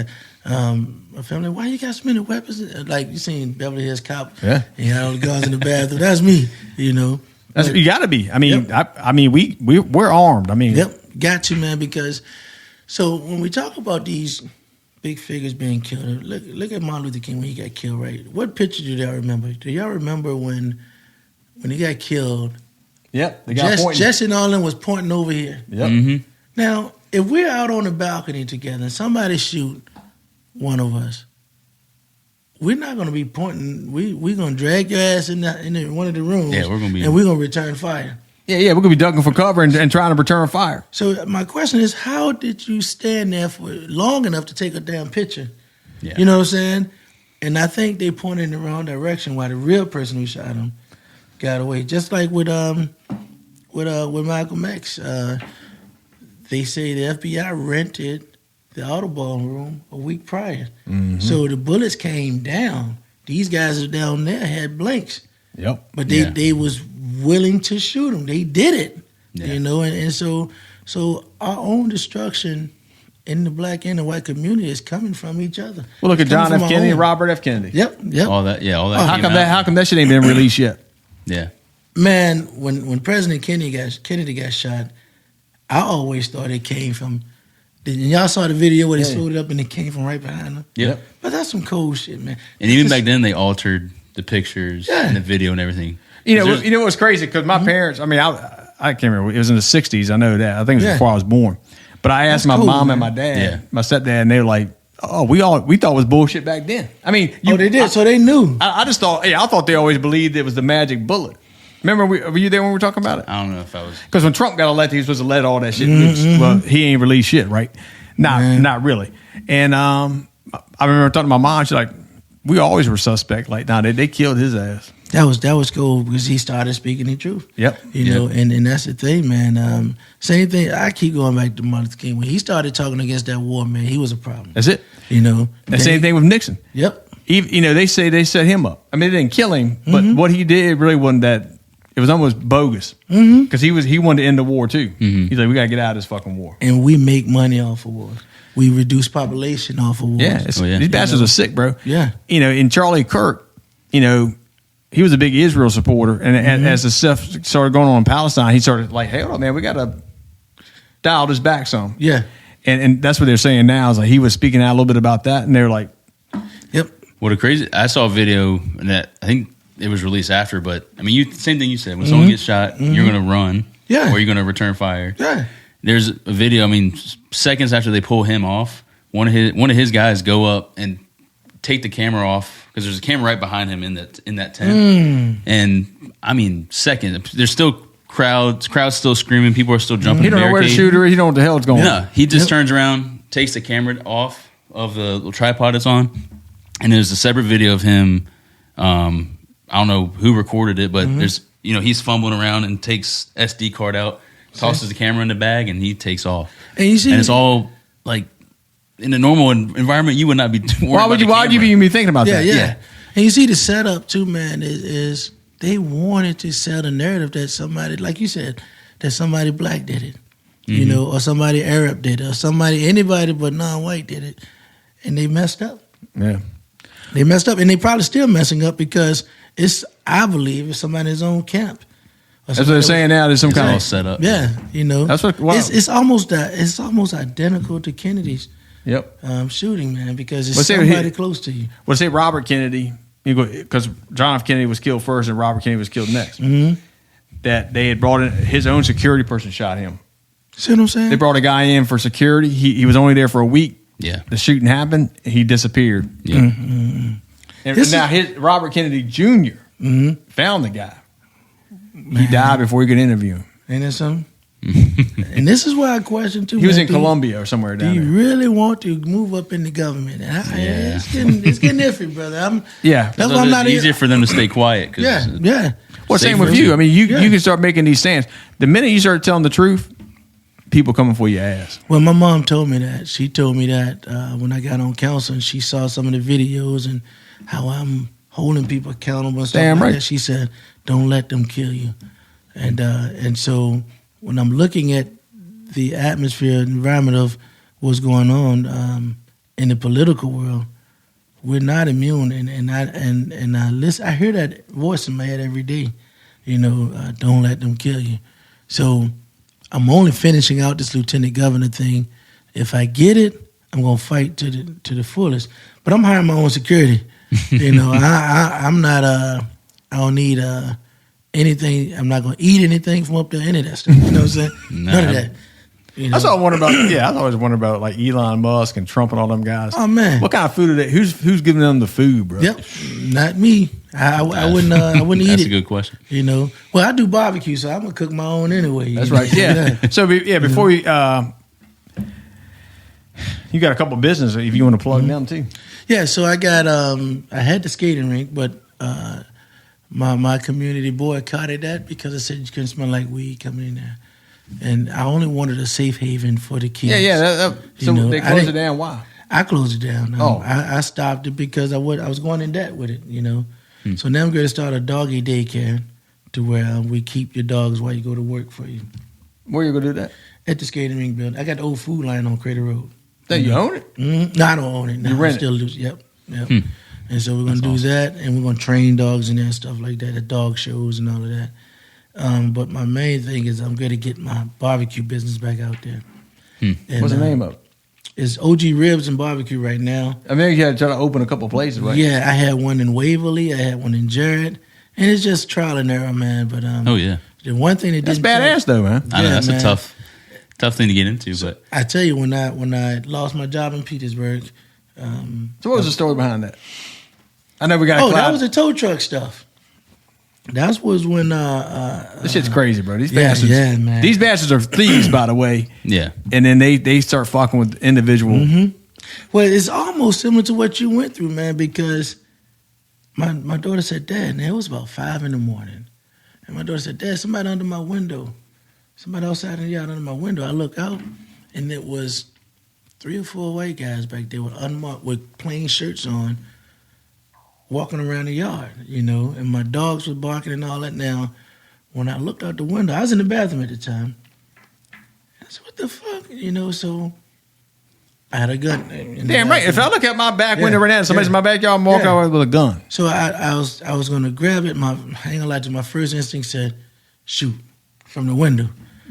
My family, why you got so many weapons? Like you seen Beverly Hills Cop, all the guns in the bathroom. That's me, That's, you got to be. I mean, we're armed. I mean, got you, man. Because so when we talk about these big figures being killed, look at Martin Luther King when he got killed. Right? What picture do y'all remember? Do y'all remember when he got killed? Yep. The guy pointing. Jesse and all them was pointing over here. Yep. Mm-hmm. Now, if we're out on the balcony together and somebody shoot one of us, we're not going to be pointing. We're going to drag your ass in one of the rooms. Yeah, we're going to be, and we're going to return fire. Yeah, we're going to be ducking for cover and trying to return fire. So my question is, how did you stand there for long enough to take a damn picture? Yeah. You know what I'm saying? And I think they pointed in the wrong direction while the real person who shot him got away. Just like with Malcolm X, they say the FBI rented the Audubon room a week prior. Mm-hmm. So the bullets came down. These guys are down there had blanks. Yep. But they was willing to shoot them. They did it. Yeah. And so our own destruction in the black and the white community is coming from each other. Well, look at John F. Kennedy and Robert F. Kennedy. Yep. All that. How come that shit ain't been released yet? Yeah. Man, when President Kennedy got shot, I always thought it came from. Y'all saw the video where they slowed it up and it came from right behind them. Yep. But that's some cold shit, man. And even back then, they altered the pictures and the video and everything. You know what's crazy? Because my parents, I mean, I can't remember. It was in the 60s. I know that. I think it was before I was born. But I asked my mom and my dad, my stepdad, and they were like, "Oh, we thought it was bullshit back then." I mean, they did, so they knew. I just thought, I thought they always believed it was the magic bullet. Remember, were you there when we were talking about it? I don't know if I was. Because when Trump got elected, he was supposed to let all that shit loose. Well, he ain't released shit, right? Not really. And I remember talking to my mom. She's like, "We always were suspect. Like, they killed his ass." That was cool because he started speaking the truth. Yep. You know, and that's the thing, man. Same thing. I keep going back to Martin Luther King when he started talking against that war, man. He was a problem. That's it. You know. The same thing with Nixon. Yep. They say they set him up. I mean, they didn't kill him, but what he did really wasn't that. It was almost bogus because he wanted to end the war too. Mm-hmm. He's like, we got to get out of this fucking war. And we make money off of wars. We reduce population off of wars. Yeah, these bastards are sick, bro. Yeah. In Charlie Kirk, he was a big Israel supporter, and as the stuff started going on in Palestine, he started like, "Hey, hold on, man, we got to dial this back some." Yeah. And that's what they're saying now is like he was speaking out a little bit about that, and they're like, "Yep." What a crazy! I saw a video that I think it was released after, but I mean, same thing you said. When someone gets shot, you're going to run, or you're going to return fire. Yeah. There's a video. I mean, seconds after they pull him off, one of his guys go up and take the camera off because there's a camera right behind him in that tent. And I mean, seconds. There's still crowds still screaming. People are still jumping. He don't know where the shooter is. He don't know what the hell is going on. No, he just turns around, takes the camera off of the little tripod it's on, and there's a separate video of him. I don't know who recorded it, but there's he's fumbling around and takes SD card out, tosses the camera in the bag, and he takes off. And you see, and it's all like in a normal environment, you would not be worried Why would you even be thinking about that? Yeah. And you see the setup too, man, is they wanted to sell the narrative that somebody, like you said, that somebody black did it, or somebody Arab did it, or anybody but non-white did it, and they messed up. Yeah. They messed up, and they probably still messing up because I believe it's somebody in his own camp. That's what they're saying now. There's some kind of setup. Yeah, That's what. Wow. It's almost identical to Kennedy's. Yep. Shooting, man, because it's somebody close to you. Well, say Robert Kennedy, because John F. Kennedy was killed first and Robert Kennedy was killed next. That they had brought in his own security person shot him. See what I'm saying? They brought a guy in for security. He was only there for a week. Yeah. The shooting happened. He disappeared. Yeah. And now Robert Kennedy Jr. Found the guy. he died before he could interview him. Ain't that something? And this is why I question too. He was man, in Colombia or somewhere Do down you there. really want to move up in the government? And it's getting iffy, brother. That's why I'm not easier for them to stay quiet. 'Cause Yeah. Well, same safer with you. too. I mean, you can start making these stands. The minute you start telling the truth, people coming for your ass. Well, my mom told me that. She told me that when I got on council, and she saw some of the videos and how I'm holding people accountable and stuff Damn like right. that. She said, "Don't let them kill you." And so when I'm looking at the atmosphere, environment of what's going on in the political world, we're not immune. And I listen. I hear that voice in my head every day. Don't let them kill you. So I'm only finishing out this lieutenant governor thing. If I get it, I'm gonna fight to the fullest. But I'm hiring my own security. I'm not. I don't need anything. I'm not gonna eat anything from up there. Any of that stuff. You know what I'm saying? None of that. That's what I wonder about. Yeah, I always wonder about like Elon Musk and Trump and all them guys. Oh man, what kind of food are they? Who's giving them the food, bro? Yep, not me. I wouldn't. I wouldn't eat it. That's a good question. Well, I do barbecue, so I'm gonna cook my own anyway. That's right. Yeah. So before you got a couple of businesses if you want to plug them too. Yeah. So I got. I had the skating rink, but my community boycotted that because I said you couldn't smell like weed coming in there. And I only wanted a safe haven for the kids. Yeah. So they closed it down. Why? I closed it down. Oh. I stopped it because I was going in debt with it, So now I'm going to start a doggy daycare to where we keep your dogs while you go to work for you. Where you going to do that? At the skating rink building. I got the old food line on Crater Road. You own it? Mm-hmm. No, I don't own it. No, You rent I still it? do. Yep. And so we're going to do that, and we're going to train dogs in there and stuff like that, at dog shows and all of that. But my main thing is I'm going to get my barbecue business back out there. And, What's the name of it? It's OG Ribs and Barbecue right now. I mean, you had to try to open a couple of places, right? Yeah, I had one in Waverly. I had one in Jarrett. And it's just trial and error, man. But the one thing that That's didn't badass, though, man. I know that's man. a tough thing to get into, but I tell you, when I lost my job in Petersburg. So what was the story behind that? I know we got. That was the tow truck stuff. That was when this shit's crazy, bro. These bastards, man. These bastards are thieves, by the way. yeah. And then they start fucking with individual. Mm-hmm. Well, it's almost similar to what you went through, man, because my daughter said, "Dad," and it was about 5 a.m, and my daughter said, "Dad, somebody under my window, somebody outside in the yard under my window." I look out, and it was 3 or 4 white guys back there with unmarked, with plain shirts on, walking around the yard, and my dogs were barking and all that. Now, when I looked out the window, I was in the bathroom at the time. I said, "What the fuck?" So I had a gun. Damn right. If I look at my back window right now, and somebody's in my backyard, I'm walking out with a gun. So I was going to grab it. I ain't gonna lie to you, my first instinct said, "Shoot from the window."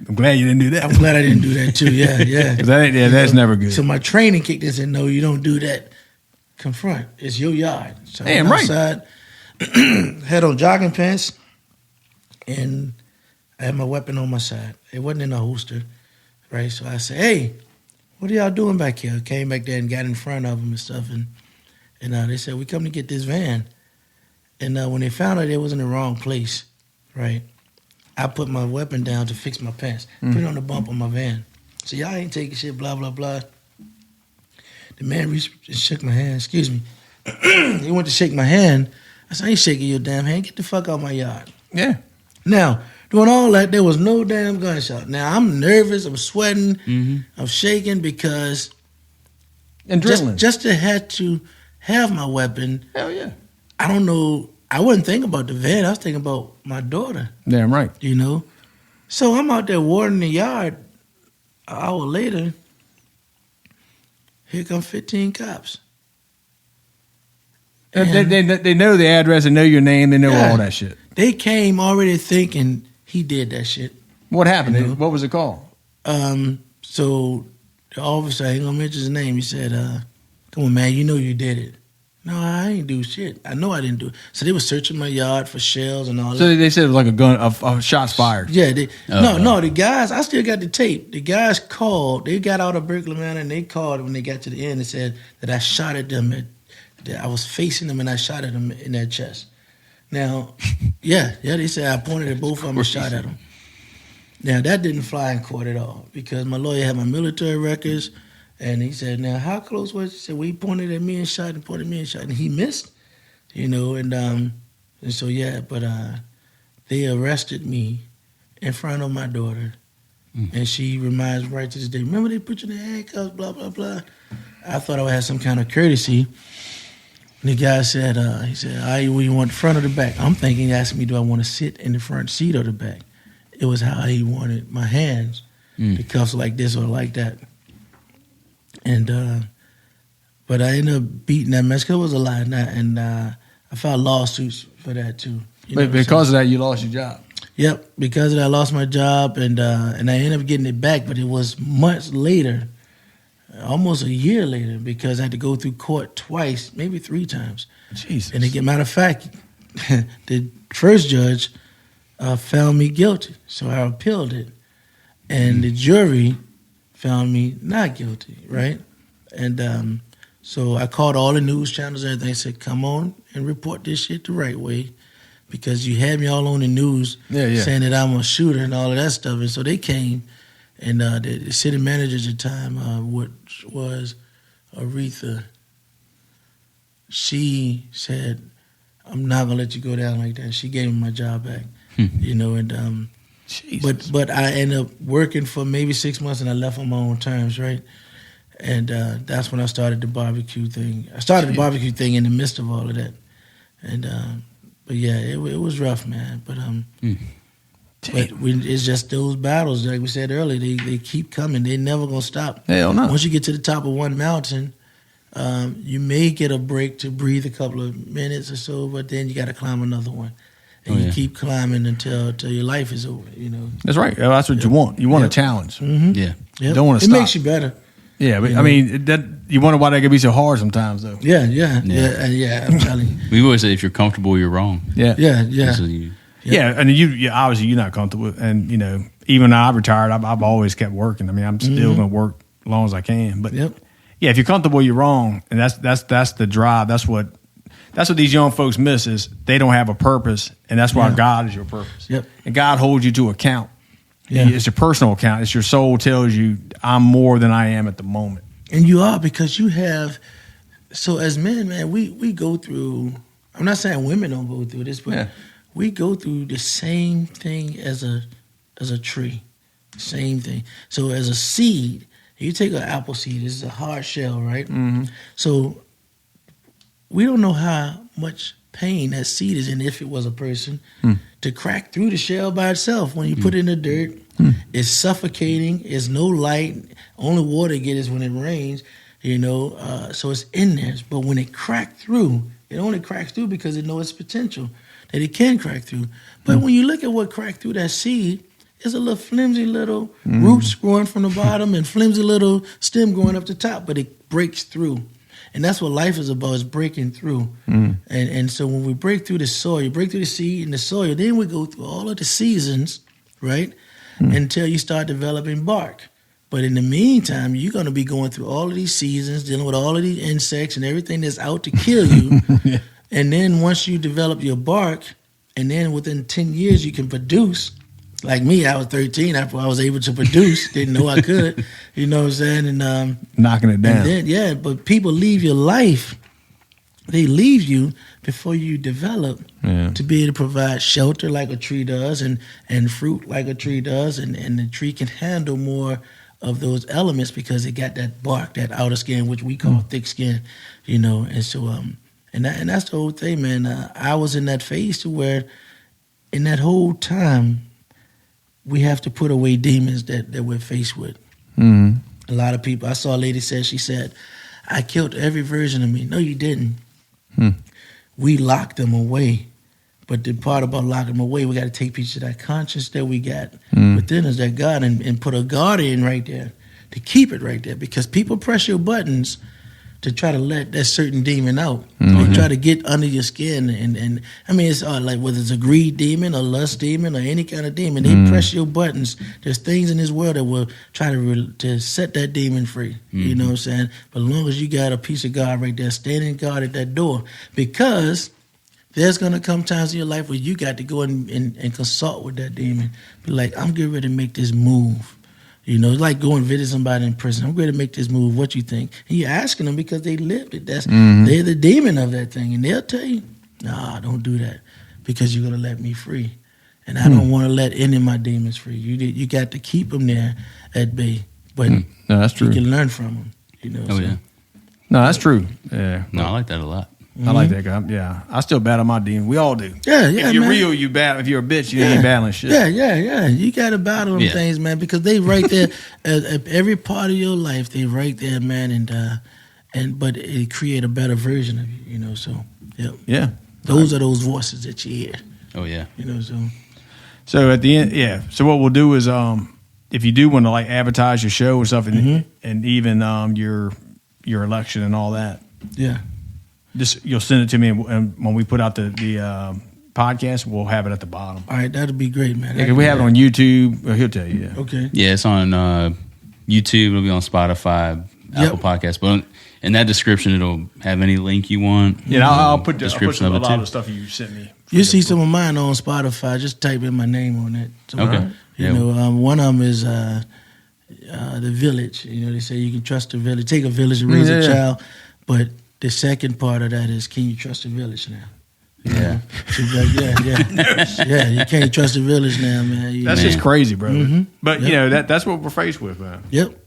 I'm glad you didn't do that. I'm glad I didn't do that too. Yeah. 'Cause that's never good. So my training kicked in and said, "No, you don't do that. Confront. It's your yard." So Damn I right. went outside, had on jogging pants, and I had my weapon on my side. It wasn't in a holster, right? So I said, "Hey, what are y'all doing back here?" I came back there and got in front of them and stuff, and they said, "We come to get this van." And when they found out it was in the wrong place, right? I put my weapon down to fix my pants, put it on the bump on my van. So y'all ain't taking shit, blah, blah, blah. The man reached and shook my hand, excuse me. He went to shake my hand. I said, "I ain't shaking your damn hand. Get the fuck out my yard." Yeah. Now, doing all that, there was no damn gunshot. Now, I'm nervous. I'm sweating. I'm shaking because Adrenaline. just to have my weapon, Hell yeah. I don't know. I wasn't thinking about the van. I was thinking about my daughter, Damn right. So I'm out there watering the yard. An hour later, here come 15 cops. They know the address, they know your name, they know all that shit. They came already thinking he did that shit. What happened? What was it called? So the officer, I ain't gonna mention his name, he said, "Come on, man, you know you did it." "No, I ain't do shit. I know I didn't do it." So they were searching my yard for shells and all that. So they said it was like a gun, of shots fired. Yeah, no, the guys, I still got the tape. The guys called, they got out of Berkeley, man, and they called when they got to the end and said that I shot at them. That I was facing them and I shot at them in their chest. Now, yeah, they said I pointed at both of them and shot at them. Now, that didn't fly in court at all because my lawyer had my military records, and he said, now, how close was it? He said, well, he pointed at me and shot and pointed at me and shot, and he missed, and so, yeah, but they arrested me in front of my daughter, and she reminds me right to this day, remember they put you in the handcuffs, blah, blah, blah. I thought I would have some kind of courtesy. And the guy said, he said, all right, well, you want the front or the back? I'm thinking he asked me, do I want to sit in the front seat or the back? It was how he wanted my hands, the cuffs like this or like that. And, but I ended up beating that mess because it was a lie. And I filed lawsuits for that too. But because of that, you lost your job. Yep, because of that, I lost my job, and I ended up getting it back, but it was months later, almost a year later, because I had to go through court twice, maybe 3 times. Jesus. And again, matter of fact, the first judge found me guilty, so I appealed it, and the jury found me not guilty, right? And so I called all the news channels and everything, said, come on and report this shit the right way, because you had me all on the news saying that I'm a shooter and all of that stuff. And so they came, and the city manager at the time, which was Aretha, she said, I'm not going to let you go down like that. She gave me my job back, and but I ended up working for maybe 6 months, and I left on my own terms, right? And that's when I started the barbecue thing. I started the barbecue thing in the midst of all of that. And but yeah, it was rough, man. But it's just those battles, like we said earlier. They keep coming. They're never gonna stop. Hell no. Once you get to the top of one mountain, you may get a break to breathe a couple of minutes or so, but then you got to climb another one, and you keep climbing until your life is over. That's right. That's what you want. You want a challenge. Mm-hmm. Yeah. Yep. You don't want to It stop. makes you better. Yeah, but I mean, that you wonder why that can be so hard sometimes, though. Yeah. I'm telling you. We always say if you're comfortable, you're wrong. Yeah. So you- Yeah, and you obviously you're not comfortable, and even though I've retired, I've always kept working. I mean, I'm still going to work as long as I can. But yeah, if you're comfortable, you're wrong, and that's the drive. That's what these young folks miss is they don't have a purpose, and that's why God is your purpose. Yep. And God holds you to account. Yeah. It's your personal account. It's your soul tells you I'm more than I am at the moment. And you are, because you have. So as men, man, we go through. I'm not saying women don't go through this, but we go through the same thing as a tree, same thing. So as a seed, you take an apple seed. It's a hard shell, right? Mm-hmm. So we don't know how much pain that seed is in if it was a person to crack through the shell by itself. When you put it in the dirt, it's suffocating. It's no light. Only water it gets is when it rains. So it's in there. But when it cracked through, it only cracks through because it knows its potential, that it can crack through. But when you look at what cracked through that seed, it's a little flimsy little roots growing from the bottom and flimsy little stem growing up the top, but it breaks through. And that's what life is about, is breaking through. And so when we break through the soil, you break through the seed and the soil, then we go through all of the seasons, right, until you start developing bark. But in the meantime, you're going to be going through all of these seasons, dealing with all of these insects and everything that's out to kill you. And then once you develop your bark, and then within 10 years you can produce. Like me, I was 13 after I was able to produce. Didn't know I could. You know what I'm saying? And knocking it down. And then, but people leave your life. They leave you before you develop to be able to provide shelter like a tree does, and fruit like a tree does, and the tree can handle more of those elements because it got that bark, that outer skin, which we call thick skin. And so and that's the whole thing, man. I was in that phase to where, in that whole time, we have to put away demons that we're faced with. A lot of people. I saw a lady she said, I killed every version of me. No, you didn't. We locked them away. But the part about locking them away, we got to take pieces of that conscience that we got within us, that God, and put a guardian right there to keep it right there. Because people press your buttons to try to let that certain demon out. They try to get under your skin. And I mean, it's like whether it's a greed demon, a lust demon, or any kind of demon, they press your buttons. There's things in this world that will try to set that demon free. You know what I'm saying? But as long as you got a piece of God right there, standing guard at that door. Because there's gonna come times in your life where you got to go and consult with that demon. Be like, I'm getting ready to make this move. You know, it's like going and visit somebody in prison. I'm ready to make this move. What you think? And you're asking them because they lived it. They're the demon of that thing, and they'll tell you, "Nah, don't do that, because you're gonna let me free, and I don't want to let any of my demons free. You got to keep them there at bay, but No, that's true. you can learn from them. You know, Oh, yeah. No, that's true. Yeah. No, I like that a lot. I like that guy. Yeah. I still battle my demon. We all do. Yeah, yeah, If you're man. real, you battle. If you're a bitch, you ain't battling shit. Yeah. You got to battle them Yeah. things, man, because they right there at every part of your life. They right there, man, but it create a better version of you. You know, so Yeah. those are those voices that you hear. Oh, yeah. You know, so So at the end, yeah. So what we'll do is, if you do want to like advertise your show and stuff, and even your election and all that, yeah. just you'll send it to me, and when we put out the podcast, we'll have it at the bottom. All right, that'd be great, man. Yeah, 'cause we have it on YouTube. Well, he'll tell you. Yeah. Okay. Yeah, it's on YouTube. It'll be on Spotify, Apple Podcasts. But in that description, it'll have any link you want. Yeah, I'll put the description a of it lot too. of the stuff you sent me. You see some of mine on Spotify. Just type in my name on it. So, Okay. You Yeah. know, one of them is the village. You know, they say you can trust the village. Take a village to raise a child. But the second part of that is, can you trust the village now? Yeah. So yeah. You can't trust the village now, man. That's just crazy, brother. Mhm. But you know that's what we're faced with, man. Yep.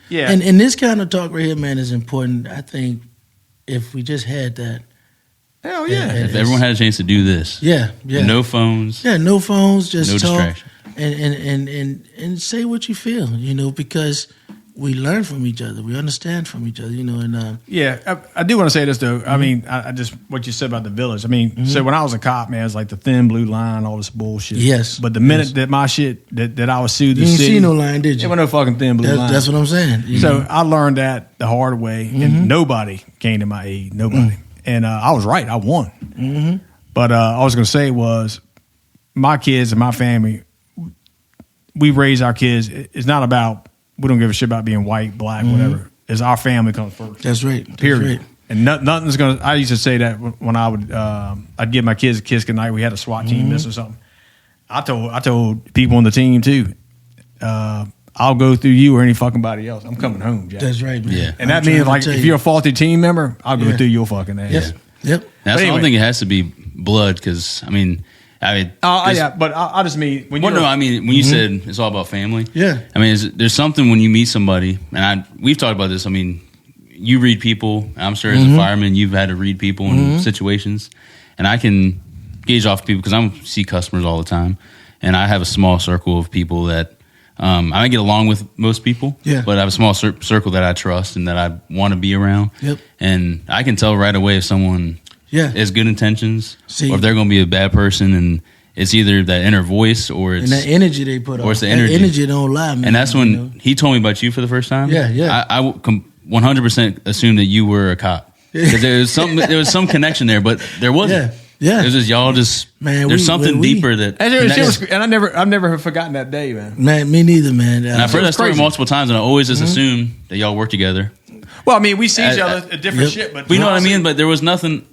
Yeah. And this kind of talk right here, man, is important. I think if we just had that. Hell yeah. And If everyone had a chance to do this, Yeah. no phones, Yeah, no phones, just no talk distraction. and say what you feel, you know, because we learn from each other, we understand from each other, you know, and Yeah, I do want to say this though. I mean, I just what you said about the village. I mean, so when I was a cop, man, it was like the thin blue line, all this bullshit. Yes. But the minute that my shit that I was sued, you the didn't city, see no line, did it you? was no fucking thin blue line. That's what I'm saying. You So know? I learned that the hard way, and nobody came to my aid. Nobody, and I was right. I won. But I was going to say was my kids and my family. We raise our kids. It's not about we don't give a shit about being white, black, whatever. It's our family comes first. That's right. That's Period. right. And nothing's gonna. I used to say that when I would. I'd give my kids a kiss goodnight. We had a SWAT team miss or something. I told people on the team too. I'll go through you or any fucking body else. I'm coming home, Jack. That's right, man. Yeah. And that I'm means trying like to tell if you. you're a faulty team member, I'll go Yeah. through your fucking ass. Yep. That's But I don't anyway. think it has to be blood because I mean, Yeah, but I just mean when well, you're. no, I mean when you said it's all about family. Yeah. I mean, there's something when you meet somebody, and we've talked about this. I mean, you read people. I'm sure as a fireman, you've had to read people in situations, and I can gauge off people because I see customers all the time, and I have a small circle of people that I get along with most people. Yeah. But I have a small circle that I trust and that I want to be around. Yep. And I can tell right away if someone has good intentions See. or if they're going to be a bad person, and it's either that inner voice or it's And that energy they put on. Or it's the That energy. energy don't lie, man. and that's when you know? he told me about you for the first time. Yeah. I 100% assumed that you were a cop because there was some connection there, but there wasn't. Yeah. It was just y'all just Man, there's something deeper that. and I've never forgotten that day, man. Man, me neither, man. And I've heard that story crazy. multiple times, and I always just assume that y'all work together. Well, I mean, we see each other at different Yep. shit, but You know what I mean? But there was nothing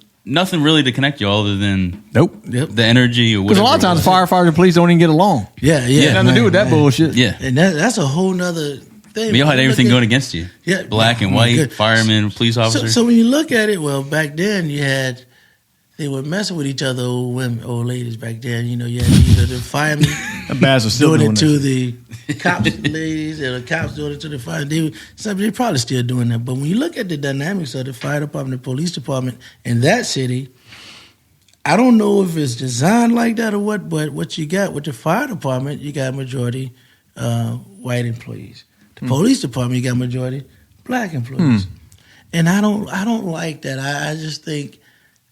really to connect y'all other than Nope. Yep. the energy or Because whatever. a lot of it times was. firefighters and police don't even get along. Yeah. Nothing to do with that bullshit. Yeah. And that's a whole nother thing. But y'all had When you everything look going at- against you. Yeah. Black and Oh, white, good. firemen, police officers. So when you look at it, well, back then they were messing with each other, old ladies back then. You know, you had either the firemen The bads are still doing doing it to that. the cops, ladies, or the cops doing it to the fire. They're probably still doing that. But when you look at the dynamics of the fire department, the police department in that city, I don't know if it's designed like that or what, but what you got with the fire department, you got majority white employees. The police department, you got majority black employees. And I don't like that. I just think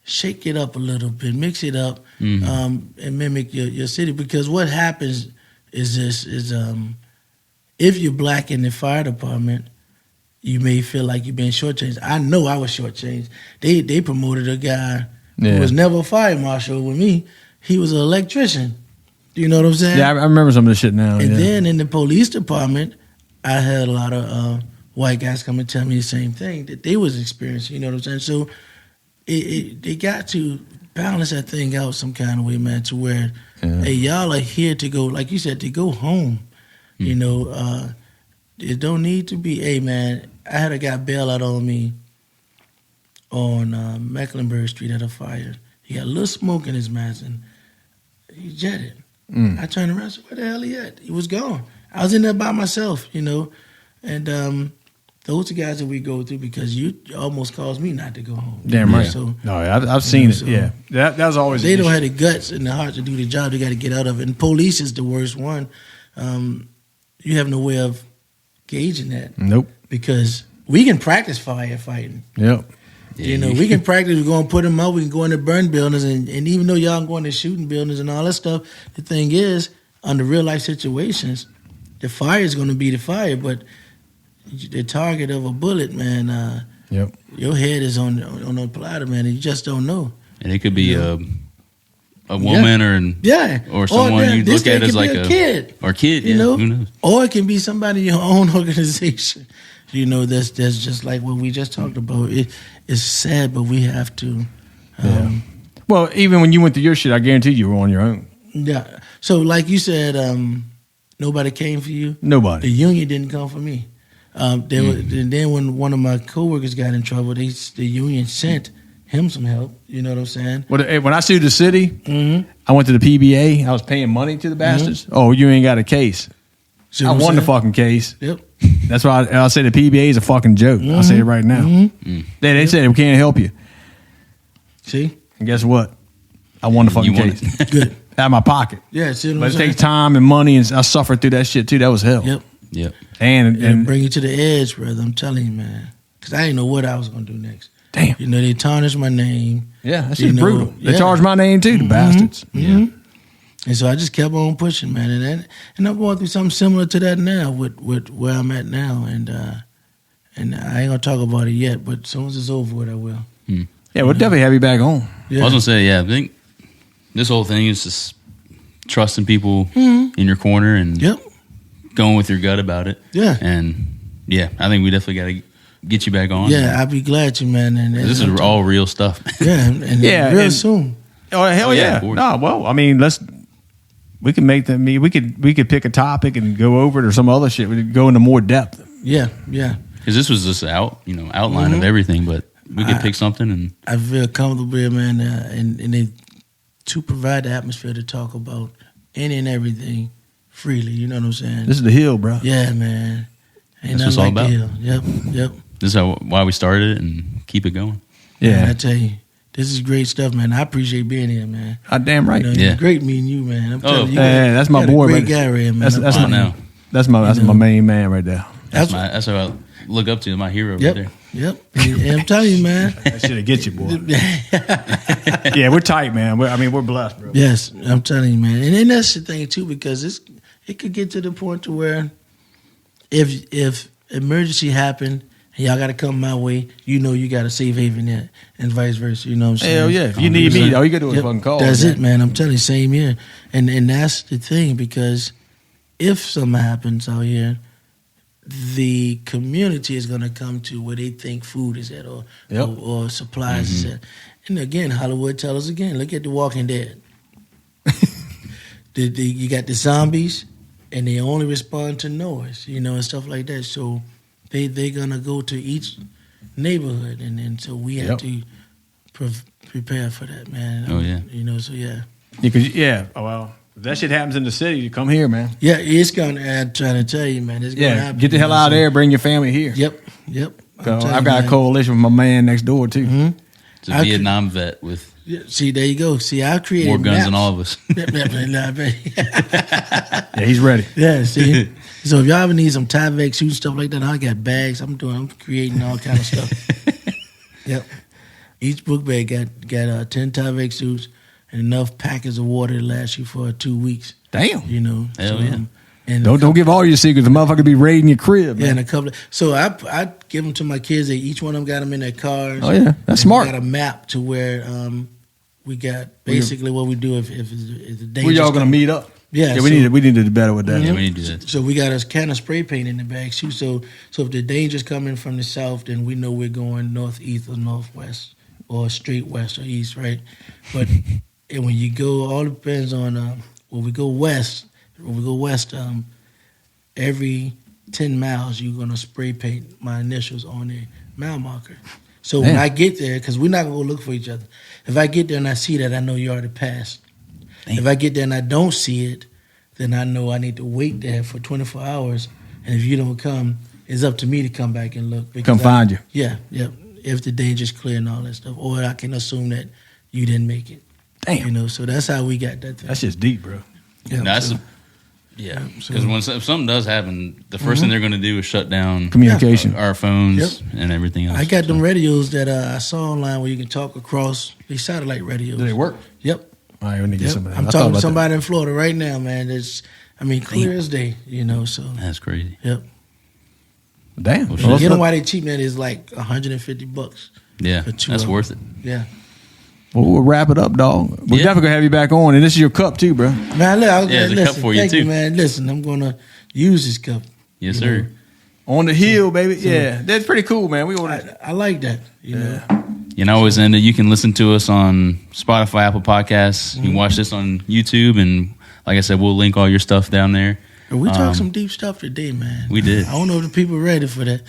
shake it up a little bit, mix it up, and mimic your city. Because what happens is if you're black in the fire department, you may feel like you're being shortchanged. I know I was shortchanged. They promoted a guy who was never a fire marshal with me. He was an electrician. You know what I'm saying? Yeah, I remember some of this shit now. And yeah. then in the police department, I had a lot of white guys come and tell me the same thing that they was experiencing. You know what I'm saying? So they got to balance that thing out some kind of way, man, to where, hey, y'all are here to go, like you said, to go home. You know, it don't need to be, hey, man, I had a guy bail out on me on Mecklenburg Street at a fire. He got a little smoke in his mask and he jetted. I turned around and said, where the hell he at? He was gone. I was in there by myself, you know, and those are guys that we go through because you almost caused me not to go home. Damn right. So, no, I've seen it. so Yeah, that was always. They an don't issue. have the guts and the heart to do the job. They got to get out of it. And police is the worst one. You have no way of gauging that. Nope. Because we can practice firefighting. Yep. You know, we can practice. We're going to put them out. We can go into burn buildings. And even though y'all going to shooting buildings and all that stuff, the thing is, under real life situations, the fire is going to be the fire. But the target of a bullet, man, Yep. your head is on the platter, man, and you just don't know. And it could be a woman or someone you look at as like a kid. Or kid, You know? who knows? Or it can be somebody in your own organization. You know, that's just like what we just talked about. It's sad, but we have to. Well, even when you went through your shit, I guarantee you were on your own. Yeah. So, like you said, nobody came for you. Nobody. The union didn't come for me. And then when one of my coworkers got in trouble, the union sent him some help. You know what I'm saying? When I sued the city, I went to the PBA. I was paying money to the bastards. Oh, you ain't got a case. See I what I'm won the saying? fucking case. Yep. That's why I say the PBA is a fucking joke. I'll say it right now. They said we can't help you. See? And guess what? I won the fucking You won case. it. Good. Out of my pocket. Yeah, see what But I'm it saying? takes time and money, and I suffered through that shit too. That was hell. Yep. Yep. And And bring you to the edge, brother. I'm telling you, man. Because I didn't know what I was going to do next. damn. You know, they tarnished my name. Yeah, that You shit's know, brutal. They yeah. charged my name too, the bastards. Yeah. And so I just kept on pushing, man. And I'm going through something similar to that now with where I'm at now. And I ain't going to talk about it yet, but as soon as it's over with, I will. Yeah, we'll definitely have you back on. Yeah. I was gonna say, I think this whole thing is just trusting people in your corner and Yep. going with your gut about it. Yeah. And I think we definitely got to get you back on. Yeah, I'd be glad to, man. And This is all real stuff. Yeah, and Yeah, real and- soon. Oh hell yeah, yeah! of course. No, well, I mean, we can make them. We could pick a topic and go over it or some other shit. We could go into more depth. Yeah, yeah. Because this was just outline of everything, but we could pick something and I feel comfortable here, man, and to provide the atmosphere to talk about any and everything freely. You know what I'm saying? This is the hill, bro. Yeah, man. Ain't That's nothing what like it's the all hill. Yep. this is why we started it and keep it going. Yeah, Man, I tell you, this is great stuff, man. I appreciate being here, man. I damn right. You know, Yeah. it's great meeting you, man. I'm Oh, telling you, yeah, that's my got a boy, great man. guy right here, man. That's I'm my telling you. now. That's my know. main man right there. That's who I look up to, my hero Yep. right there. Yep. And I'm telling you, man. That shit'll get you, boy. Yeah, we're tight, man. We're blessed, bro. Yes, I'm telling you, man. And then that's the thing too, because it could get to the point to where if emergency happened and y'all got to come my way, you know you got a safe haven there, and vice versa. You know what I'm saying? Hell yeah! If you need me, all you gotta do is Yep, fucking call. That's man. it, man. I'm telling you, same here. And that's the thing, because if something happens out here, the community is going to come to where they think food is at or supplies is at. And again, Hollywood tells us again, look at The Walking Dead. You got the zombies, and they only respond to noise, and stuff like that. So they're going to go to each neighborhood, and so we have to prepare for that, man. Oh, yeah. So yeah. Oh, well, if that shit happens in the city, you come here, man. Yeah, it's going to, I'm trying to tell you, man. It's going to Yeah, happen. get the hell out of there. Bring your family here. Yep. So I've got a coalition with my man next door too. Mm-hmm. It's a Vietnam vet with Yeah, see, there you go. See, I created more guns maps. than all of us. Yeah, he's ready. Yeah, see. So if y'all ever need some Tyvek shooting stuff like that, I got bags. I'm creating all kind of stuff. Yep. Each book bag got 10 Tyvek suits and enough packets of water to last you for 2 weeks. Damn. Hell yeah. And Don't give all your secrets. The motherfucker be raiding your crib. yeah, Man. and a couple. So I give them to my kids. Each one of them got them in their cars. Oh yeah, that's And smart. We got a map to where we got basically what we do if the danger. Where y'all gonna meet up? Yeah, we need to do better with that. Yeah, we need to do that. So we got a can of spray paint in the bag too. So if the danger's coming from the south, then we know we're going northeast or northwest. or straight west or east, right? But and when you go, all depends on when we go west. Every 10 miles, you're gonna spray paint my initials on a mile marker. So when I get there, because we're not gonna go look for each other. If I get there and I see that, I know you already passed. If I get there and I don't see it, then I know I need to wait there for 24 hours. And if you don't come, it's up to me to come back and look. Come find you. Yeah. If the danger's clear and all that stuff, or I can assume that you didn't make it. Damn. So that's how we got that thing. That's just deep, bro. Yeah. Because if something does happen, the first thing they're going to do is shut down Communication. our phones and everything else. I got them radios that I saw online where you can talk across these satellite radios. Do they work? Yep. All right, we need to get some of that. I'm talking to somebody in Florida right now, man. It's, clear as day, so. That's crazy. Yep. Damn. You know why they cheap, man? It's like $150. Yeah, for two that's of worth them. it. Yeah. Well, we'll wrap it up, dog. We're definitely gonna have you back on, and this is your cup too, bro. Man, look, there's a cup for you, thank too. you, man. Listen, I'm gonna use this cup. Yes, sir. On the hill, baby. Yeah, that's pretty cool, man. We ordered. I like that. You know. And I always end it. You can listen to us on Spotify, Apple Podcasts. You can watch this on YouTube, and like I said, we'll link all your stuff down there. We talked some deep stuff today, man. We did. I don't know if the people are ready for that.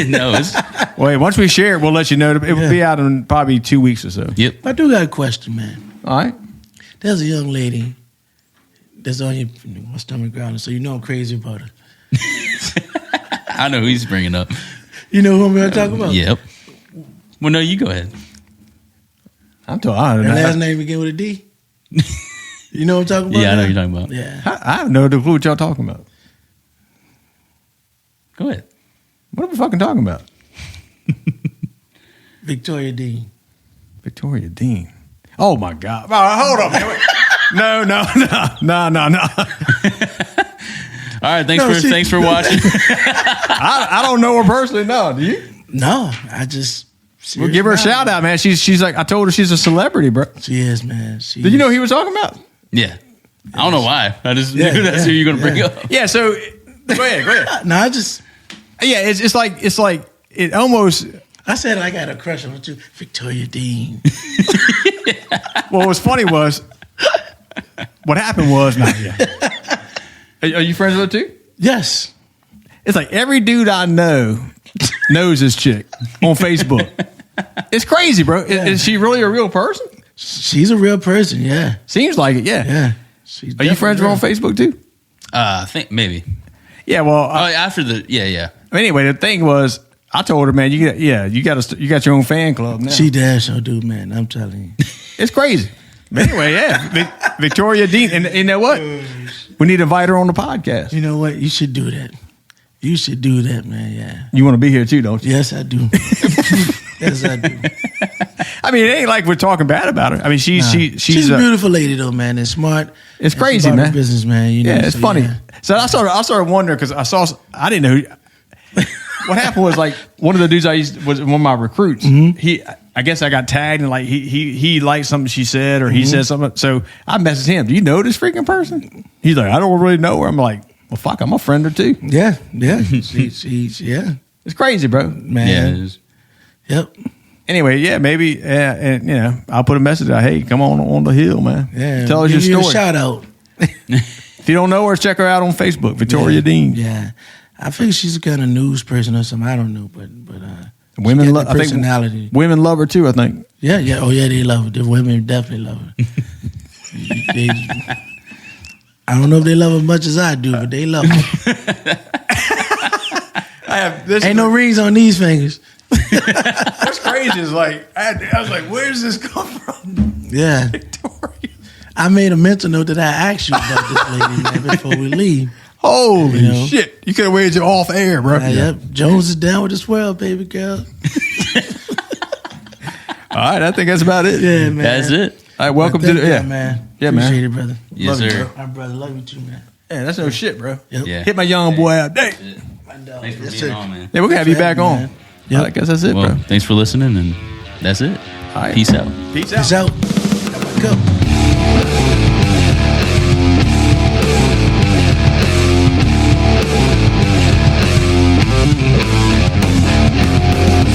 No, it's Wait, once we share it, we'll let you know. It will be out in probably 2 weeks or so. yep. I do got a question, man. All right. There's a young lady that's on my stomach growling, so you know I'm crazy about her. I know who he's bringing up. You know who I'm going to talk about? Yep. Well, no, you go ahead. I'm talking. Her last name begin with a D. You know what I'm talking about? Yeah, I know now? what you're talking about. Yeah. I have no clue what y'all talking about. Go ahead. What are we fucking talking about? Victoria Dean. Victoria Dean. Oh my God! Hold on, man. Wait. No. All right, thanks for watching. I don't know her personally. No, do you? No, I just. We'll give her a shout out, man. She's like, I told her she's a celebrity, bro. She is, man. Did you know who he was talking about? Yeah. I don't know why. I just knew that's who you're going to bring up. Yeah. So go ahead. No, I just. Yeah, it's like it almost. I said I got a crush on her too, Victoria Dean. Well, what's funny was what happened was Are you friends with her too? Yes. It's like every dude I know knows this chick on Facebook. It's crazy, bro. Is she really a real person? She's a real person, yeah. Seems like it, yeah. Yeah. Are you friends with her on Facebook too? I think maybe. Yeah, well, After the yeah. Anyway, the thing was, I told her, man, you got your own fan club now. She damn sure do, man. I'm telling you. It's crazy. But anyway, yeah, Victoria Dean, and you know what? We need to invite her on the podcast. You know what? You should do that. You should do that, man. Yeah. You want to be here too, don't you? Yes, I do. Yes, I do. I mean, it ain't like we're talking bad about her. I mean, she's a beautiful lady though, man, and smart. It's crazy, man. man. Businessman, you know. Yeah, it's funny. Yeah. So I started wondering because I didn't know. What happened was like one of the dudes was one of my recruits. Mm-hmm. I guess I got tagged and like he liked something she said or he said something. So I messaged him. Do you know this freaking person? He's like, I don't really know her. I'm like, well, fuck, I'm a friend or two. Yeah. She's It's crazy, bro. Man. Yeah, it is. Yep. Anyway, yeah, maybe, and I'll put a message out. Hey, come on the hill, man. Yeah. Tell us your story. A shout out. If you don't know her, check her out on Facebook, Victoria Dean. Yeah. I think she's a kind of news person or something. I don't know, but women love personality. I think women love her too. I think. Yeah. Oh yeah, they love her. The women definitely love her. I don't know if they love her as much as I do, but they love her. Ain't no rings on these fingers. What's crazy is like I was like, where does this come from? Yeah. Victoria. I made a mental note that I asked you about this lady, man, before we leave. Holy shit! You could have waited till off air, bro. Yep. Jones is down with the swell, baby girl. All right, I think that's about it. Yeah, man. That's it. All right, welcome to the man. Yeah, man. Appreciate it, brother. Yes, Love you, sir. bro. My brother, love you too, man. Yeah, that's no shit, bro. Yep. Yeah. Hit my young boy out. Dang. My dog. Thanks for Yes, being sir. on, man. Yeah, we're gonna have you back on. Man. Yep. I guess that's it, Well, bro. thanks for listening, and that's it. All right. Peace out. Peace Peace out. Got my cup.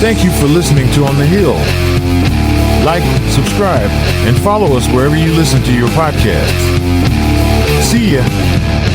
Thank you for listening to On the Hill. like, subscribe, and follow us wherever you listen to your podcasts. See ya.